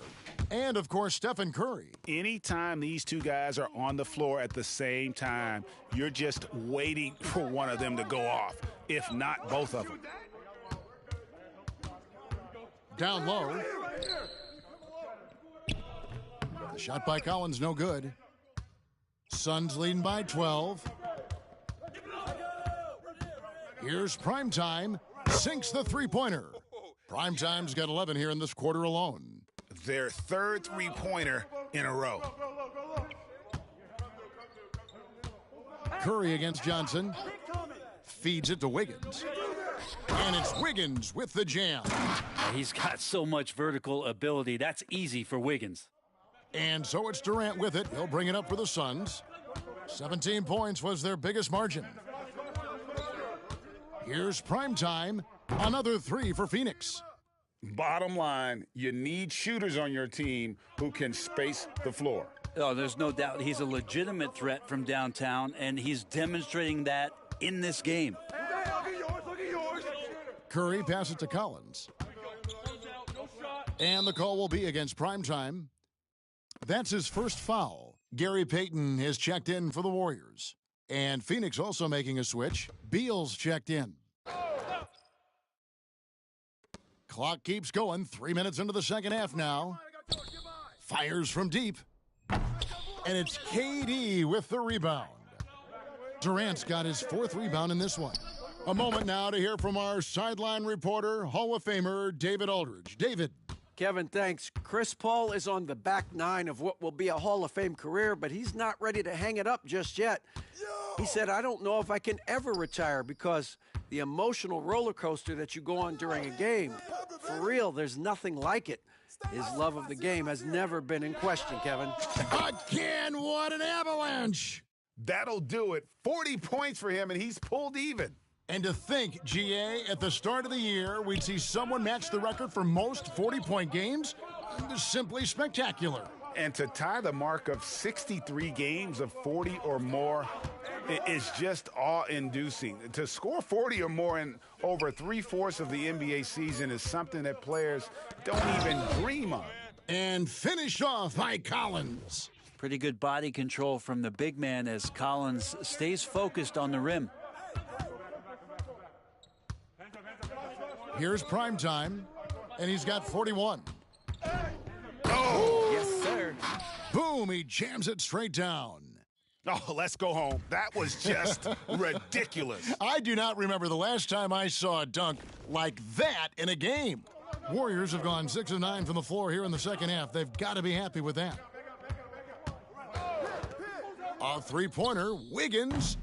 And, of course, Stephen Curry. Anytime these two guys are on the floor at the same time, you're just waiting for one of them to go off, if not both of them. Down low. The shot by Collins, no good. Suns leading by 12. Here's Primetime. Sinks the three-pointer. Primetime's got 11 here in this quarter alone. Their third three-pointer in a row. Curry against Johnson. Feeds it to Wiggins. And it's Wiggins with the jam. He's got so much vertical ability. That's easy for Wiggins. And so it's Durant with it. He'll bring it up for the Suns. 17 points was their biggest margin. Here's Primetime. Another three for Phoenix. Bottom line, you need shooters on your team who can space the floor. Oh, there's no doubt he's a legitimate threat from downtown, and he's demonstrating that in this game. Curry passes it to Collins. And the call will be against Primetime. That's his first foul. Gary Payton has checked in for the Warriors. And Phoenix also making a switch. Beal's checked in. Clock keeps going. 3 minutes into the second half now. Fires from deep. And it's KD with the rebound. Durant's got his fourth rebound in this one. A moment now to hear from our sideline reporter, Hall of Famer David Aldridge. David. Kevin, thanks. Chris Paul is on the back nine of what will be a Hall of Fame career, but he's not ready to hang it up just yet. He said, I don't know if I can ever retire because the emotional roller coaster that you go on during a game, for real, there's nothing like it. His love of the game has never been in question, Kevin. Again, what an avalanche! That'll do it. 40 points for him, and he's pulled even. And to think, GA, at the start of the year, we'd see someone match the record for most 40-point games? Simply spectacular. And to tie the mark of 63 games of 40 or more is just awe-inducing. To score 40 or more in over 3/4 of the NBA season is something that players don't even dream of. And finished off by Collins. Pretty good body control from the big man as Collins stays focused on the rim. Here's Primetime, and he's got 41. Oh, yes, sir. Boom, he jams it straight down. Oh, let's go home. That was just ridiculous. I do not remember the last time I saw a dunk like that in a game. Warriors have gone 6 of 9 from the floor here in the second half. They've got to be happy with that. A three-pointer, Wiggins.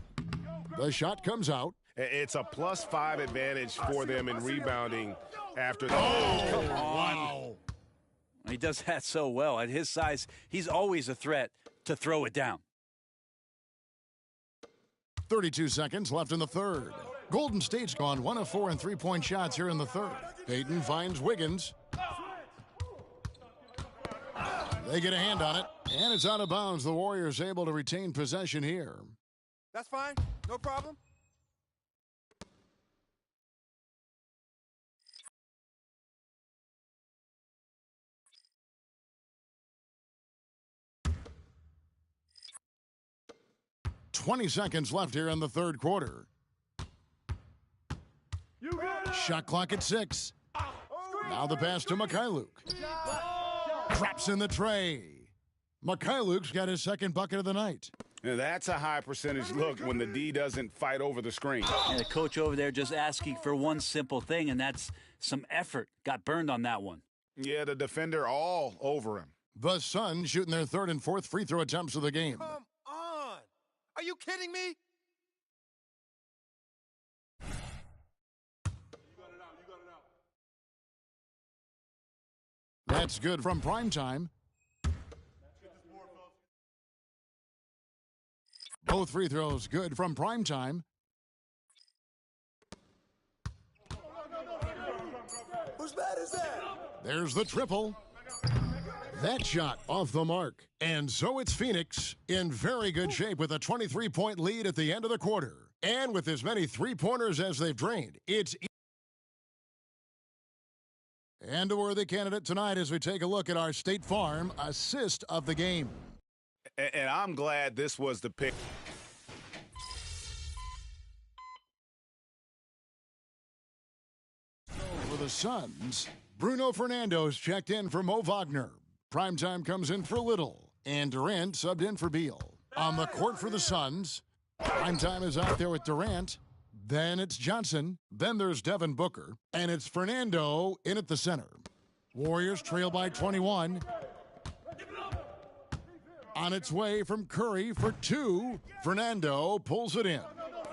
The shot comes out. It's a +5 advantage for them in rebounding after the come on. Wow. He does that so well. At his size, he's always a threat to throw it down. 32 seconds left in the third. Golden State's gone 1 of 4 in three-point shots here in the third. Payton finds Wiggins. They get a hand on it, and it's out of bounds. The Warriors able to retain possession here. That's fine. No problem. $20 seconds left here in the third quarter. Shot clock at 6. Now the pass to Mikhailuk. Drops in the tray. Mikhailuk's got his second bucket of the night. Now that's a high percentage look when the D doesn't fight over the screen. And the coach over there just asking for one simple thing, and that's some effort. Got burned on that one. Yeah, the defender all over him. The Suns shooting their third and fourth free throw attempts of the game. Come on. Are you kidding me? That's good from Primetime. Both free throws good from Primetime. Whose bat is that? There's the triple. That shot off the mark. And so it's Phoenix in very good shape with a 23-point lead at the end of the quarter. And with as many three-pointers as they've drained, it's and a worthy candidate tonight as we take a look at our State Farm assist of the game. And I'm glad this was the pick. For the Suns, Bruno Fernando's checked in for Mo Wagner. Primetime comes in for Little, and Durant subbed in for Beal. On the court for the Suns, Primetime is out there with Durant. Then it's Johnson. Then there's Devin Booker. And it's Fernando in at the center. Warriors trail by 21. On its way from Curry for two. Fernando pulls it in.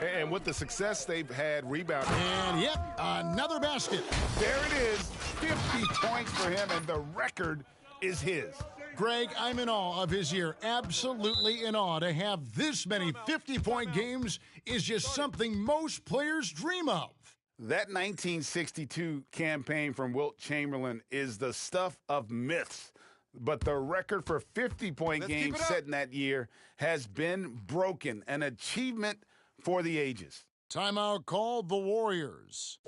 And with the success they've had rebounding. And yep, another basket. There it is. 50 points for him, and the record is his. Greg, I'm in awe of his year. Absolutely in awe. To have this many 50-point games is just something most players dream of. That 1962 campaign from Wilt Chamberlain is the stuff of myths. But the record for 50-point games set in that year has been broken, an achievement for the ages. Timeout called the Warriors.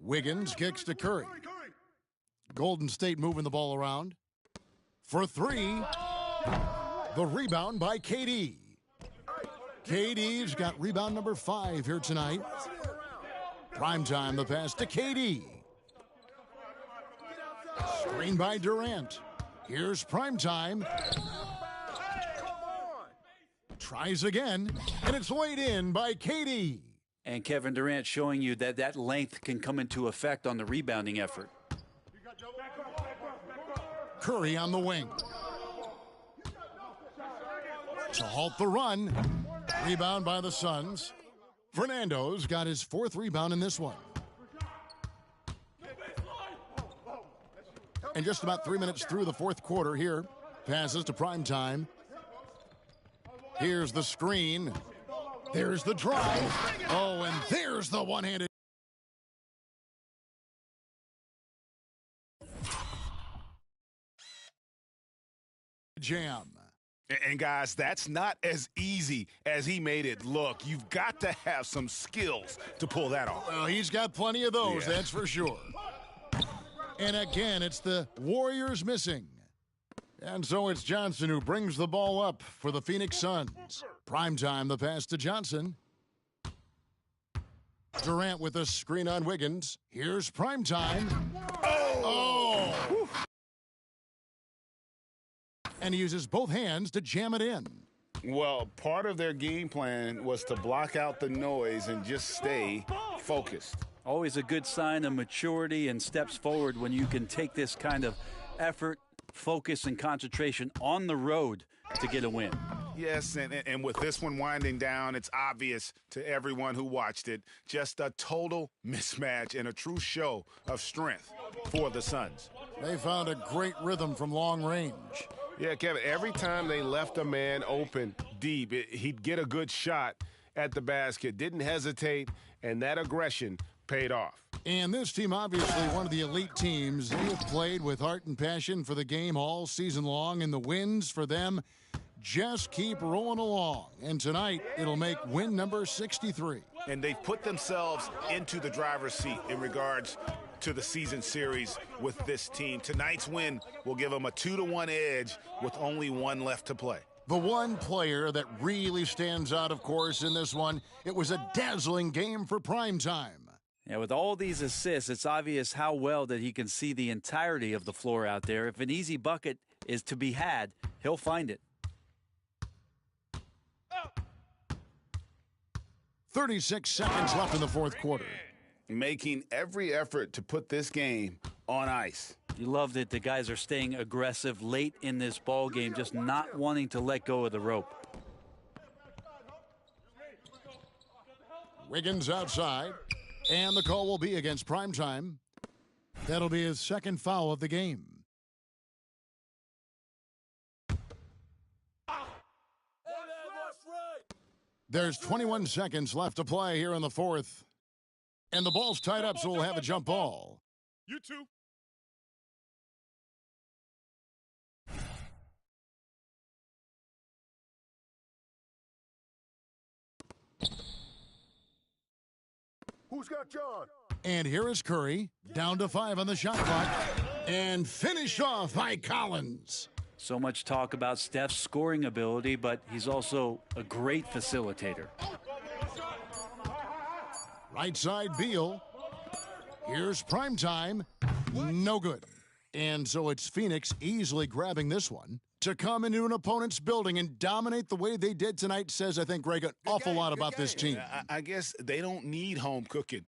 Wiggins kicks to Curry. Golden State moving the ball around. For three. The rebound by KD. KD's got rebound number 5 here tonight. Primetime, the pass to KD. Screen by Durant. Here's Primetime. Tries again, and it's laid in by KD. And Kevin Durant showing you that that length can come into effect on the rebounding effort. Curry on the wing. To halt the run. Rebound by the Suns. Fernando's got his 4th rebound in this one. And just about 3 minutes through the 4th quarter here. Passes to Primetime. Here's the screen. There's the drive. Oh, and there's the one-handed. Jam. And guys, that's not as easy as he made it look. You've got to have some skills to pull that off. Well, he's got plenty of those, that's for sure. And again, it's the Warriors missing. And so it's Johnson who brings the ball up for the Phoenix Suns. Primetime, the pass to Johnson. Durant with a screen on Wiggins. Here's Primetime. Oh! And he uses both hands to jam it in. Well, part of their game plan was to block out the noise and just stay focused. Always a good sign of maturity and steps forward when you can take this kind of effort, focus, and concentration on the road to get a win. Yes, and with this one winding down, it's obvious to everyone who watched it, just a total mismatch and a true show of strength for the Suns. They found a great rhythm from long range. Yeah, Kevin, every time they left a man open deep, he'd get a good shot at the basket, didn't hesitate, and that aggression paid off. And this team, obviously one of the elite teams. They have played with heart and passion for the game all season long, and the wins for them just keep rolling along. And tonight, it'll make win number 63. And they've put themselves into the driver's seat in regards to the season series with this team. Tonight's win will give them a 2-1 edge with only one left to play. The one player that really stands out, of course, in this one, it was a dazzling game for Primetime. Yeah, with all these assists, it's obvious how well that he can see the entirety of the floor out there. If an easy bucket is to be had, he'll find it. 36 seconds left in the 4th quarter. Making every effort to put this game on ice. You love that the guys are staying aggressive late in this ball game, just not wanting to let go of the rope. Wiggins outside, and the call will be against Primetime. That'll be his 2nd foul of the game. There's 21 seconds left to play here in the 4th. And the ball's tied up, so we'll have a jump ball. You too. Who's got John? And here is Curry, down to 5 on the shot clock, and finished off by Collins. So much talk about Steph's scoring ability, but he's also a great facilitator. Right side, Beal. Here's Primetime. No good. And so it's Phoenix easily grabbing this one. To come into an opponent's building and dominate the way they did tonight says, I think, Greg, an awful lot about this team. I guess they don't need home cooking.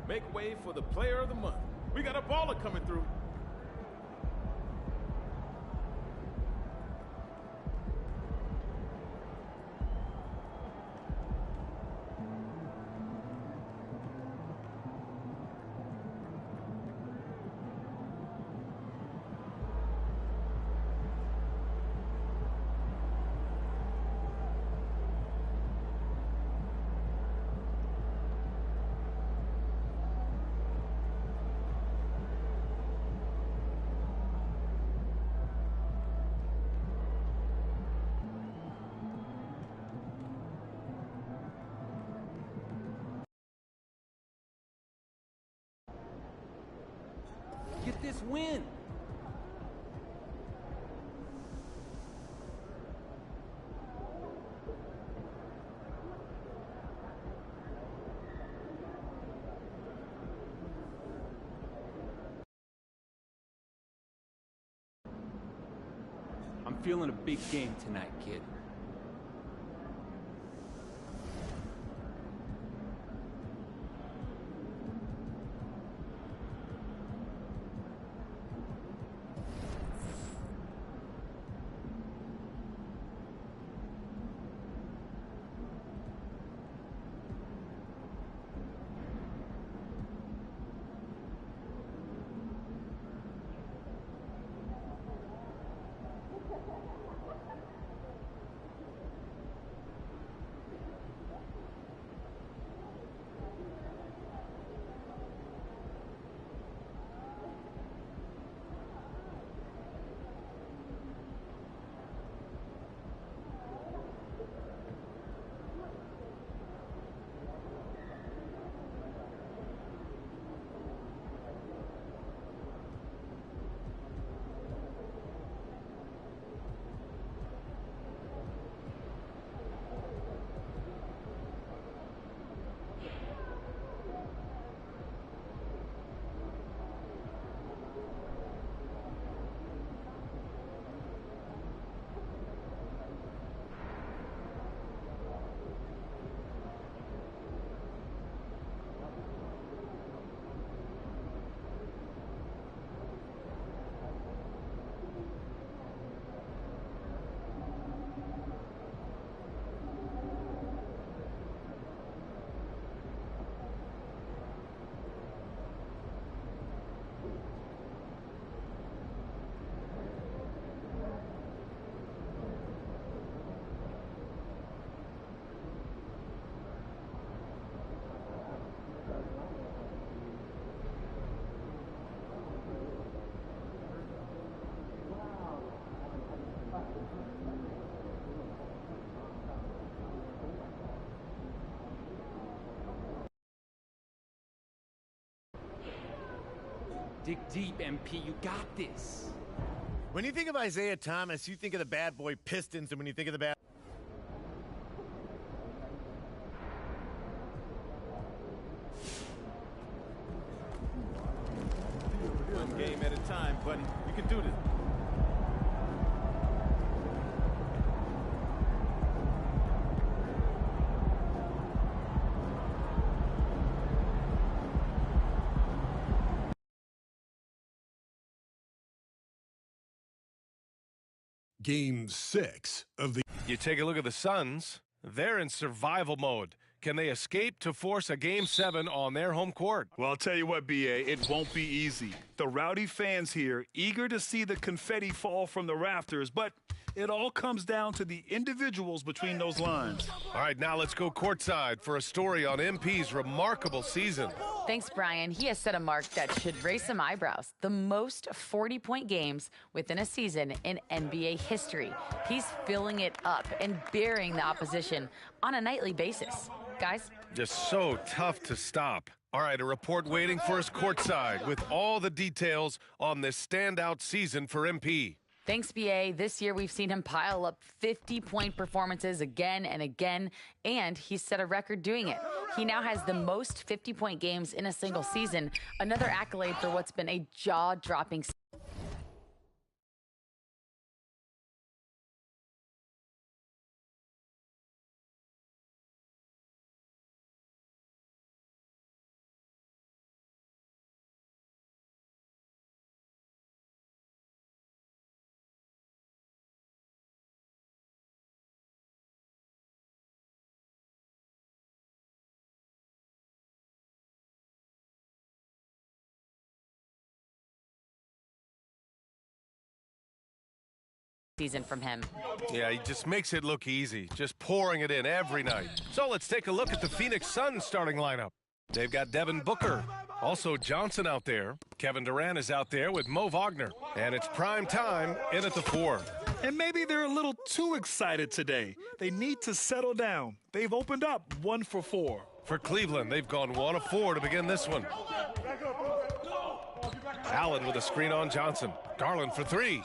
Make way for the player of the month. We got a baller coming through. Get this win. I'm feeling a big game tonight, kid. Dig deep, MP. You got this. When you think of Isaiah Thomas, you think of the bad boy Pistons, and when you think of the bad... One game at a time, buddy. You can do this. Game 6 of the... You take a look at the Suns. They're in survival mode. Can they escape to force a Game 7 on their home court? Well, I'll tell you what, B.A., it won't be easy. The rowdy fans here, eager to see the confetti fall from the rafters, but it all comes down to the individuals between those lines. All right, now let's go courtside for a story on MP's remarkable season. Thanks, Brian. He has set a mark that should raise some eyebrows. The most 40-point games within a season in NBA history. He's filling it up and burying the opposition on a nightly basis. Guys? Just so tough to stop. All right, a report waiting for us courtside with all the details on this standout season for MP. Thanks, BA. This year, we've seen him pile up 50-point performances again and again, and he's set a record doing it. He now has the most 50-point games in a single season, another accolade for what's been a jaw-dropping season. Season from him. Yeah, he just makes it look easy, just pouring it in every night. So let's take a look at the Phoenix Suns starting lineup. They've got Devin Booker, also Johnson out there. Kevin Durant is out there with Mo Wagner, and it's prime time in at the 4. And maybe they're a little too excited today. They need to settle down. They've opened up 1 for 4. For Cleveland, they've gone 1 of 4 to begin this one. Allen with a screen on Johnson. Garland for 3.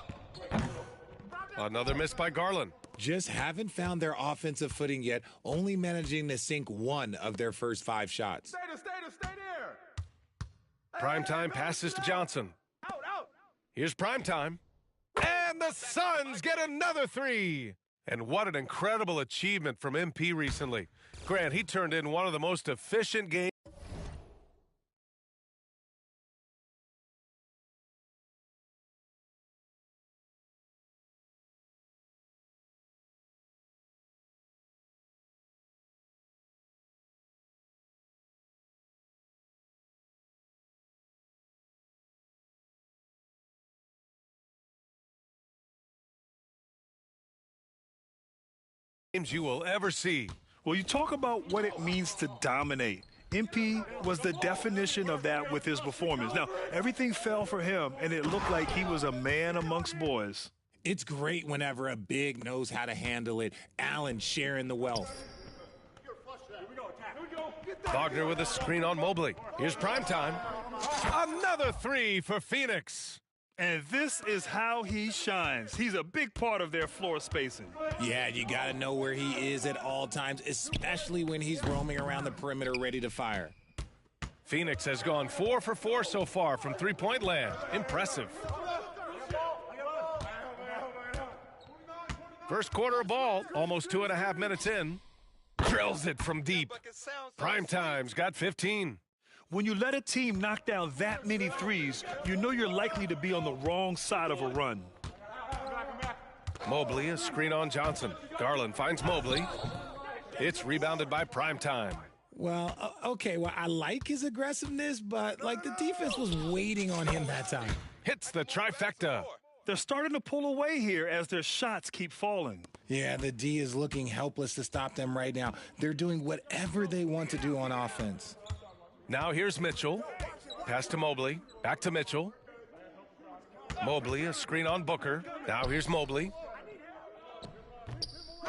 Another miss by Garland. Just haven't found their offensive footing yet, only managing to sink 1 of their first 5 shots. Stay there. Primetime passes to Johnson. Here's primetime. And the Suns get another 3. And what an incredible achievement from MP recently. Grant, he turned in one of the most efficient games. You will ever see. Well, you talk about what it means to dominate. MP was the definition of that with his performance. Now, everything fell for him, and it looked like he was a man amongst boys. It's great whenever a big knows how to handle it. Allen sharing the wealth. Wagner with a screen on Mobley. Here's primetime. Another 3 for Phoenix. And this is how he shines. He's a big part of their floor spacing. Yeah, you got to know where he is at all times, especially when he's roaming around the perimeter ready to fire. Phoenix has gone 4 for 4 so far from three-point land. Impressive. First quarter of ball, almost 2.5 minutes in. Drills it from deep. Primetime's got 15. When you let a team knock down that many threes, you know you're likely to be on the wrong side of a run. Mobley, a screen on Johnson. Garland finds Mobley. It's rebounded by Primetime. Well, okay, I like his aggressiveness, but, the defense was waiting on him that time. Hits the trifecta. They're starting to pull away here as their shots keep falling. Yeah, the D is looking helpless to stop them right now. They're doing whatever they want to do on offense. Now here's Mitchell. Pass to Mobley. Back to Mitchell. Mobley, a screen on Booker. Now here's Mobley.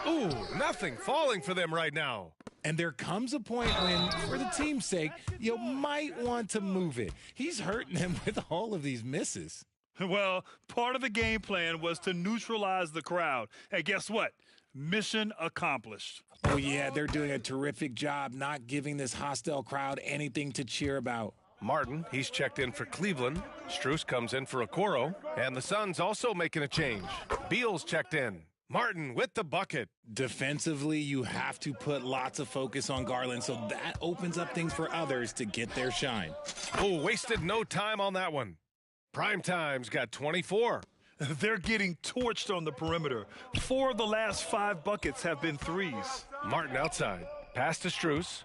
Ooh, nothing falling for them right now. And there comes a point when, for the team's sake, you might want to move it. He's hurting them with all of these misses. Well, part of the game plan was to neutralize the crowd. And guess what? Mission accomplished. Oh, yeah, they're doing a terrific job not giving this hostile crowd anything to cheer about. Martin, he's checked in for Cleveland. Strus comes in for Okoro. And the Suns also making a change. Beal's checked in. Martin with the bucket. Defensively, you have to put lots of focus on Garland, so that opens up things for others to get their shine. Oh, wasted no time on that one. Primetime's got 24. They're getting torched on the perimeter. 4 of the last 5 buckets have been threes. Martin outside. Pass to Strus.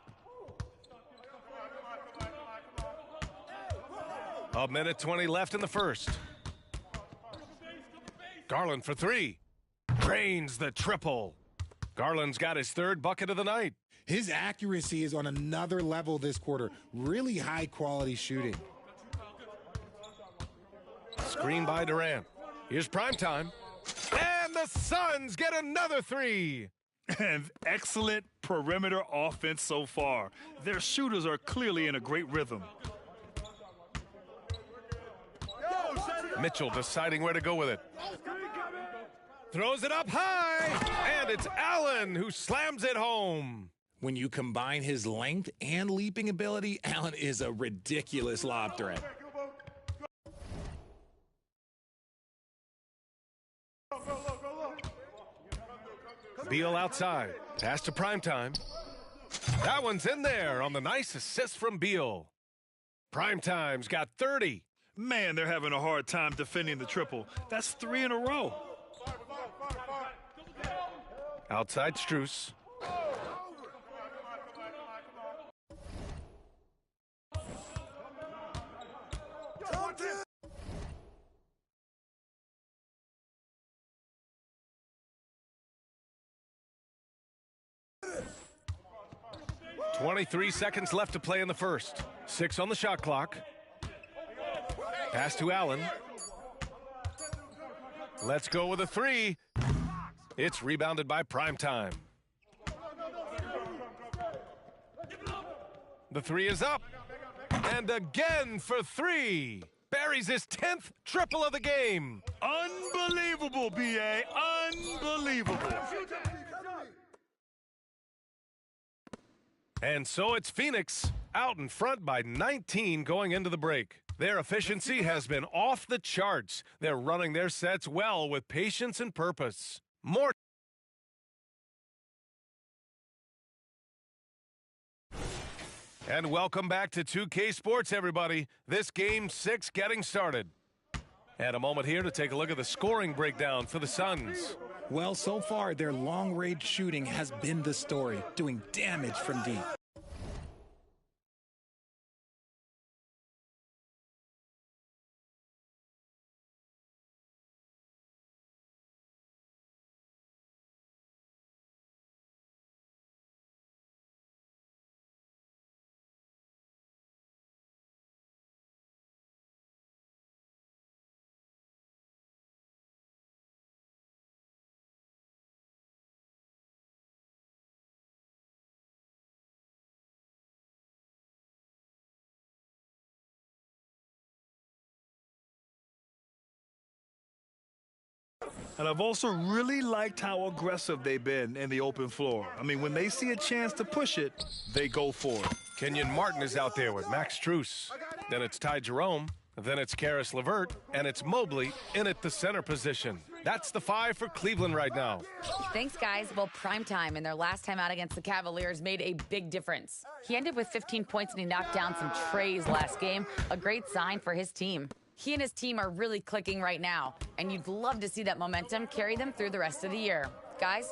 A minute 20 left in the first. Garland for 3. Drains the triple. Garland's got his 3rd bucket of the night. His accuracy is on another level this quarter. Really high quality shooting. Screen by Durant. Here's Primetime. And the Suns get another 3. And excellent perimeter offense so far. Their shooters are clearly in a great rhythm. Mitchell deciding where to go with it. Throws it up high, and it's Allen who slams it home. When you combine his length and leaping ability, Allen is a ridiculous lob threat. Beal outside. Pass to Primetime. That one's in there on the nice assist from Beal. Primetime's got 30. Man, they're having a hard time defending the triple. That's 3 in a row. Outside Strus. .23 seconds left to play in the first. 6 on the shot clock. Pass to Allen. Let's go with a 3. It's rebounded by Primetime. The 3 is up. And again for 3. Buries his 10th triple of the game. Unbelievable, B.A. Unbelievable. And so it's Phoenix out in front by 19 going into the break. Their efficiency has been off the charts. They're running their sets well with patience and purpose. More. And welcome back to 2K Sports, everybody. This Game 6 getting started. And a moment here to take a look at the scoring breakdown for the Suns. Well, so far, their long-range shooting has been the story, doing damage from deep. And I've also really liked how aggressive they've been in the open floor. I mean, when they see a chance to push it, they go for it. Kenyon Martin is out there with Max Strus. Then it's Ty Jerome. Then it's Karis LeVert. And it's Mobley in at the center position. That's the 5 for Cleveland right now. Thanks, guys. Well, Primetime in their last time out against the Cavaliers made a big difference. He ended with 15 points and he knocked down some trays last game. A great sign for his team. He and his team are really clicking right now, and you'd love to see that momentum carry them through the rest of the year. Guys?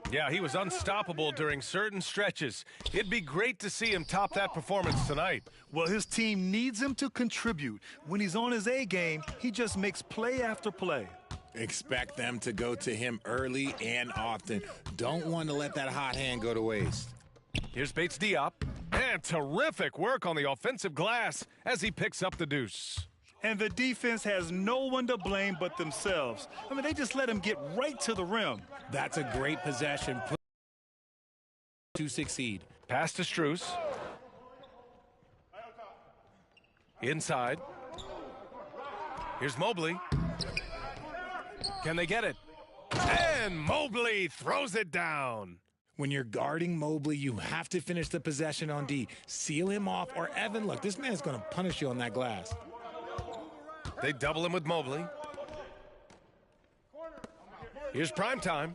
Yeah, he was unstoppable during certain stretches. It'd be great to see him top that performance tonight. Well, his team needs him to contribute. When he's on his A game, he just makes play after play. Expect them to go to him early and often. Don't want to let that hot hand go to waste. Here's Bates Diop. And terrific work on the offensive glass as he picks up the deuce. And the defense has no one to blame but themselves. I mean, they just let him get right to the rim. That's a great possession. to succeed. Pass to Strus. Inside. Here's Mobley. Can they get it? And Mobley throws it down. When you're guarding Mobley, you have to finish the possession on D. Seal him off, or Evan, look, this man's going to punish you on that glass. They double him with Mobley. Here's Primetime.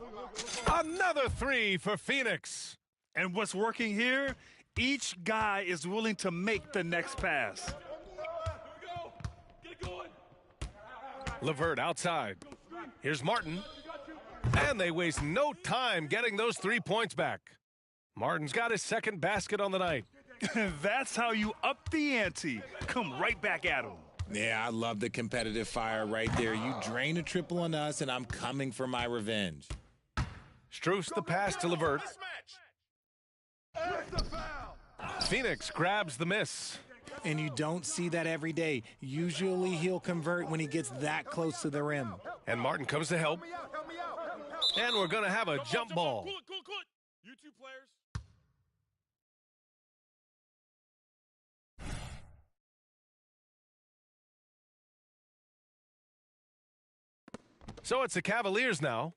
Another three for Phoenix. And what's working here? Each guy is willing to make the next pass. LeVert outside. Here's Martin. And they waste no time getting those 3 points back. Martin's got his second basket on the night. That's how you up the ante. Come right back at him. Yeah, I love the competitive fire right there. You drain a triple on us, and I'm coming for my revenge. Strus the pass to LeVert. Phoenix grabs the miss. And you don't see that every day. Usually he'll convert when he gets that close to the rim. And Martin comes to help. And we're going to have a jump ball. You two players. So it's the Cavaliers now.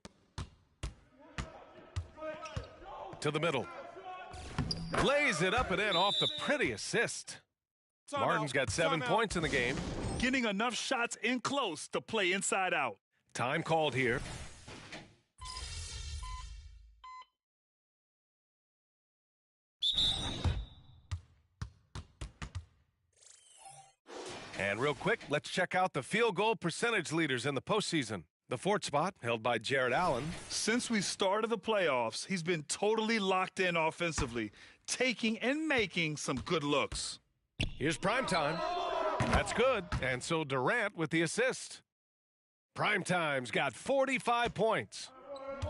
To the middle. Lays it up and in off the pretty assist. Martin's got 7 points in the game. Getting enough shots in close to play inside out. Time called here. And real quick, let's check out the field goal percentage leaders in the postseason. The fourth spot held by Jared Allen. Since we started the playoffs, he's been totally locked in offensively, taking and making some good looks. Here's Primetime. That's good. And so Durant with the assist. Primetime's got 45 points.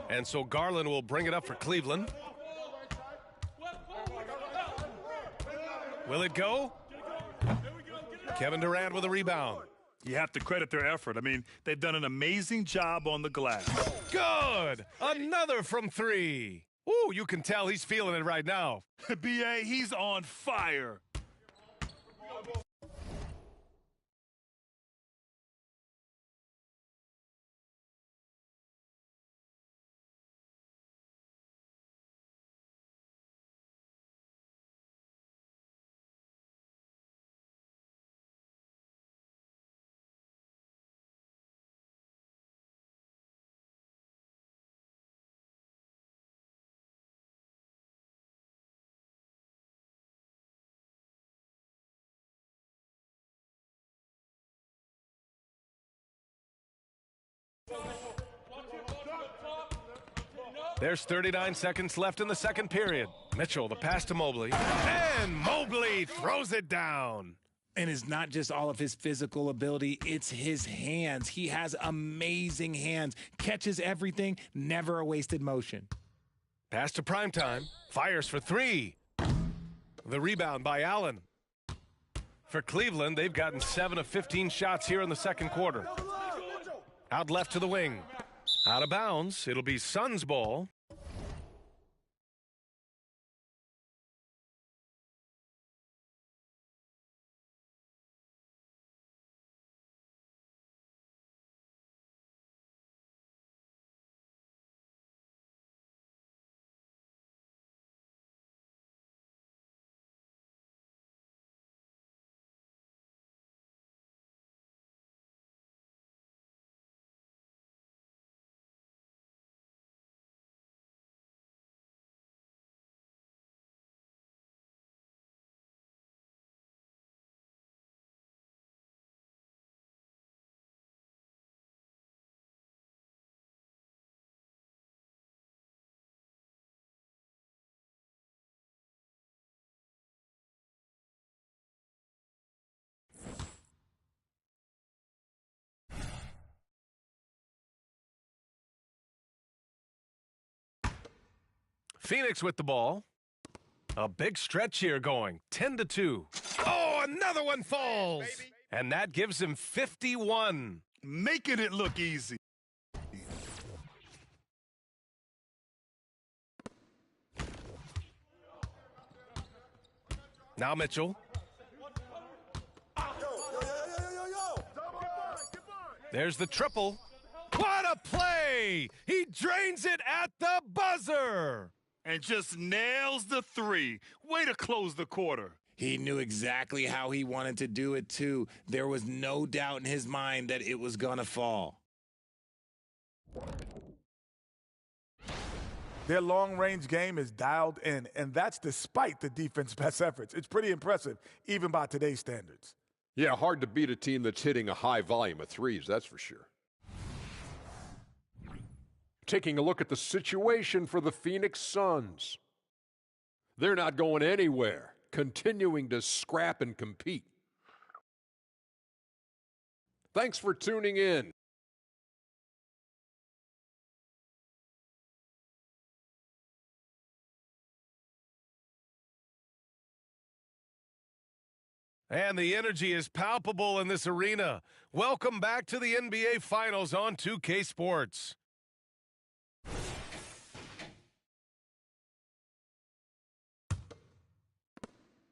And so Garland will bring it up for Cleveland. Will it go? Kevin Durant with a rebound. You have to credit their effort. I mean, they've done an amazing job on the glass. Good! Another from three. Ooh, you can tell he's feeling it right now. B.A., he's on fire. There's 39 seconds left in the second period. Mitchell, the pass to Mobley. And Mobley throws it down. And it's not just all of his physical ability, it's his hands. He has amazing hands. Catches everything, never a wasted motion. Pass to Primetime. Fires for three. The rebound by Allen. For Cleveland, they've gotten 7 of 15 shots here in the second quarter. Out left to the wing. Out of bounds. It'll be Suns ball. Phoenix with the ball. A big stretch here going. 10-2. Oh, another one falls. And that gives him 51. Making it look easy. Now Mitchell. There's the triple. What a play! He drains it at the buzzer! And just nails the three. Way to close the quarter. He knew exactly how he wanted to do it, too. There was no doubt in his mind that it was going to fall. Their long-range game is dialed in, and that's despite the defense's best efforts. It's pretty impressive, even by today's standards. Yeah, hard to beat a team that's hitting a high volume of threes, that's for sure. Taking a look at the situation for the Phoenix Suns. They're not going anywhere, continuing to scrap and compete. Thanks for tuning in. And the energy is palpable in this arena. Welcome back to the NBA Finals on 2K Sports.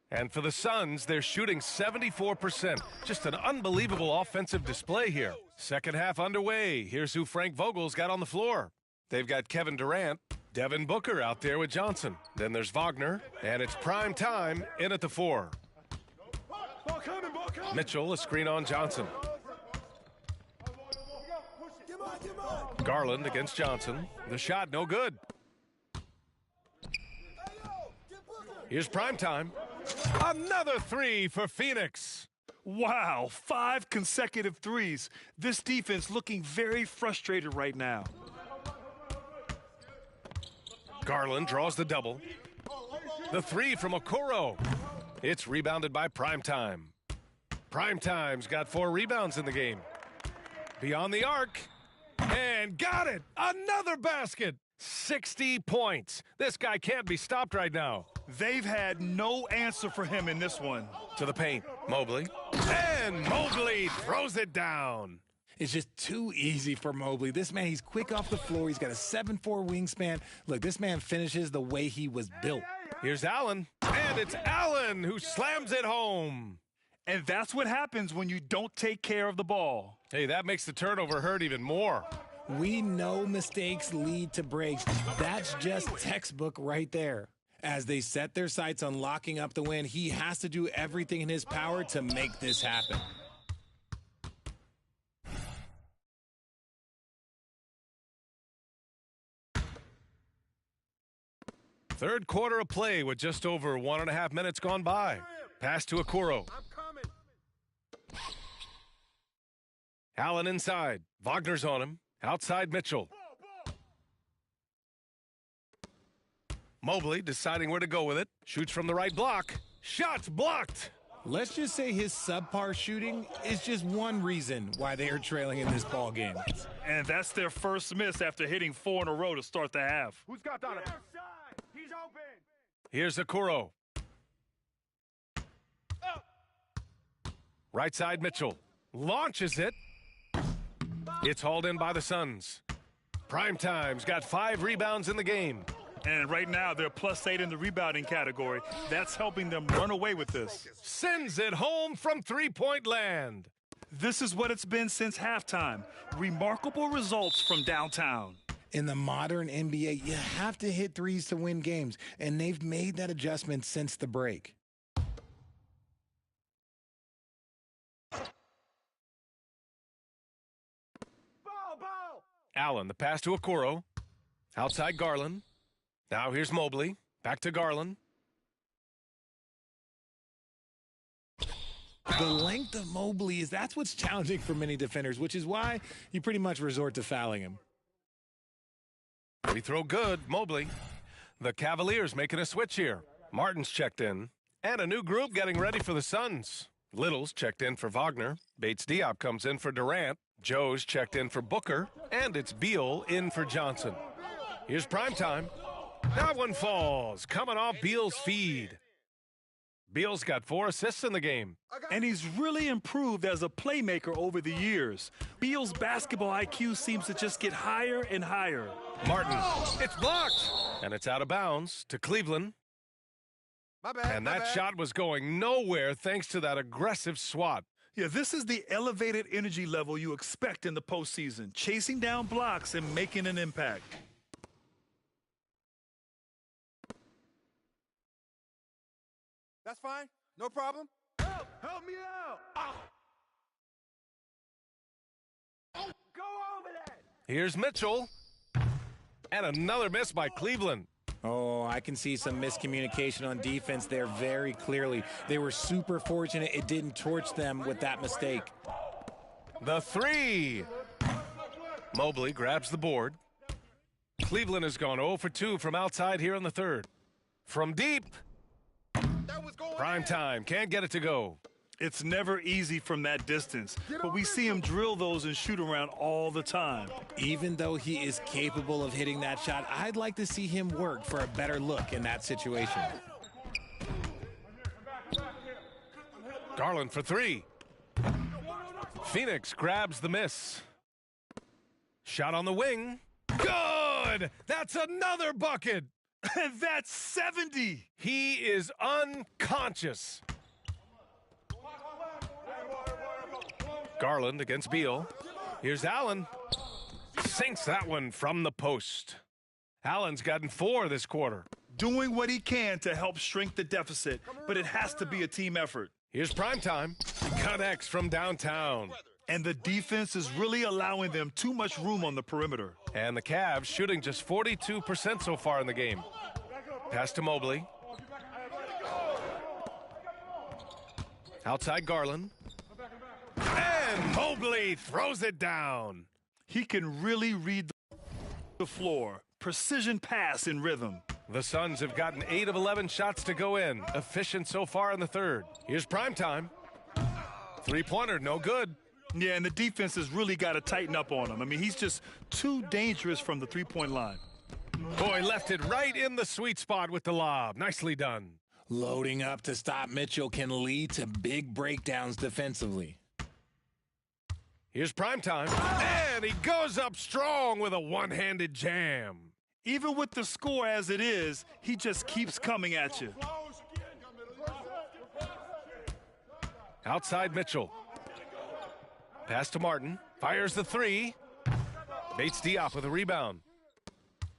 And for the Suns, they're shooting 74%. Just an unbelievable offensive display here. Second half underway. Here's who Frank Vogel's got on the floor. They've got Kevin Durant, Devin Booker out there with Johnson. Then there's Wagner, and it's prime time in at the 4. Mitchell, a screen on Johnson. Garland against Johnson. The shot, no good. Here's prime time. Another three for Phoenix. Wow, 5 consecutive threes. This defense looking very frustrated right now. Garland draws the double. The three from Okoro. It's rebounded by Primetime. Primetime's got 4 rebounds in the game. Beyond the arc. And got it! Another basket! 60 points. This guy can't be stopped right now. They've had no answer for him in this one. To the paint. Mobley. And Mobley throws it down. It's just too easy for Mobley. This man, he's quick off the floor. He's got a 7'4" wingspan. Look, this man finishes the way he was built. Here's Allen. And it's Allen who slams it home. And that's what happens when you don't take care of the ball. Hey, that makes the turnover hurt even more. We know mistakes lead to breaks. That's just textbook right there. As they set their sights on locking up the win, he has to do everything in his power to make this happen. Third quarter of play with just over 1.5 minutes gone by. Pass to Okoro. Allen inside. Wagner's on him. Outside Mitchell. Mobley deciding where to go with it. Shoots from the right block. Shots blocked. Let's just say his subpar shooting is just one reason why they are trailing in this ball game. And that's their first miss after hitting 4 in a row to start the half. Who's got Donovan? He's open. Here's Okoro. Right side Mitchell. Launches it. It's hauled in by the Suns. Primetime's got 5 rebounds in the game. And right now, they're +8 in the rebounding category. That's helping them run away with this. Sends it home from three-point land. This is what it's been since halftime. Remarkable results from downtown. In the modern NBA, you have to hit threes to win games, and they've made that adjustment since the break. Allen, the pass to Okoro. Outside Garland. Now here's Mobley. Back to Garland. The length of Mobley that's what's challenging for many defenders, which is why you pretty much resort to fouling him. Free throw good, Mobley. The Cavaliers making a switch here. Martin's checked in. And a new group getting ready for the Suns. Little's checked in for Wagner. Bates-Diop comes in for Durant. Joe's checked in for Booker. And it's Beal in for Johnson. Here's Primetime. That one falls, coming off Beal's feed. Beal's got 4 assists in the game. And he's really improved as a playmaker over the years. Beal's basketball IQ seems to just get higher and higher. Martin, it's blocked. And it's out of bounds to Cleveland. My bad. And that shot was going nowhere thanks to that aggressive swat. Yeah, this is the elevated energy level you expect in the postseason, chasing down blocks and making an impact. That's fine. No problem. Help me out. Oh. Go over that. Here's Mitchell. And another miss by Cleveland. Oh, I can see some miscommunication on defense there very clearly. They were super fortunate it didn't torch them with that mistake. The three. Mobley grabs the board. Cleveland has gone 0 for 2 from outside here in the third. From deep. Prime time. Can't get it to go. It's never easy from that distance, but we see him drill those and shoot around all the time. Even though he is capable of hitting that shot, I'd like to see him work for a better look in that situation. Garland for three. Phoenix grabs the miss. Shot on the wing. Good! That's another bucket! And that's 70! He is unconscious. Garland against Beal. Here's Allen. Sinks that one from the post. Allen's gotten 4 this quarter. Doing what he can to help shrink the deficit, but it has to be a team effort. Here's primetime. Connects from downtown. And the defense is really allowing them too much room on the perimeter. And the Cavs shooting just 42% so far in the game. Pass to Mobley. Outside Garland. And Mobley throws it down. He can really read the floor. Precision pass in rhythm. The Suns have gotten 8 of 11 shots to go in. Efficient so far in the third. Here's primetime. Three-pointer, no good. Yeah, and the defense has really got to tighten up on him. I mean, he's just too dangerous from the three-point line. Boy, left it right in the sweet spot with the lob. Nicely done. Loading up to stop Mitchell can lead to big breakdowns defensively. Here's primetime. And he goes up strong with a one-handed jam. Even with the score as it is, he just keeps coming at you. Outside Mitchell. Pass to Martin. Fires the three. Bates Diop with a rebound.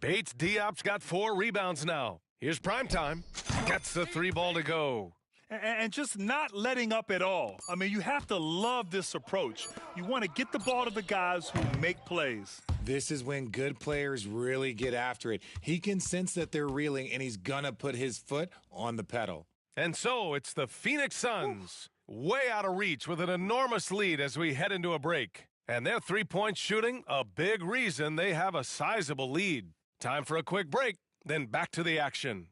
Bates Diop's got 4 rebounds now. Here's primetime. Gets the 3 ball to go. And just not letting up at all. I mean, you have to love this approach. You want to get the ball to the guys who make plays. This is when good players really get after it. He can sense that they're reeling, and he's going to put his foot on the pedal. And so it's the Phoenix Suns, way out of reach with an enormous lead as we head into a break. And their three-point shooting, a big reason they have a sizable lead. Time for a quick break, then back to the action.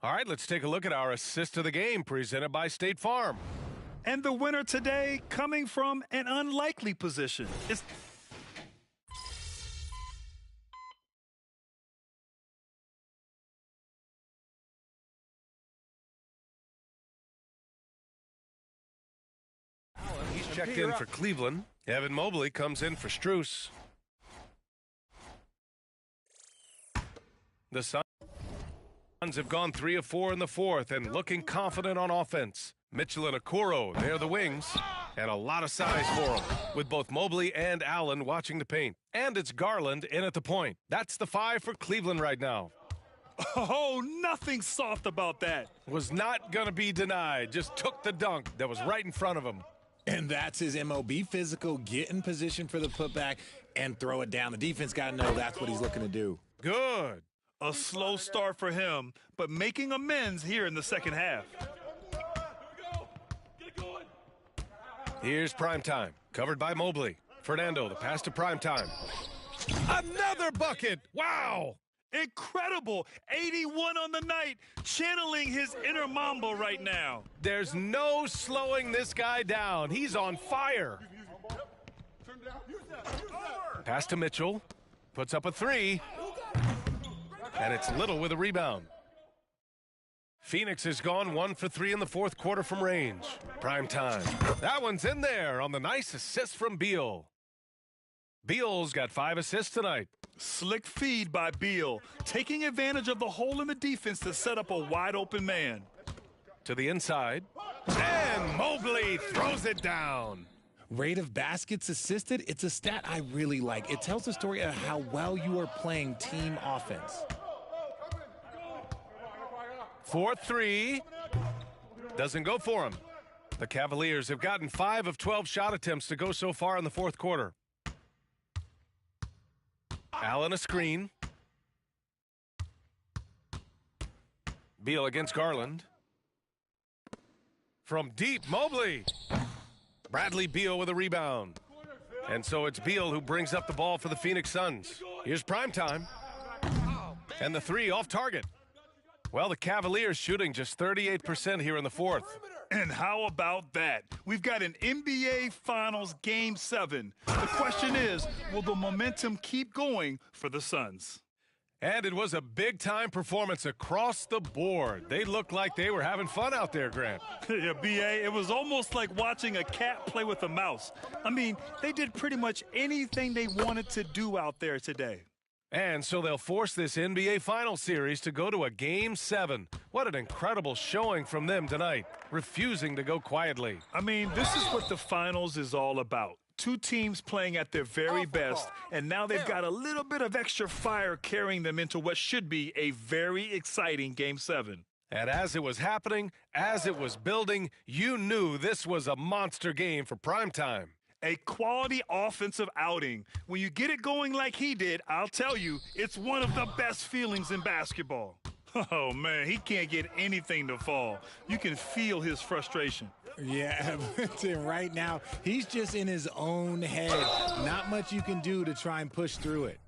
All right, let's take a look at our assist of the game presented by State Farm. And the winner today coming from an unlikely position. He's checked in for Cleveland. Evan Mobley comes in for Strus. The Suns have gone 3 of 4 in the fourth and looking confident on offense. Mitchell and Okoro, they're the wings. And a lot of size for them, with both Mobley and Allen watching the paint. And it's Garland in at the point. That's the 5 for Cleveland right now. Oh, nothing soft about that. Was not going to be denied. Just took the dunk that was right in front of him. And that's his MO. Be physical, get in position for the putback, and throw it down. The defense got to know that's what he's looking to do. Good. A slow start for him, but making amends here in the second half. Here's primetime, covered by Mobley. Fernando, the pass to primetime. Another bucket! Wow! Incredible! 81 on the night, channeling his inner Mamba right now. There's no slowing this guy down. He's on fire. Pass to Mitchell. Puts up a 3. And it's Little with a rebound. Phoenix has gone 1 for 3 in the fourth quarter from range. Prime time. That one's in there on the nice assist from Beal. Beal's got 5 assists tonight. Slick feed by Beal, taking advantage of the hole in the defense to set up a wide-open man. To the inside. And Mobley throws it down. Rate of baskets assisted, it's a stat I really like. It tells the story of how well you are playing team offense. 4-3. Doesn't go for him. The Cavaliers have gotten 5 of 12 shot attempts to go so far in the fourth quarter. Allen a screen. Beal against Garland. From deep, Mobley. Bradley Beal with a rebound. And so it's Beal who brings up the ball for the Phoenix Suns. Here's primetime. And the 3 off target. Well, the Cavaliers shooting just 38% here in the fourth. And how about that? We've got an NBA Finals Game 7. The question is, will the momentum keep going for the Suns? And it was a big-time performance across the board. They looked like they were having fun out there, Grant. Yeah, B.A., it was almost like watching a cat play with a mouse. I mean, they did pretty much anything they wanted to do out there today. And so they'll force this NBA Finals series to go to a Game 7. What an incredible showing from them tonight, refusing to go quietly. I mean, this is what the Finals is all about. 2 teams playing at their very best, and now they've got a little bit of extra fire carrying them into what should be a very exciting Game 7. And as it was happening, as it was building, you knew this was a monster game for primetime. A quality offensive outing. When you get it going like he did, I'll tell you, it's one of the best feelings in basketball. Oh, man, he can't get anything to fall. You can feel his frustration. Yeah, right now, he's just in his own head. Not much you can do to try and push through it.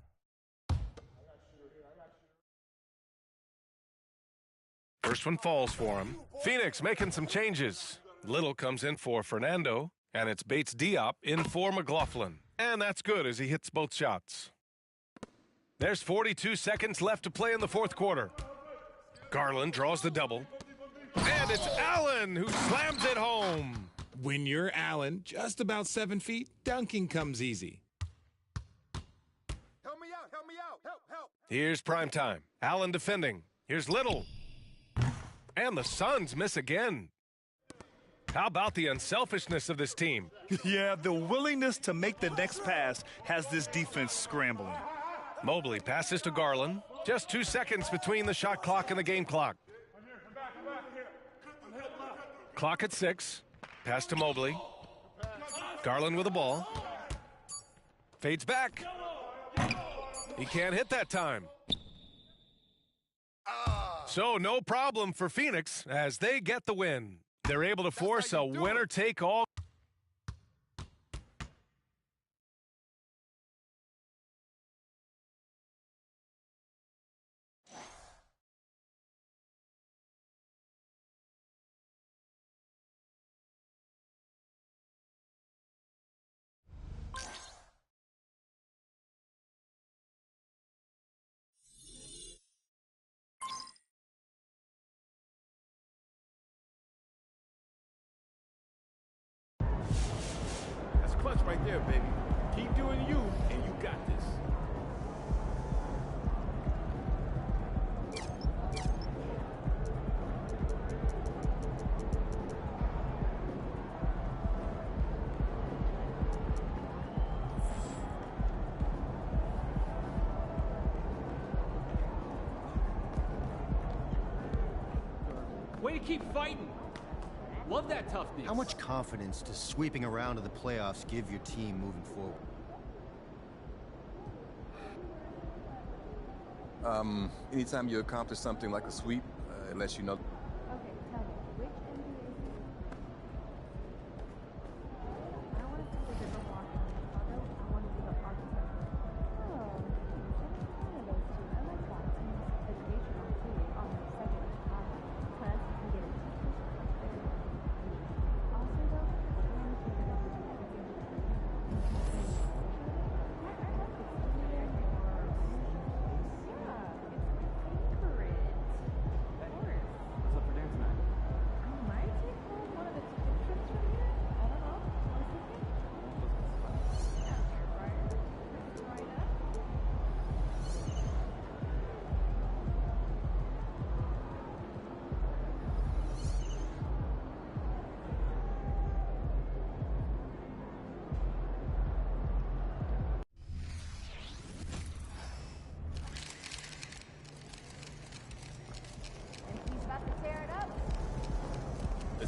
First one falls for him. Phoenix making some changes. Little comes in for Fernando, and it's Bates Diop in for McLaughlin. And that's good as he hits both shots. There's 42 seconds left to play in the fourth quarter. Garland draws the double. And it's Allen who slams it home. When you're Allen, just about 7 feet, dunking comes easy. Help me out, help me out, help. Here's primetime. Allen defending. Here's Little. And the Suns miss again. How about the unselfishness of this team? Yeah, the willingness to make the next pass has this defense scrambling. Mobley passes to Garland. Just 2 seconds between the shot clock and the game clock. Clock at 6. Pass to Mobley. Garland with the ball. Fades back. He can't hit that time. So no problem for Phoenix as they get the win. They're able to force a winner-take-all. Clutch right there, baby. Keep doing you, and you got this. Way to keep fighting. Love that toughness. How much confidence does sweeping around to the playoffs give your team moving forward? Anytime you accomplish something like a sweep, it lets you know. Okay, tell me, which NBA I want to see the different walking in Chicago. I want to do the architect. Oh, one of those two. I like that. It's educational too. On the second in Chicago. Plus, you get a teacher. Also, though, I want to see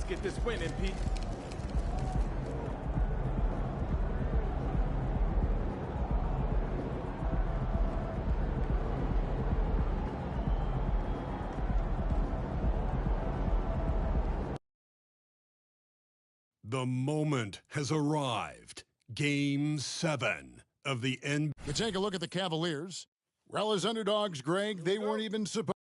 get this win, MP. The moment has arrived. Game 7 of the NBA. We take a look at the Cavaliers. Well, as underdogs, Greg, they weren't even supposed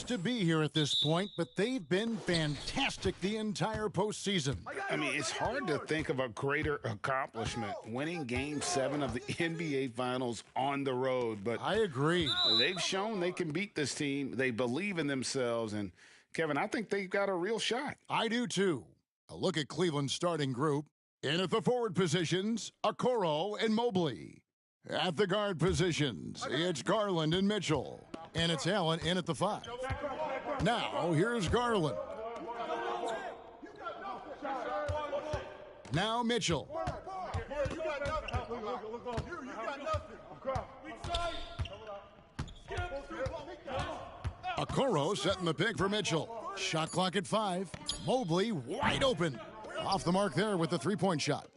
to be here at this point, but they've been fantastic the entire postseason. I mean, it's hard to think of a greater accomplishment, winning Game 7 of the NBA Finals on the road. But I agree. They've shown they can beat this team. They believe in themselves, and Kevin, I think they've got a real shot. I do, too. A look at Cleveland's starting group. In at the forward positions, Okoro and Mobley. At the guard positions, it's Garland and Mitchell. And it's Allen in at the 5. Now, here's Garland. Now Mitchell. Okoro setting the pick for Mitchell. Shot clock at 5. Mobley wide open. Off the mark there with the three-point shot.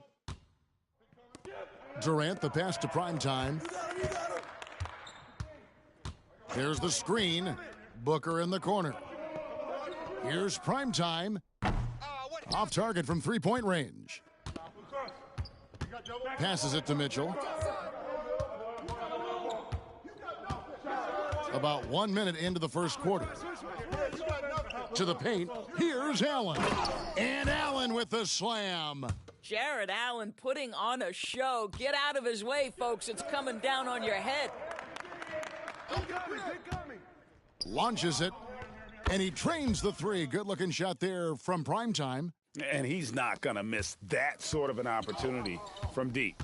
Durant the pass to Primetime. Here's the screen. Booker in the corner. Here's Primetime. Off target from three-point range. Passes it to Mitchell. About 1 minute into the first quarter. To the paint. Here's Allen. And Allen with the slam. Jared Allen putting on a show. Get out of his way, folks. It's coming down on your head. Launches it. And he trains the three. Good-looking shot there from Primetime. And he's not going to miss that sort of an opportunity from deep.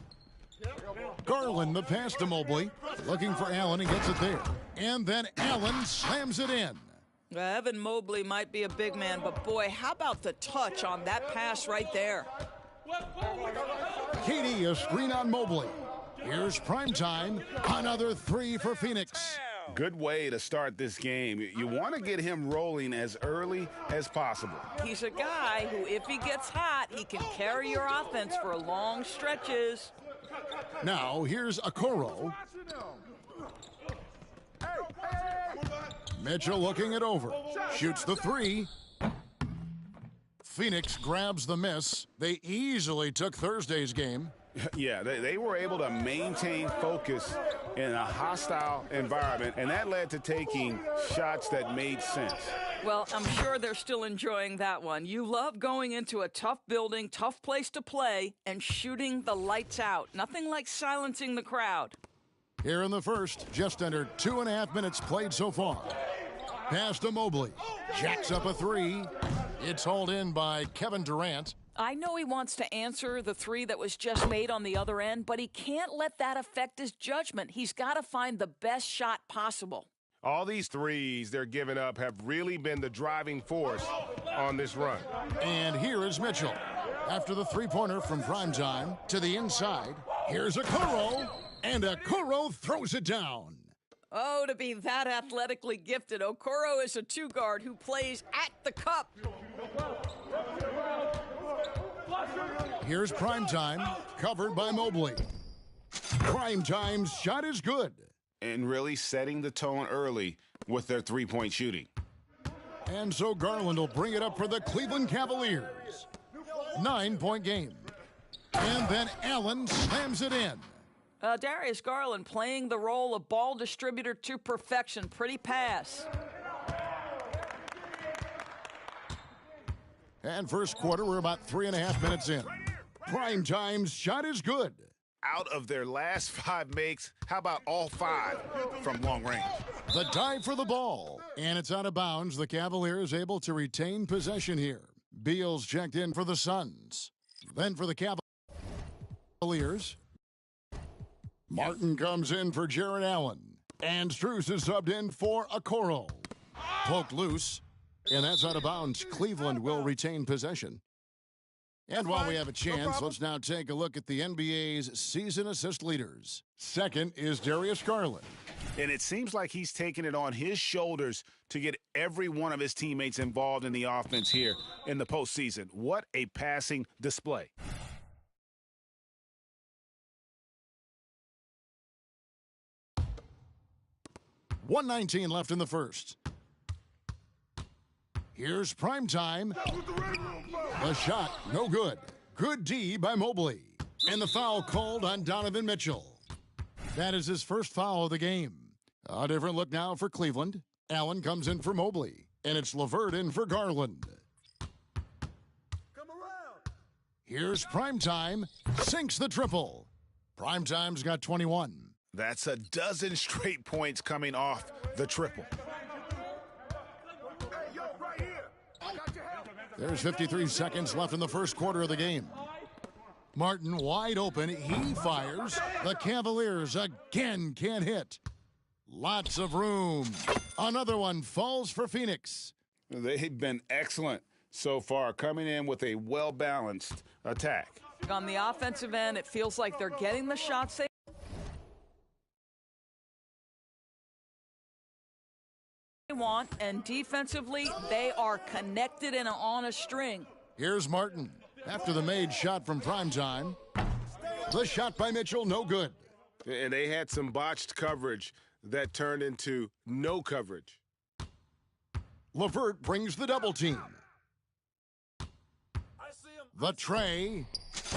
Garland the pass to Mobley. Looking for Allen and gets it there. And then Allen slams it in. Evan Mobley might be a big man, but boy, how about the touch on that pass right there? Katie, a screen on Mobley. Here's Primetime. Another three for Phoenix. Good way to start this game. You want to get him rolling as early as possible. He's a guy who, if he gets hot, he can carry your offense for long stretches. Now, here's Okoro. Mitchell looking it over. Shoots the three. Phoenix grabs the miss. They easily took Thursday's game. Yeah, they were able to maintain focus in a hostile environment, and that led to taking shots that made sense. Well, I'm sure they're still enjoying that one. You love going into a tough building, tough place to play, and shooting the lights out. Nothing like silencing the crowd. Here in the first, just under 2.5 minutes played so far. Pass to Mobley. Jacks up a three. It's hauled in by Kevin Durant. I know he wants to answer the three that was just made on the other end, but he can't let that affect his judgment. He's got to find the best shot possible. All these threes they're giving up have really been the driving force on this run. And here is Mitchell. After the three-pointer from Primetime to the inside, here's Okoro, and Okoro throws it down. Oh, to be that athletically gifted. Okoro is a two-guard who plays at the cup. Here's Primetime, covered by Mobley. Primetime's shot is good. And really setting the tone early with their three-point shooting. And so Garland will bring it up for the Cleveland Cavaliers. 9-point game. And then Allen slams it in. Darius Garland playing the role of ball distributor to perfection. Pretty pass. And first quarter, we're about 3.5 minutes in. Primetime's shot is good. Out of their last 5 makes, how about all 5 from long range? The dive for the ball, and it's out of bounds. The Cavaliers able to retain possession here. Beal's checked in for the Suns. Then for the Cavaliers, Martin comes in for Jared Allen. And Strus is subbed in for Okoro. Poked loose, and that's out of bounds. Cleveland will retain possession. And while we have a chance, let's now take a look at the NBA's season assist leaders. Second is Darius Garland. And it seems like he's taking it on his shoulders to get every one of his teammates involved in the offense here in the postseason. What a passing display. .119 left in the first. Here's prime time. The shot, no good. Good D by Mobley. And the foul called on Donovan Mitchell. That is his first foul of the game. A different look now for Cleveland. Allen comes in for Mobley. And it's LeVert in for Garland. Here's Primetime. Sinks the triple. Primetime's got 21. That's a dozen straight points coming off the triple. There's 53 seconds left in the first quarter of the game. Martin wide open. He fires. The Cavaliers again can't hit. Lots of room. Another one falls for Phoenix. They've been excellent so far, coming in with a well-balanced attack. On the offensive end, it feels like they're getting the shots they want, and defensively, they are connected and on a string. Here's Martin. After the made shot from Primetime, the shot by Mitchell, no good. And they had some botched coverage that turned into no coverage. LeVert brings the double team. The tray,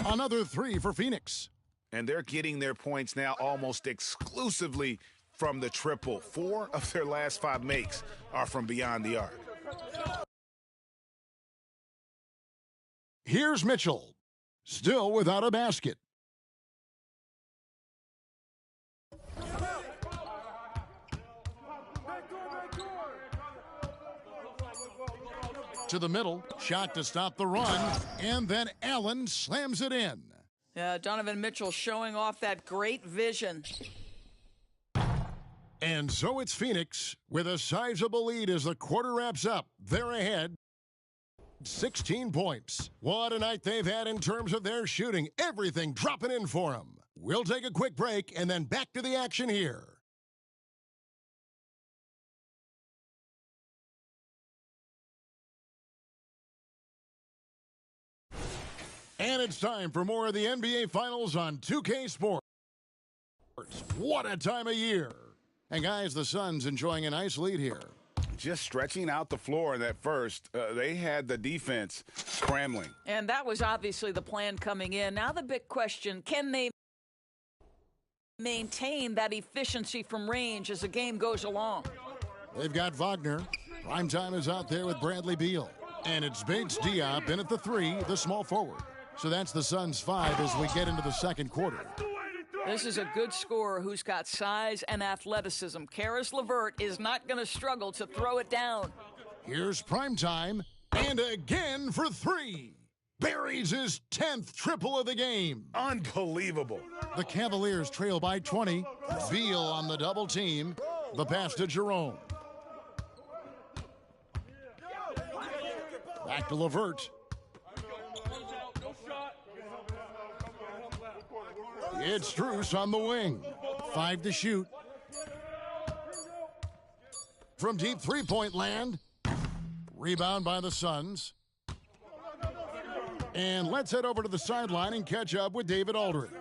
another three for Phoenix. And they're getting their points now almost exclusively from the triple. 4 of their last 5 makes are from beyond the arc. Here's Mitchell, still without a basket. To the middle, shot to stop the run, and then Allen slams it in. Yeah, Donovan Mitchell showing off that great vision. And so it's Phoenix with a sizable lead as the quarter wraps up. They're ahead. 16 points. What a night they've had in terms of their shooting. Everything dropping in for them. We'll take a quick break and then back to the action here. And it's time for more of the NBA Finals on 2K Sports. What a time of year. And guys, the Suns enjoying a nice lead here. Just stretching out the floor in that first. They had the defense scrambling. And that was obviously the plan coming in. Now the big question, can they maintain that efficiency from range as the game goes along? They've got Wagner. Primetime is out there with Bradley Beal. And it's Bates Diop in at the 3, the small forward. So that's the Suns' 5 as we get into the second quarter. This is a good scorer who's got size and athleticism. Karis LeVert is not going to struggle to throw it down. Here's Primetime, and again for 3. Buries his 10th triple of the game. Unbelievable. The Cavaliers trail by 20. Beal on the double team. The pass to Jerome. Back to LeVert. It's Strus on the wing. 5 to shoot. From deep three-point land. Rebound by the Suns. And let's head over to the sideline and catch up with David Aldridge.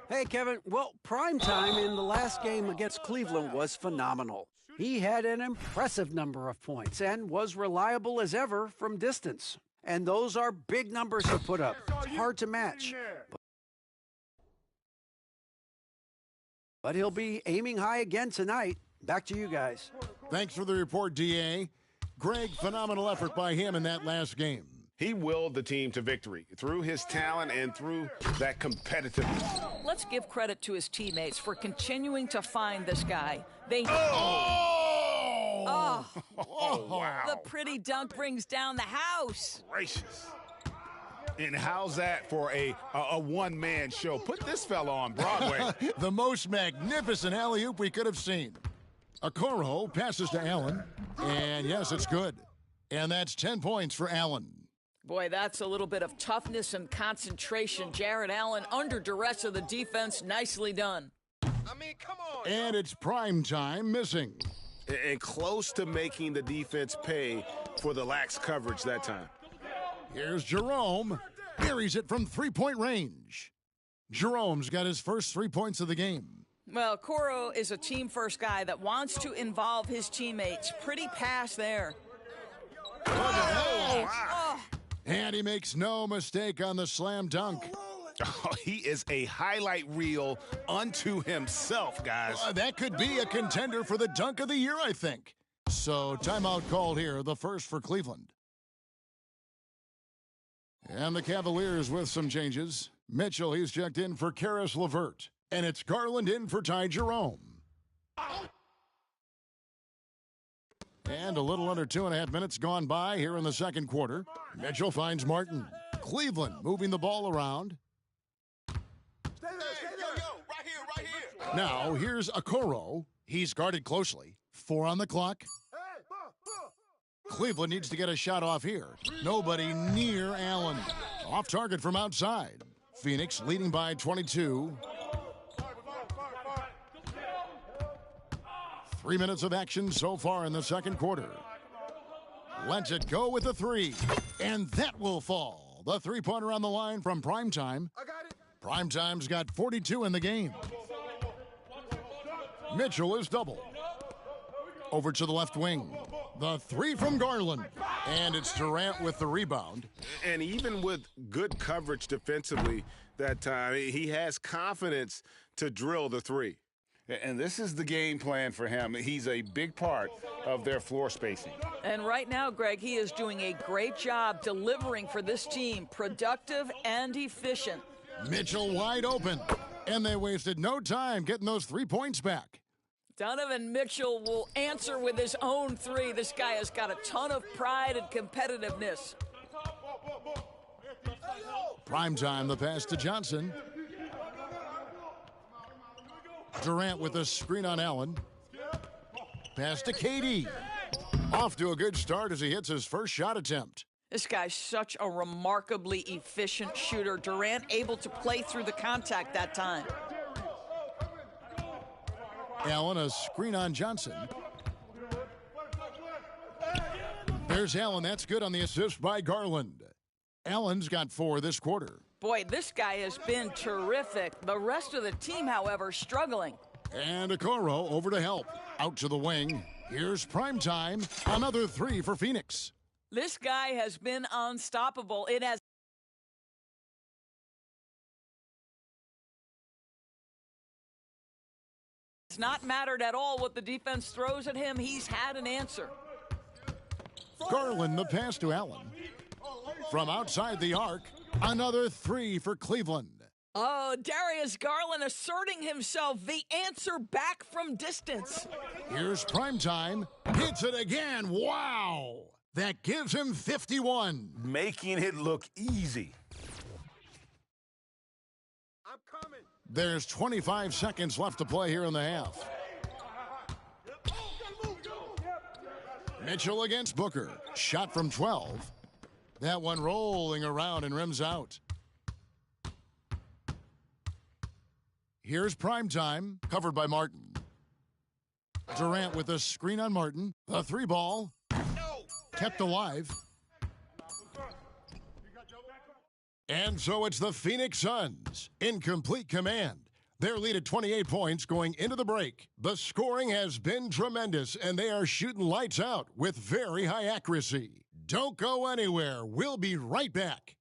Hey, Kevin. Well, Primetime in the last game against Cleveland was phenomenal. He had an impressive number of points and was reliable as ever from distance. And those are big numbers to put up. It's hard to match. But he'll be aiming high again tonight. Back to you guys. Thanks for the report, D.A. Greg, phenomenal effort by him in that last game. He willed the team to victory through his talent and through that competitiveness. Let's give credit to his teammates for continuing to find this guy. They... Oh, wow. The pretty dunk brings down the house. Gracious. And how's that for a one-man show? Put this fella on Broadway. The most magnificent alley-oop we could have seen. Okoro passes to Allen, and yes, it's good. And that's 10 points for Allen. Boy, that's a little bit of toughness and concentration. Jared Allen under duress of the defense. Nicely done. I mean, come on. And it's prime time missing. And close to making the defense pay for the lax coverage that time. Here's Jerome. Buries it from three-point range. Jerome's got his first 3 points of the game. Well, Coro is a team-first guy that wants to involve his teammates. Pretty pass there. Oh, wow. And he makes no mistake on the slam dunk. Oh, he is a highlight reel unto himself, guys. That could be a contender for the dunk of the year, I think. So timeout called here, the first for Cleveland. And the Cavaliers with some changes. Mitchell, he's checked in for Karis LeVert. And it's Garland in for Ty Jerome. And a little under 2.5 minutes gone by here in the second quarter. Mitchell finds Martin. Cleveland moving the ball around. Now, here's Okoro. He's guarded closely. 4 on the clock. Cleveland needs to get a shot off here. Nobody near Allen. Off target from outside. Phoenix leading by 22. 3 minutes of action so far in the second quarter. Lets it go with the 3. And that will fall. The three-pointer on the line from Primetime. Primetime's got 42 in the game. Mitchell is double. Over to the left wing. The 3 from Garland. And it's Durant with the rebound. And even with good coverage defensively that time, he has confidence to drill the 3. And this is the game plan for him. He's a big part of their floor spacing. And right now, Greg, he is doing a great job delivering for this team, productive and efficient. Mitchell wide open. And they wasted no time getting those 3 points back. Donovan Mitchell will answer with his own 3. This guy has got a ton of pride and competitiveness. Primetime, the pass to Johnson. Durant with a screen on Allen. Pass to KD. Off to a good start as he hits his first shot attempt. This guy's such a remarkably efficient shooter. Durant able to play through the contact that time. Allen, a screen on Johnson. There's Allen. That's good on the assist by Garland. Allen's got 4 this quarter. Boy, this guy has been terrific. The rest of the team, however, struggling. And Okoro over to help. Out to the wing. Here's Primetime. Another 3 for Phoenix. This guy has been unstoppable. It has not mattered at all what the defense throws at him. He's had an answer. Garland, the pass to Allen. From outside the arc, another 3 for Cleveland. Oh, Darius Garland asserting himself, the answer back from distance. Here's Primetime. Hits it again. Wow. That gives him 51. Making it look easy. I'm coming. There's 25 seconds left to play here in the half. Mitchell against Booker. Shot from 12. That one rolling around and rims out. Here's Primetime, covered by Martin. Durant with a screen on Martin. The 3 ball. Kept alive. And so it's the Phoenix Suns in complete command. Their lead at 28 points going into the break. The scoring has been tremendous, and they are shooting lights out with very high accuracy. Don't go anywhere. We'll be right back.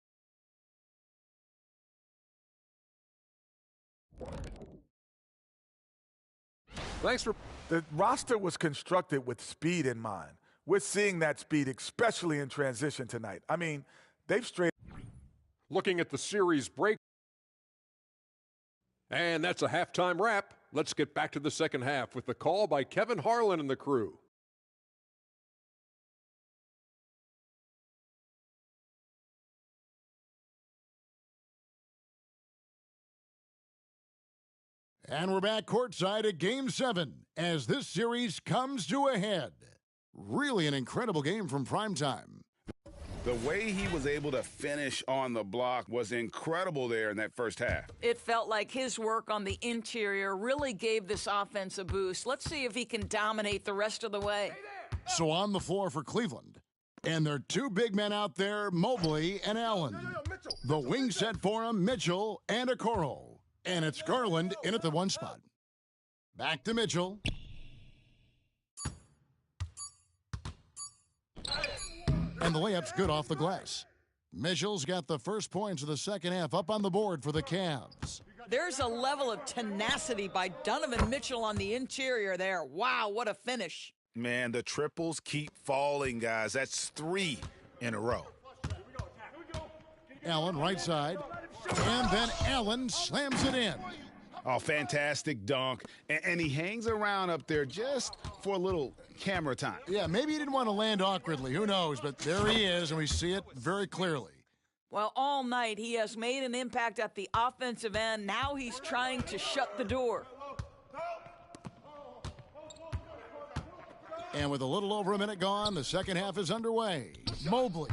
Thanks for... The roster was constructed with speed in mind. We're seeing that speed, especially in transition tonight. I mean, they've straight... Looking at the series break. And that's a halftime wrap. Let's get back to the second half with the call by Kevin Harlan and the crew. And we're back courtside at Game 7 as this series comes to a head. Really an incredible game from Primetime. The way he was able to finish on the block was incredible there in that first half. It felt like his work on the interior really gave this offense a boost. Let's see if he can dominate the rest of the way. So on the floor for Cleveland. And there are two big men out there, Mobley and Allen. The wing set for him, Mitchell and Okoro. And it's Garland in at the one spot. Back to Mitchell. And the layup's good off the glass. Mitchell's got the first points of the second half up on the board for the Cavs. There's a level of tenacity by Donovan Mitchell on the interior there. Wow, what a finish. Man, the triples keep falling, guys. That's 3 in a row. Allen right side. And then Allen slams it in. Oh, fantastic dunk. And he hangs around up there just for a little camera time. Yeah, maybe he didn't want to land awkwardly. Who knows? But there he is, and we see it very clearly. Well, all night he has made an impact at the offensive end. Now he's trying to shut the door. And with a little over a minute gone, the second half is underway. Mobley.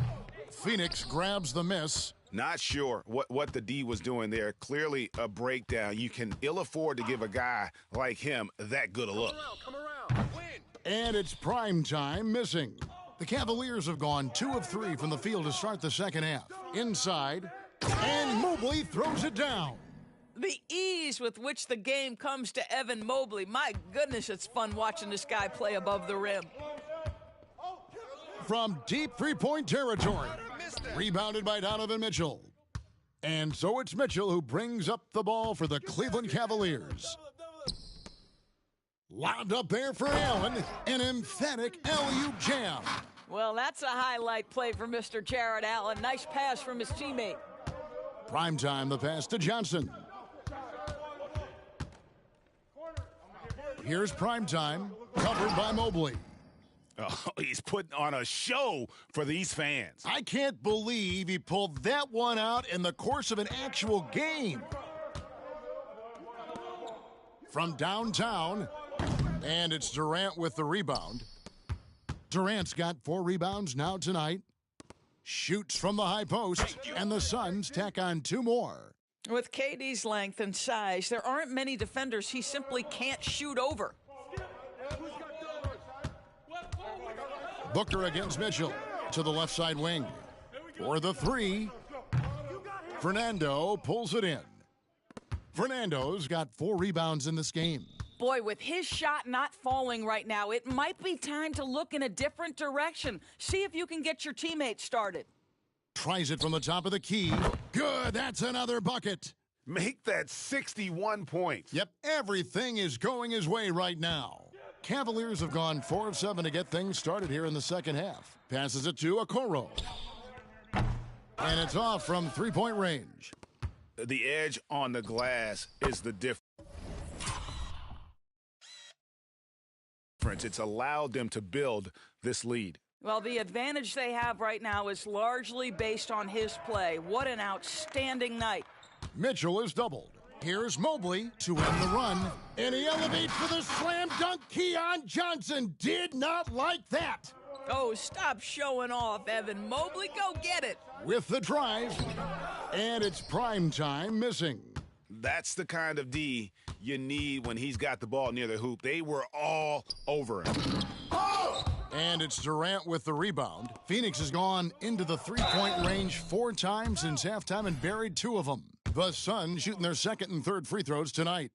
Phoenix grabs the miss. Not sure what the D was doing there. Clearly a breakdown. You can ill afford to give a guy like him that good a look. Come around. Win. And it's prime time missing. The Cavaliers have gone 2 of 3 from the field to start the second half. Inside, and Mobley throws it down. The ease with which the game comes to Evan Mobley. My goodness, it's fun watching this guy play above the rim. From deep three-point territory. Rebounded by Donovan Mitchell. And so it's Mitchell who brings up the ball for the Cleveland Cavaliers. Lobbed up there for Allen. An emphatic alley-oop jam. Well, that's a highlight play for Mr. Jared Allen. Nice pass from his teammate. Primetime, the pass to Johnson. Here's Primetime, covered by Mobley. Oh, he's putting on a show for these fans. I can't believe he pulled that one out in the course of an actual game. From downtown, and it's Durant with the rebound. Durant's got 4 rebounds now tonight. Shoots from the high post, and the Suns tack on 2 more. With KD's length and size, there aren't many defenders he simply can't shoot over. Booker against Mitchell to the left side wing. For the 3, Fernando pulls it in. Fernando's got 4 rebounds in this game. Boy, with his shot not falling right now, it might be time to look in a different direction. See if you can get your teammates started. Tries it from the top of the key. Good, that's another bucket. Make that 61 points. Yep, everything is going his way right now. Cavaliers have gone 4 of 7 to get things started here in the second half. Passes it to Okoro. And it's off from three-point range. The edge on the glass is the difference. It's allowed them to build this lead. Well, the advantage they have right now is largely based on his play. What an outstanding night. Mitchell is doubled. Here's Mobley to end the run, and he elevates for the slam dunk. Keon Johnson did not like that. Oh, stop showing off, Evan Mobley. Go get it. With the drive, and it's prime time missing. That's the kind of D you need when he's got the ball near the hoop. They were all over him. And it's Durant with the rebound. Phoenix has gone into the three-point range 4 times since halftime and buried 2 of them. The Suns shooting their second and third free throws tonight.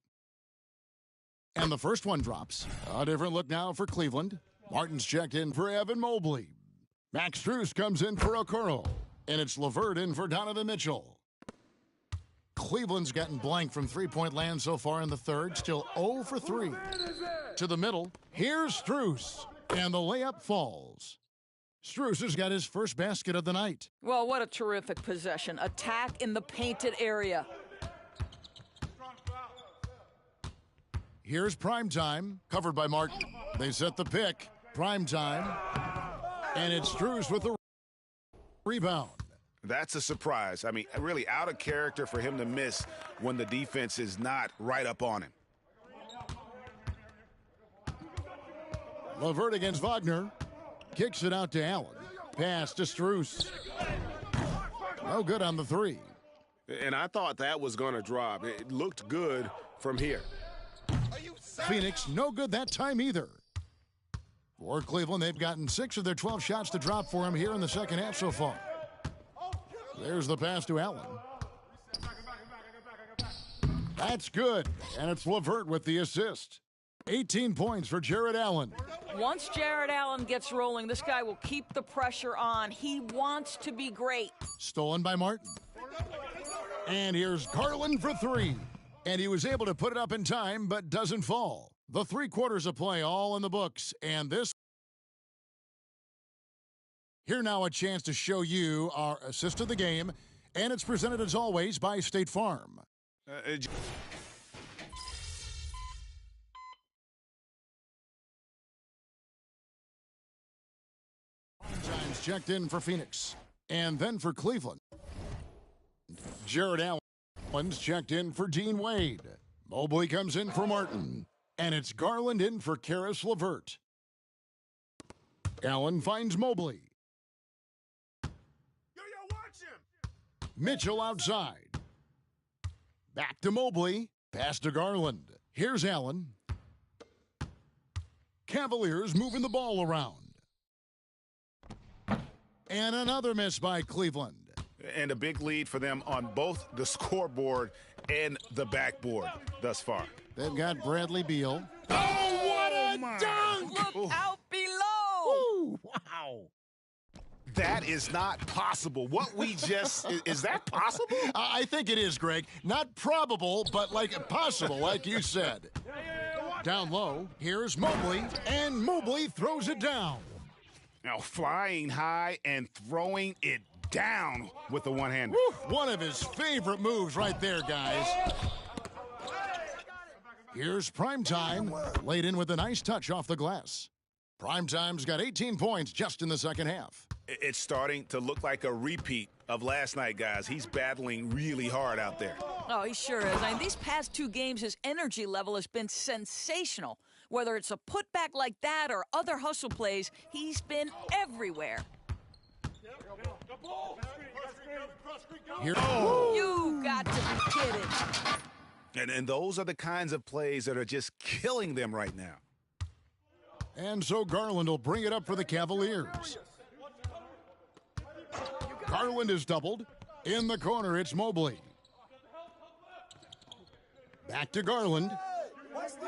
And the first one drops. A different look now for Cleveland. Martin's checked in for Evan Mobley. Max Strus comes in for Okoro. And it's LeVert in for Donovan Mitchell. Cleveland's gotten blank from three-point land so far in the third. Still 0 for 3. To the middle. Here's Strus. And the layup falls. Strus has got his first basket of the night. Well, what a terrific possession. Attack in the painted area. Here's Primetime, covered by Martin. They set the pick. Primetime. And it's Strus with the rebound. That's a surprise. I mean, really out of character for him to miss when the defense is not right up on him. LeVert against Wagner. Kicks it out to Allen. pass to Strus. No good on the three. And I thought that was going to drop. It looked good from here. Phoenix, no good that time either. For Cleveland, they've gotten 6 of their 12 shots to drop for him here in the second half so far. There's the pass to Allen. That's good, and it's LeVert with the assist. 18 points for Jared Allen. Once Jared Allen gets rolling, this guy will keep the pressure on. He wants to be great. Stolen by Martin. And here's Garland for 3. And he was able to put it up in time, but doesn't fall. The 3 quarters of play all in the books, and this. Here now a chance to show you our assist of the game, and it's presented as always by State Farm. Times checked in for Phoenix, and then for Cleveland. Jared Allen's checked in for Dean Wade. Mobley comes in for Martin. And it's Garland in for Karis LeVert. Allen finds Mobley. Mitchell outside. Back to Mobley. Pass to Garland. Here's Allen. Cavaliers moving the ball around. And another miss by Cleveland. And a big lead for them on both the scoreboard and the backboard thus far. They've got Bradley Beal. Oh, what a dunk! Look out below! Ooh, wow. That is not possible. What we just, is that possible? I think it is, Greg. Not probable, but like possible, like you said. Down low, here's Mobley, and Mobley throws it down. Now flying high and throwing it down with the one-hander. One of his favorite moves right there, guys. Here's Primetime, laid in with a nice touch off the glass. Primetime's got 18 points just in the second half. It's starting to look like a repeat of last night, guys. He's battling really hard out there. Oh, he sure is. I mean, these past 2 games, his energy level has been sensational. Whether it's a putback like that or other hustle plays, he's been everywhere. You got to be kidding. And those are the kinds of plays that are just killing them right now. And so Garland will bring it up for the Cavaliers. Garland is doubled. In the corner, it's Mobley. Back to Garland.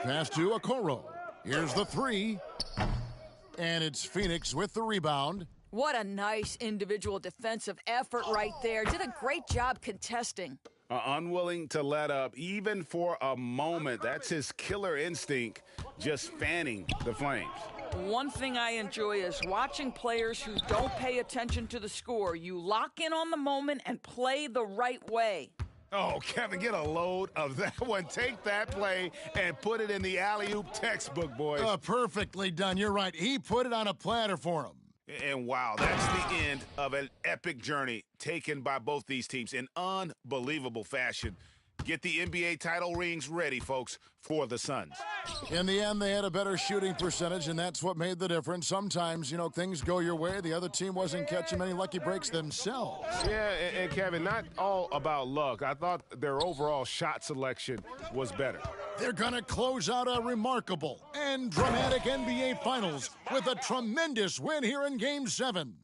Pass to Okoro. Here's the 3. And it's Phoenix with the rebound. What a nice individual defensive effort right there. Did a great job contesting. Unwilling to let up, even for a moment. That's his killer instinct, just fanning the flames. One thing I enjoy is watching players who don't pay attention to the score. You lock in on the moment and play the right way. Oh, Kevin, get a load of that one. Take that play and put it in the alley-oop textbook, boys. Perfectly done. You're right. He put it on a platter for him. And wow, that's the end of an epic journey taken by both these teams in unbelievable fashion. Get the NBA title rings ready, folks, for the Suns. In the end, they had a better shooting percentage, and that's what made the difference. Sometimes, you know, things go your way. The other team wasn't catching many lucky breaks themselves. Yeah, and Kevin, not all about luck. I thought their overall shot selection was better. They're going to close out a remarkable and dramatic NBA Finals with a tremendous win here in Game 7.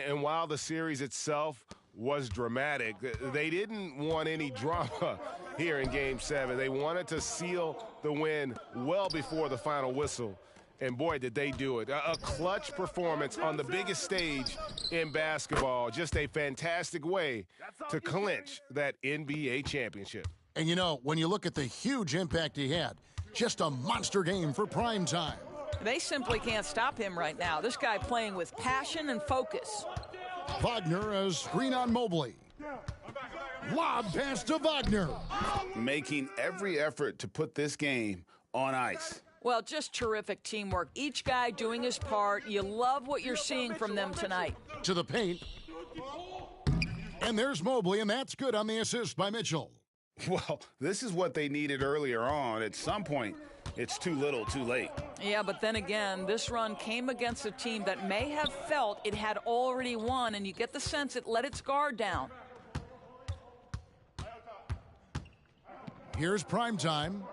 And while the series itself was dramatic, they didn't want any drama here in Game 7. They wanted to seal the win well before the final whistle. And boy, did they do it. A clutch performance on the biggest stage in basketball. Just a fantastic way to clinch that NBA championship. And you know, when you look at the huge impact he had, just a monster game for prime time. They simply can't stop him right now. This guy playing with passion and focus. Wagner, a screen on Mobley. Lob pass to Wagner. Making every effort to put this game on ice. Well, just terrific teamwork. Each guy doing his part. You love what you're seeing from them tonight. To the paint. And there's Mobley, and that's good on the assist by Mitchell. Well, this is what they needed earlier on. At some point, it's too little, too late. Yeah, but then again, this run came against a team that may have felt it had already won, and you get the sense it let its guard down. Here's prime time.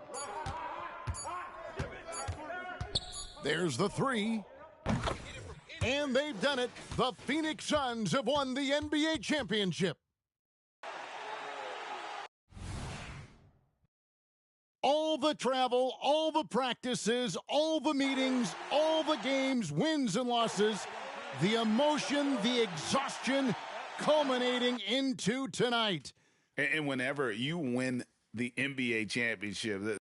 There's the three. And they've done it. The Phoenix Suns have won the NBA championship. All the travel, all the practices, all the meetings, all the games, wins and losses, the emotion, the exhaustion, culminating into tonight. And whenever you win the NBA championship,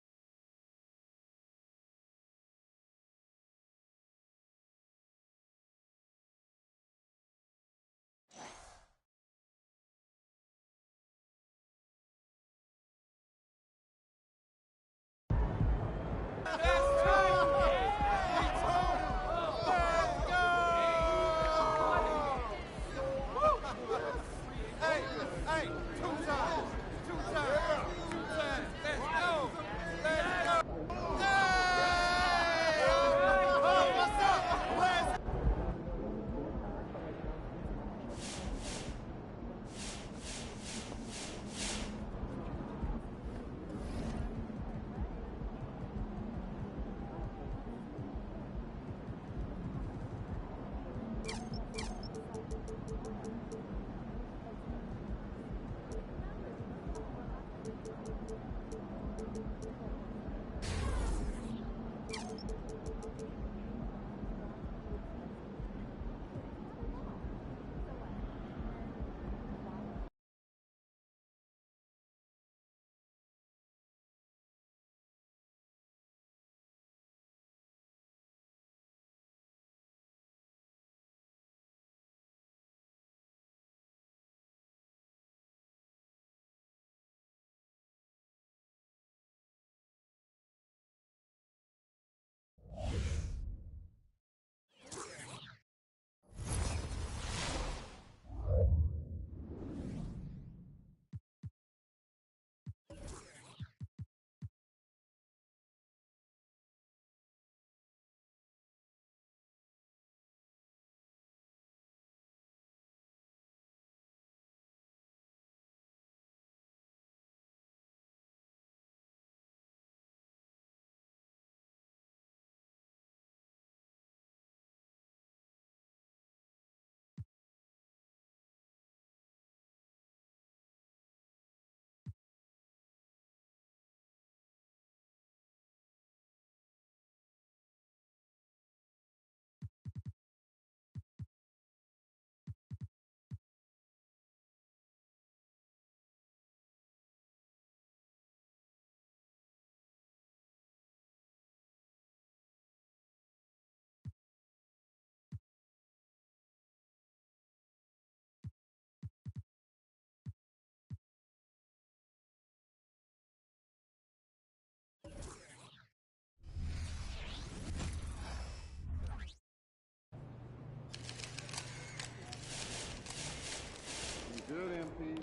Good, MP.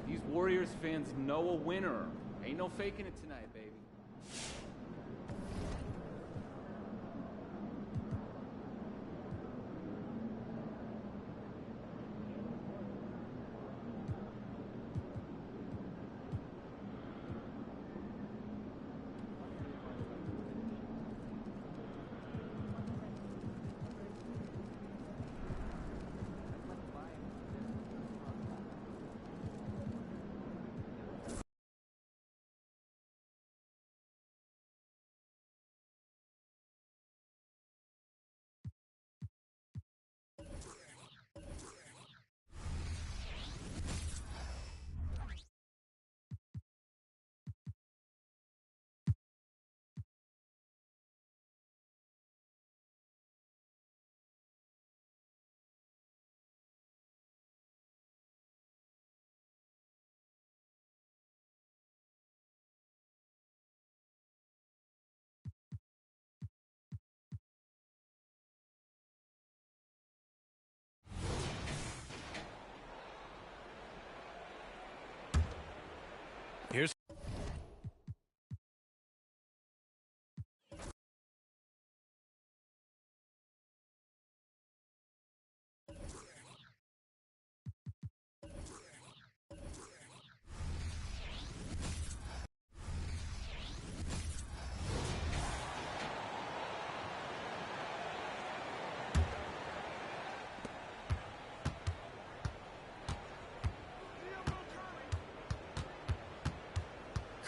These Warriors fans know a winner. Ain't no faking it tonight, baby.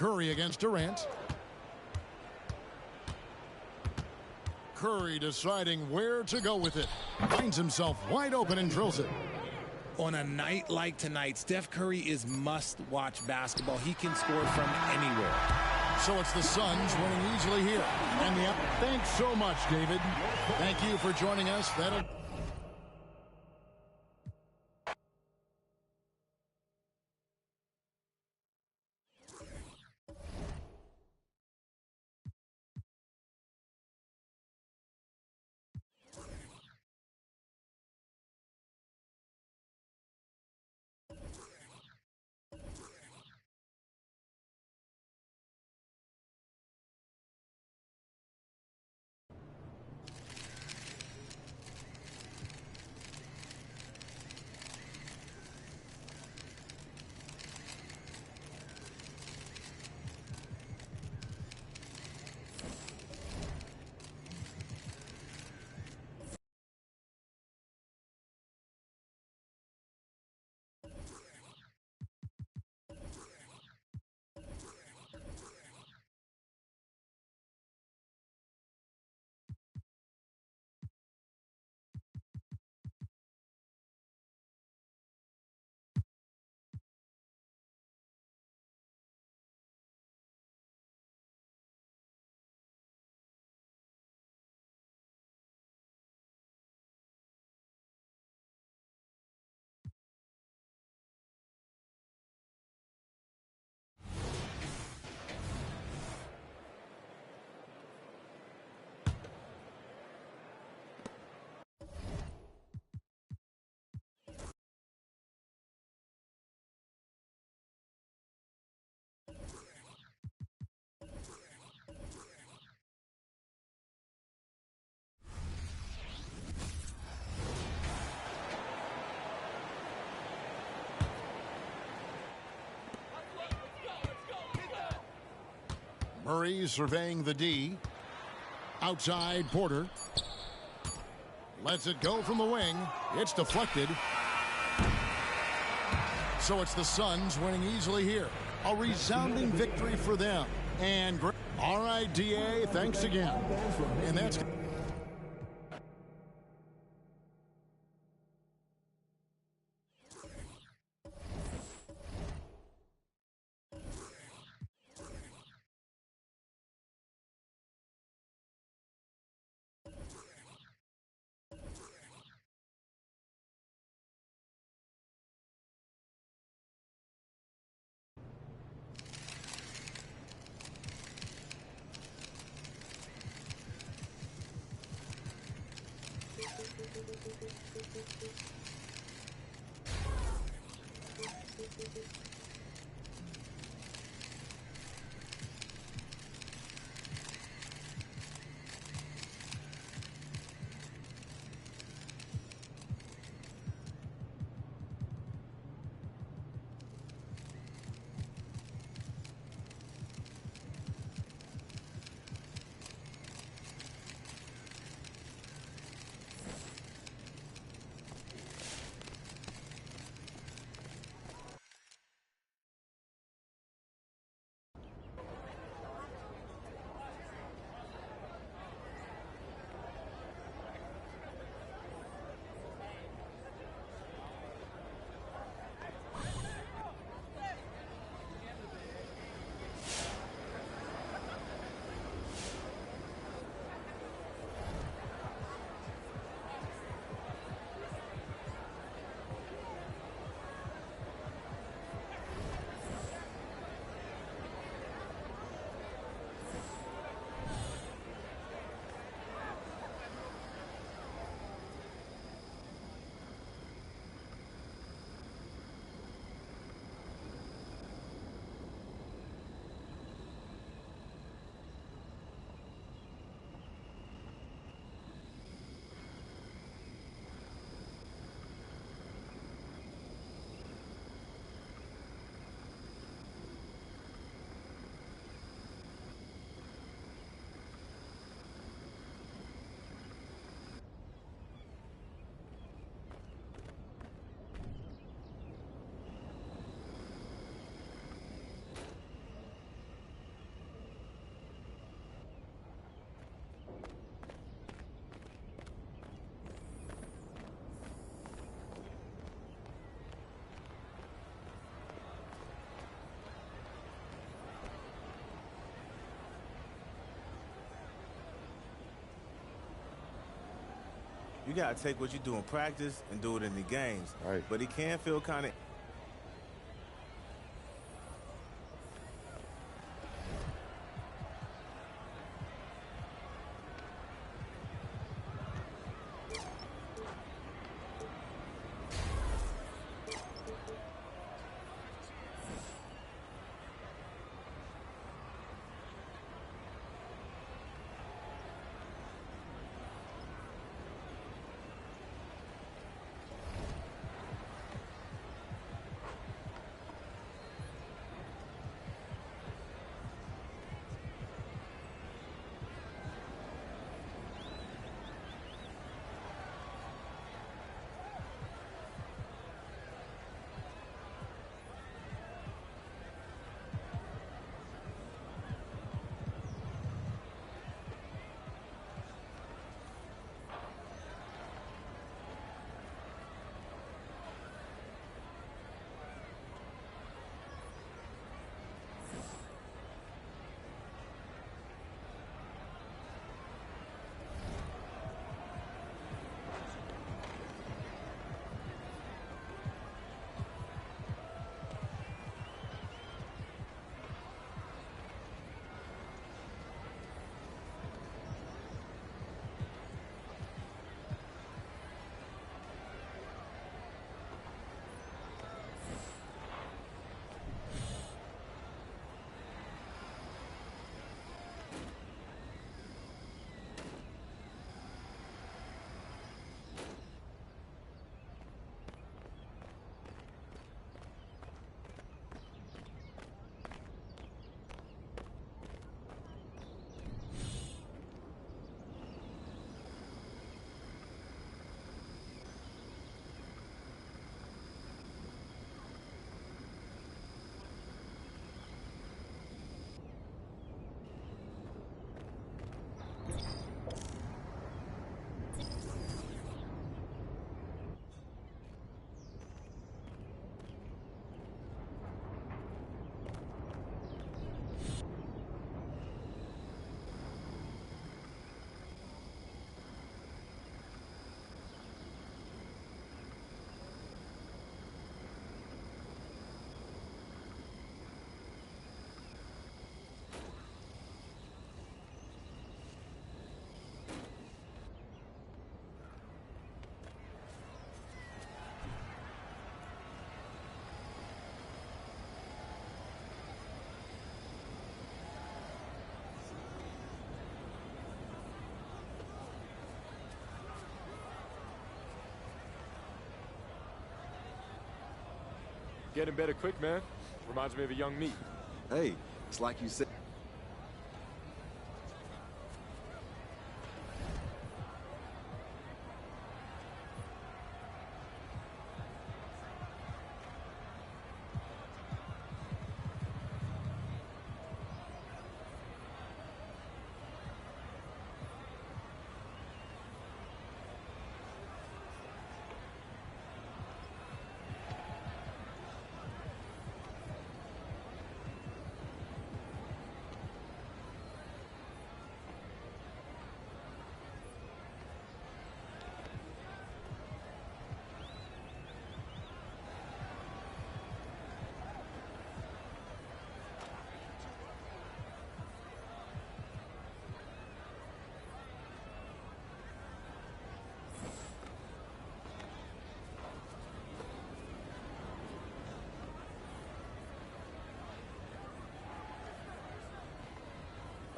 Curry against Durant. Curry deciding where to go with it. Finds himself wide open and drills it. On a night like tonight, Steph Curry is must-watch basketball. He can score from anywhere. So it's the Suns winning easily here. And thanks so much, David. Thank you for joining us. Murray surveying the D. Outside Porter. Lets it go from the wing. It's deflected. So it's the Suns winning easily here. A resounding victory for them. And all right, DA, thanks again. And that's... You got to take what you do in practice and do it in the games. Right. But he can feel kind of... Getting better quick, man. Reminds me of a young me. Hey, it's like you said.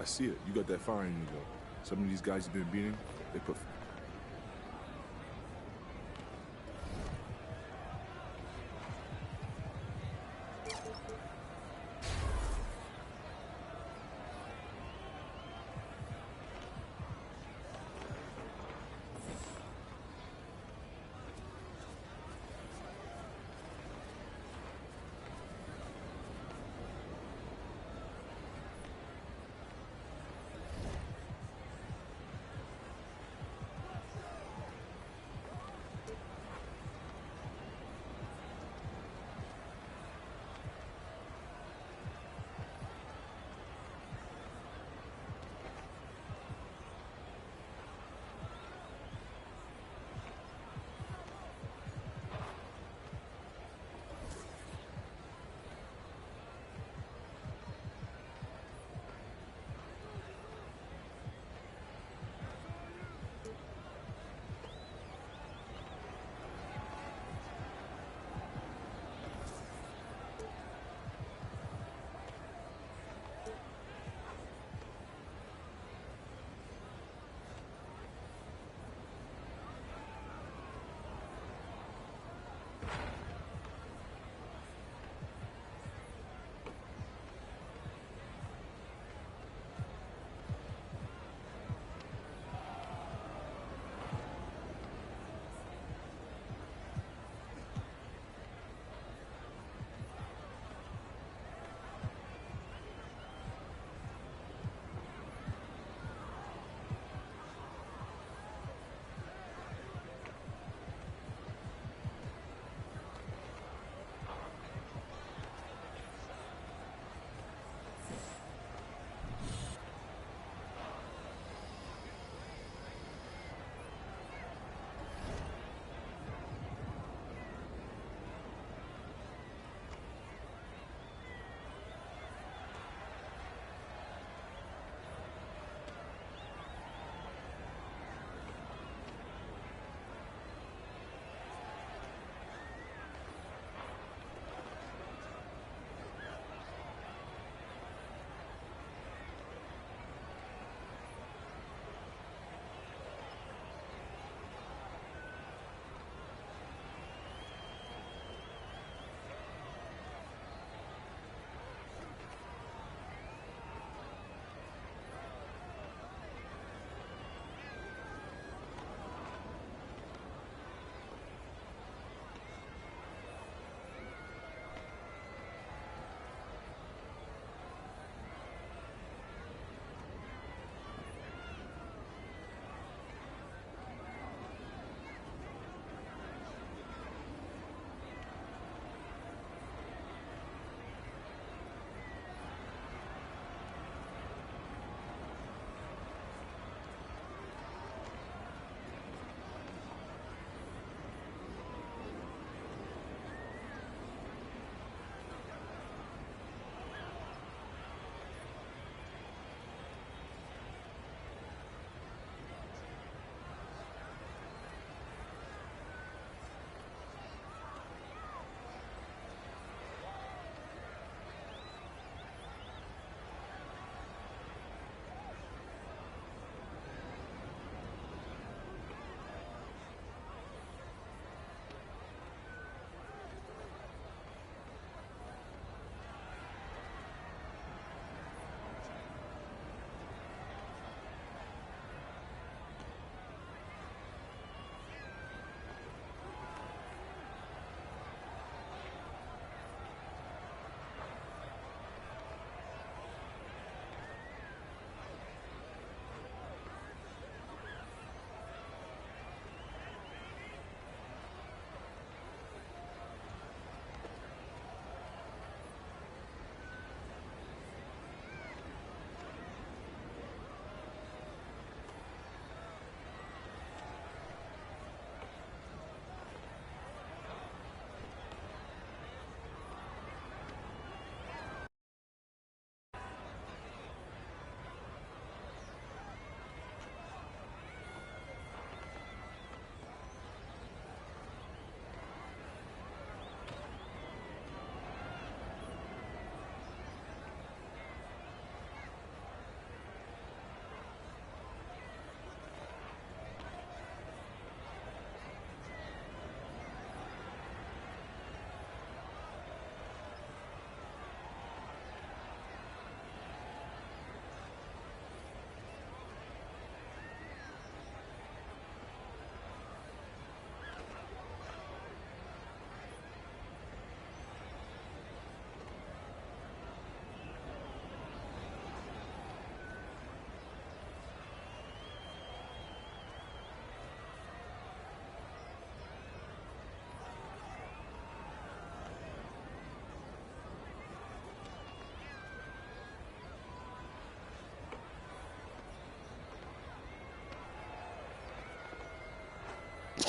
I see it. You got that fire in you, though. Some of these guys you've been beating, they put...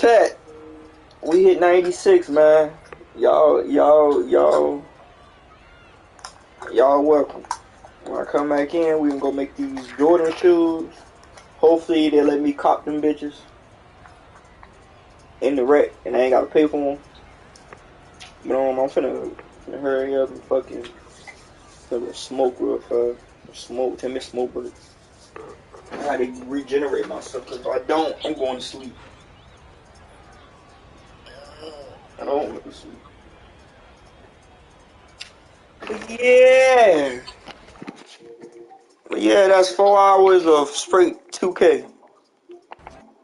Chat, we hit 96, man. Y'all welcome. When I come back in, we can go make these Jordan shoes. Hopefully they let me cop them bitches in the wreck, and I ain't gotta pay for them. But I'm finna hurry up and fucking smoke real fast. Smoke, 10 minute smoke break. I had to regenerate myself, because if I don't, I'm going to sleep. I don't want to sleep. Yeah. But yeah, that's 4 hours of straight 2K.